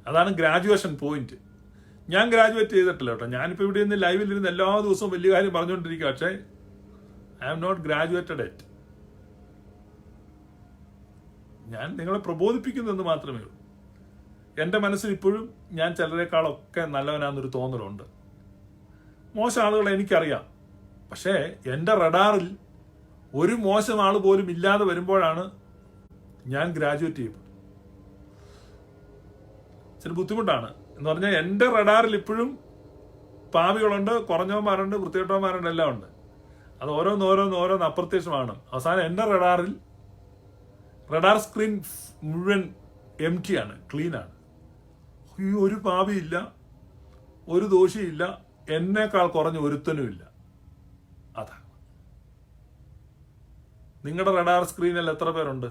അതാണ് ഗ്രാജുവേഷൻ പോയിന്റ്. ഞാൻ ഗ്രാജുവേറ്റ് ചെയ്തിട്ടില്ല കേട്ടോ. ഞാനിപ്പോ ഇവിടെ നിന്ന് ലൈവിൽ ഇരുന്ന് എല്ലാ ദിവസവും വലിയ കാര്യം പറഞ്ഞുകൊണ്ടിരിക്കുക. പക്ഷേ I am not graduated yet. ഞാൻ നിങ്ങളെ പ്രബോധിപ്പിക്കുന്നെന്ന് മാത്രമേ ഉള്ളൂ. എൻ്റെ മനസ്സിൽ ഇപ്പോഴും ഞാൻ ചിലരെക്കാളൊക്കെ നല്ലവനാന്നൊരു തോന്നലുണ്ട്. മോശം ആളുകളെ എനിക്കറിയാം. പക്ഷേ എൻ്റെ റഡാറിൽ ഒരു മോശം ആൾ പോലും ഇല്ലാതെ വരുമ്പോഴാണ് ഞാൻ ഗ്രാജുവേറ്റ് ചെയ്യുന്നത്. ചില ബുദ്ധിമുട്ടാണ് എന്ന് പറഞ്ഞാൽ എൻ്റെ റഡാറിൽ ഇപ്പോഴും പാപികളുണ്ട്, കുറഞ്ഞവന്മാരുണ്ട്, വൃത്തികെട്ടവന്മാരുണ്ട്, എല്ലാം ഉണ്ട്. അത് ഓരോന്ന് അപ്രത്യക്ഷമാണ്. അവസാനം എൻ്റെ റഡാർ സ്ക്രീൻ മുഴുവൻ എംറ്റിയാണ്, ക്ലീനാണ്. ഒരു പാപിയില്ല, ഒരു ദോഷിയില്ല, എന്നേക്കാൾ കുറഞ്ഞ ഒരുത്തനുമില്ല. അതാണ് നിങ്ങളുടെ റഡാർ സ്ക്രീനിൽ എത്ര പേരുണ്ട്?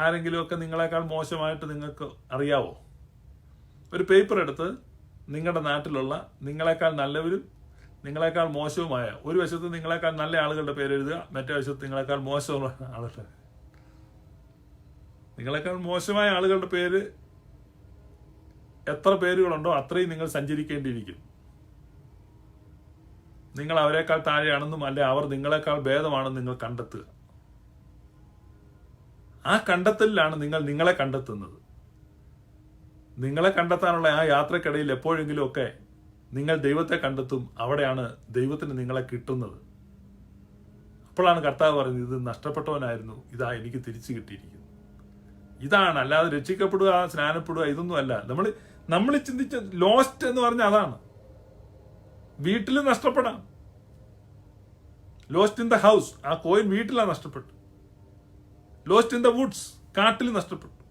ആരെങ്കിലുമൊക്കെ നിങ്ങളെക്കാൾ മോശമായിട്ട് നിങ്ങൾക്ക് അറിയാവോ? ഒരു പേപ്പർ എടുത്ത് നിങ്ങളുടെ നാട്ടിലുള്ള നിങ്ങളെക്കാൾ നല്ലവരും നിങ്ങളെക്കാൾ മോശവുമായ, ഒരു വശത്ത് നിങ്ങളെക്കാൾ നല്ല ആളുകളുടെ പേര് എഴുതുക, മറ്റേ വശത്ത് നിങ്ങളെക്കാൾ മോശമുള്ള ആളുകളുടെ, നിങ്ങളെക്കാൾ മോശമായ ആളുകളുടെ പേര് എത്ര പേരുകളുണ്ടോ അത്രയും നിങ്ങൾ സഞ്ചരിക്കേണ്ടിയിരിക്കും. നിങ്ങൾ അവരെക്കാൾ താഴെയാണെന്നും അല്ലെ അവർ നിങ്ങളെക്കാൾ ഭേദമാണെന്നും നിങ്ങൾ കണ്ടെത്തുക. ആ കണ്ടെത്തലിലാണ് നിങ്ങൾ നിങ്ങളെ കണ്ടെത്തുന്നത്. നിങ്ങളെ കണ്ടെത്താനുള്ള ആ യാത്രക്കിടയിൽ എപ്പോഴെങ്കിലും ഒക്കെ നിങ്ങൾ ദൈവത്തെ കണ്ടെത്തും. അവിടെയാണ് ദൈവത്തിന് നിങ്ങളെ കിട്ടുന്നത്. അപ്പോഴാണ് കർത്താവ് പറയുന്നത്, ഇത് നഷ്ടപ്പെട്ടവനായിരുന്നു, ഇതാ എനിക്ക് തിരിച്ചു കിട്ടിയിരിക്കുന്നു. ഇതാണ്, അല്ലാതെ രക്ഷിക്കപ്പെടുക, സ്നാനപ്പെടുക, ഇതൊന്നും അല്ല. നമ്മൾ ചിന്തിച്ച ലോസ്റ്റ് എന്ന് പറഞ്ഞാൽ അതാണ്. വീട്ടിൽ നഷ്ടപ്പെടാം. ലോസ്റ്റ് ഇൻ ദ ഹൗസ്, ആ കോയിൻ വീട്ടിലാണ് നഷ്ടപ്പെട്ടു. ലോസ്റ്റ് ഇൻ ദ വുഡ്സ്, കാട്ടിൽ നഷ്ടപ്പെട്ടു.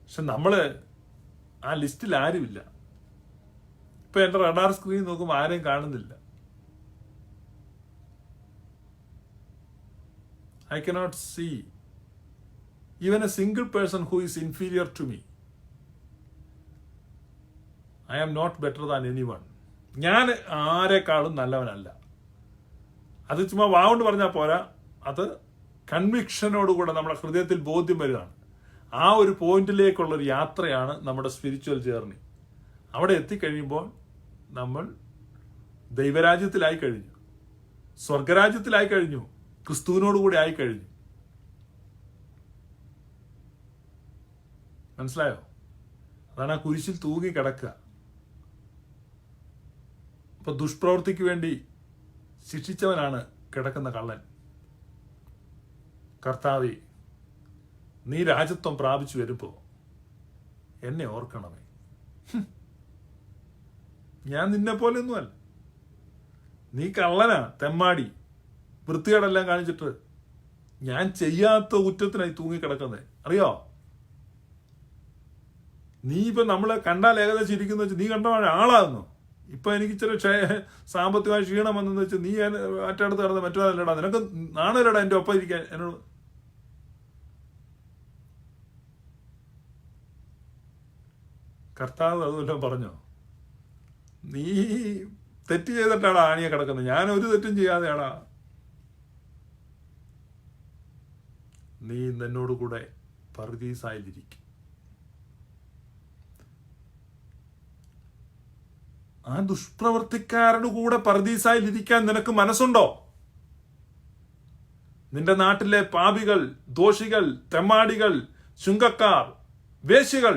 പക്ഷെ നമ്മള് ആ ലിസ്റ്റിൽ ആരുമില്ല. ഇപ്പൊ എന്റെ റഡാർ സ്ക്രീൻ നോക്കുമ്പോൾ ആരെയും കാണുന്നില്ല. I cannot see even a single person who is inferior to me. I am not better than anyone. ഞാൻ ആരെക്കാളും നല്ലവനല്ല. അത് ചുമ്മാ വാവുകൊണ്ട് പറഞ്ഞാൽ പോരാ, അത് കൺവിക്ഷനോടുകൂടെ നമ്മുടെ ഹൃദയത്തിൽ ബോധ്യം വരികയാണ്. ആ ഒരു പോയിന്റിലേക്കുള്ളൊരു യാത്രയാണ് നമ്മുടെ സ്പിരിച്വൽ ജേർണി. അവിടെ എത്തിക്കഴിയുമ്പോൾ നമ്മൾ ദൈവരാജ്യത്തിലായി കഴിഞ്ഞു, സ്വർഗരാജ്യത്തിലായി കഴിഞ്ഞു, ക്രിസ്തുവിനോടുകൂടി ആയിക്കഴിഞ്ഞു. മനസ്സിലായോ? അതാണ് ആ കുരിശിൽ തൂങ്ങി കിടക്കുക. അപ്പൊ ദുഷ്പ്രവൃത്തിക്ക് വേണ്ടി ശിക്ഷിച്ചവനാണ് കിടക്കുന്ന കള്ളൻ. കർത്താവേ, നീ രാജ്യത്വം പ്രാപിച്ചു വരുമ്പോ എന്നെ ഓർക്കണമേ. ഞാൻ നിന്നെ പോലെയൊന്നുമല്ല. നീ കള്ളനാ, തെമ്മാടി, വൃത്തികേടെല്ലാം കാണിച്ചിട്ട് ഞാൻ ചെയ്യാത്ത കുറ്റത്തിനായി തൂങ്ങിക്കിടക്കുന്നത്, അറിയോ? നീ ഇപ്പൊ നമ്മളെ കണ്ടാൽ ഏകദേശം ഇരിക്കുന്ന വെച്ച് നീ കണ്ട ആളാകുന്നു. ഇപ്പൊ എനിക്ക് ഇച്ചിരി സാമ്പത്തികമായി ക്ഷീണം വന്നെന്ന് വെച്ച് നീ മറ്റടുത്ത് കിടന്ന് മറ്റൊരാളല്ലടാ, നിനക്ക് നാണല്ലടാ എൻ്റെ ഒപ്പം ഇരിക്കാൻ എന്നോട്. കർത്താവ് അതുമെല്ലാം പറഞ്ഞോ? നീ തെറ്റ് ചെയ്തിട്ടാടാ ആണിയെ കിടക്കുന്നത്, ഞാൻ ഒരു തെറ്റും ചെയ്യാതെയാടാ. നീ എന്നോട് കൂടെ പറുദീസായിലിരിക്കും. ആ ദുഷ്പ്രവർത്തിക്കാരുടെ കൂടെ പറുദീസായിലിരിക്കാൻ നിനക്ക് മനസ്സുണ്ടോ? നിന്റെ നാട്ടിലെ പാപികൾ, ദോഷികൾ, തെമ്മാടികൾ, ചുങ്കക്കാർ, വേശ്യകൾ,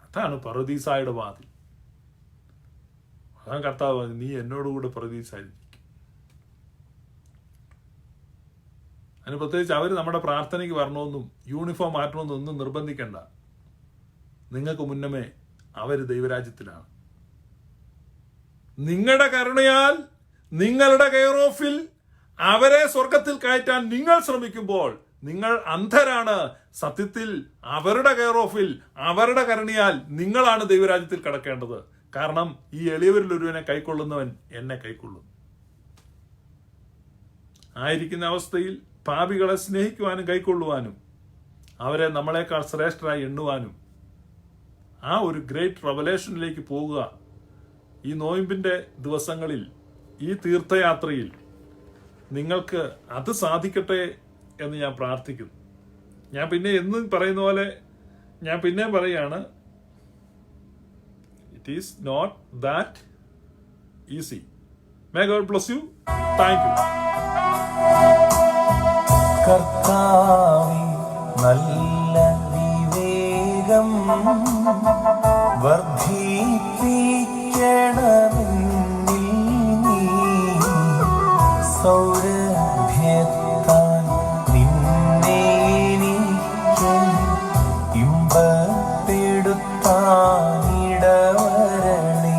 അതാണ് പറുദീസായുടെ വാതിൽ. അതാണ് കർത്താവ്, നീ എന്നോടുകൂടെ പറുദീസായിരിക്കും. അതിന് പ്രത്യേകിച്ച് അവർ നമ്മുടെ പ്രാർത്ഥനയ്ക്ക് വരണമെന്നും യൂണിഫോം മാറ്റണമെന്നും ഒന്നും നിർബന്ധിക്കണ്ട. നിങ്ങൾക്ക് മുന്നമേ അവർ ദൈവരാജ്യത്തിലാണ്. നിങ്ങളുടെ കരുണയാൽ നിങ്ങളുടെ കെയർ ഓഫിൽ അവരെ സ്വർഗത്തിൽ കയറ്റാൻ നിങ്ങൾ ശ്രമിക്കുമ്പോൾ നിങ്ങൾ അന്ധരാണ്. സത്യത്തിൽ അവരുടെ കെയർ ഓഫിൽ അവരുടെ കരുണയാൽ നിങ്ങളാണ് ദൈവരാജ്യത്തിൽ കടക്കേണ്ടത്. കാരണം ഈ എളിയവരിൽ ഒരുവനെ കൈക്കൊള്ളുന്നവൻ എന്നെ കൈക്കൊള്ളുന്നു. ആയിരിക്കുന്ന അവസ്ഥയിൽ പാപികളെ സ്നേഹിക്കുവാനും കൈക്കൊള്ളുവാനും അവരെ നമ്മളെക്കാൾ ശ്രേഷ്ഠരായി എണ്ണുവാനും ആ ഒരു ഗ്രേറ്റ് റെവലേഷനിലേക്ക് പോവുക ഈ നോയമ്പിന്റെ ദിവസങ്ങളിൽ, ഈ തീർത്ഥയാത്രയിൽ നിങ്ങൾക്ക് അത് സാധിക്കട്ടെ എന്ന് ഞാൻ പ്രാർത്ഥിക്കുന്നു. ഞാൻ പിന്നെ എന്നും പറയുന്ന പോലെ ഞാൻ പിന്നെ പറയാണ്, it is not that easy. May God bless you. Thank you. കർത്താവേ, നല്ല വിവേകം വർദ്ധിപ്പിക്കണമെന്നിൽ നീ സൗരഭ്യത്താൽ നിന്നെ എനിക്ക് ഇമ്പപ്പെടുത്താനിടവരണേ.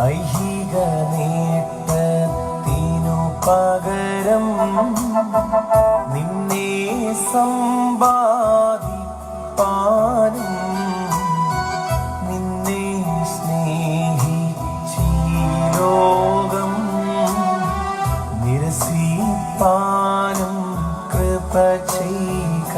ഐഹിക നേട്ടത്തിനു പകരം നിന്നെ സമ്പാദിപ്പാനും നിന്നെ സ്നേഹിച്ചീ ലോകം നിരസിപ്പാനും കൃപ ചെയ്യുക.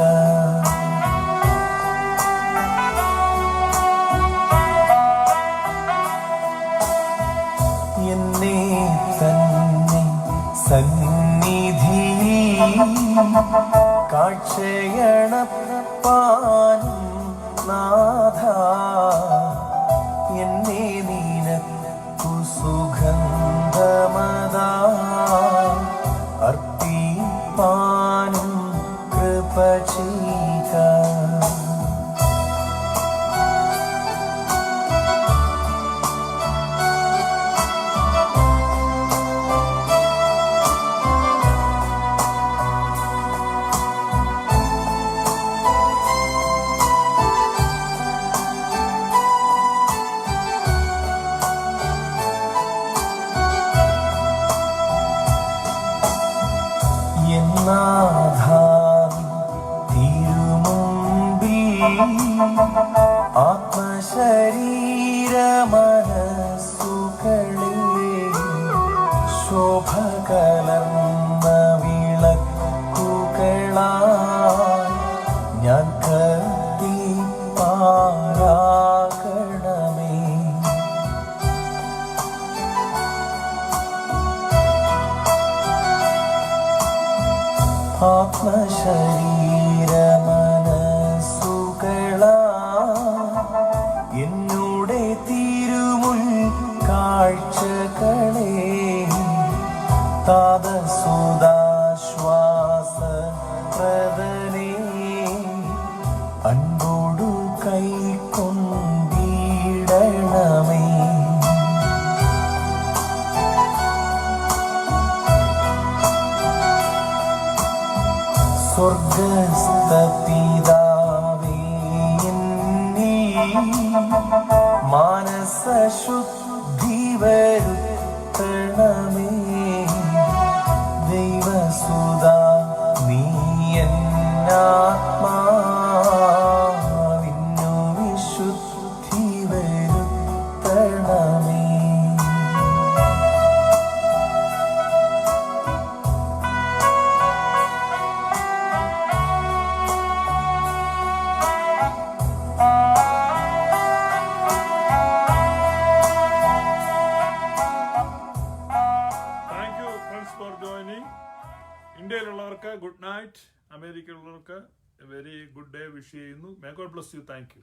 എന്നെ തന്നെ സന്നിധിയിൽ കാഴ്ചയണപ്പാനും നാഥ, എന്നെ നിനക്കു സുഗന്ധമതാ അർപ്പിപ്പാനും കൃപ ചെയ്യുക. തിരുമുമ്പിൽ ആത്മശരീരമനസ്സുകളെ ശോഭ കലർന്ന വിളക്കുകളായി ഞാൻ കത്തിപ്പാരാകണമേ. ആത്മശരീരമനസ്സുകളാ എന്നുടെ തിരുമുൽ കാഴ്ചകളെ താതസുദാശ്വാസ പ്രദനേ അൻപോടു കൈ സ്വർഗസ്ഥ പിതാവേ എന്നിൽ മാനസശുദ്ധി വരുത്തണമേ. ദൈവസുതാ നീ എന്നാത്മാവിന്നു വിശുദ്ധി വരുത്തണമേ. ഇന്ത്യയിലുള്ളവർക്ക് ഗുഡ് നൈറ്റ്, അമേരിക്കയിലുള്ളവർക്ക് വെരി ഗുഡ് ഡേ വിഷ് ചെയ്യുന്നു. May God bless you. Thank U.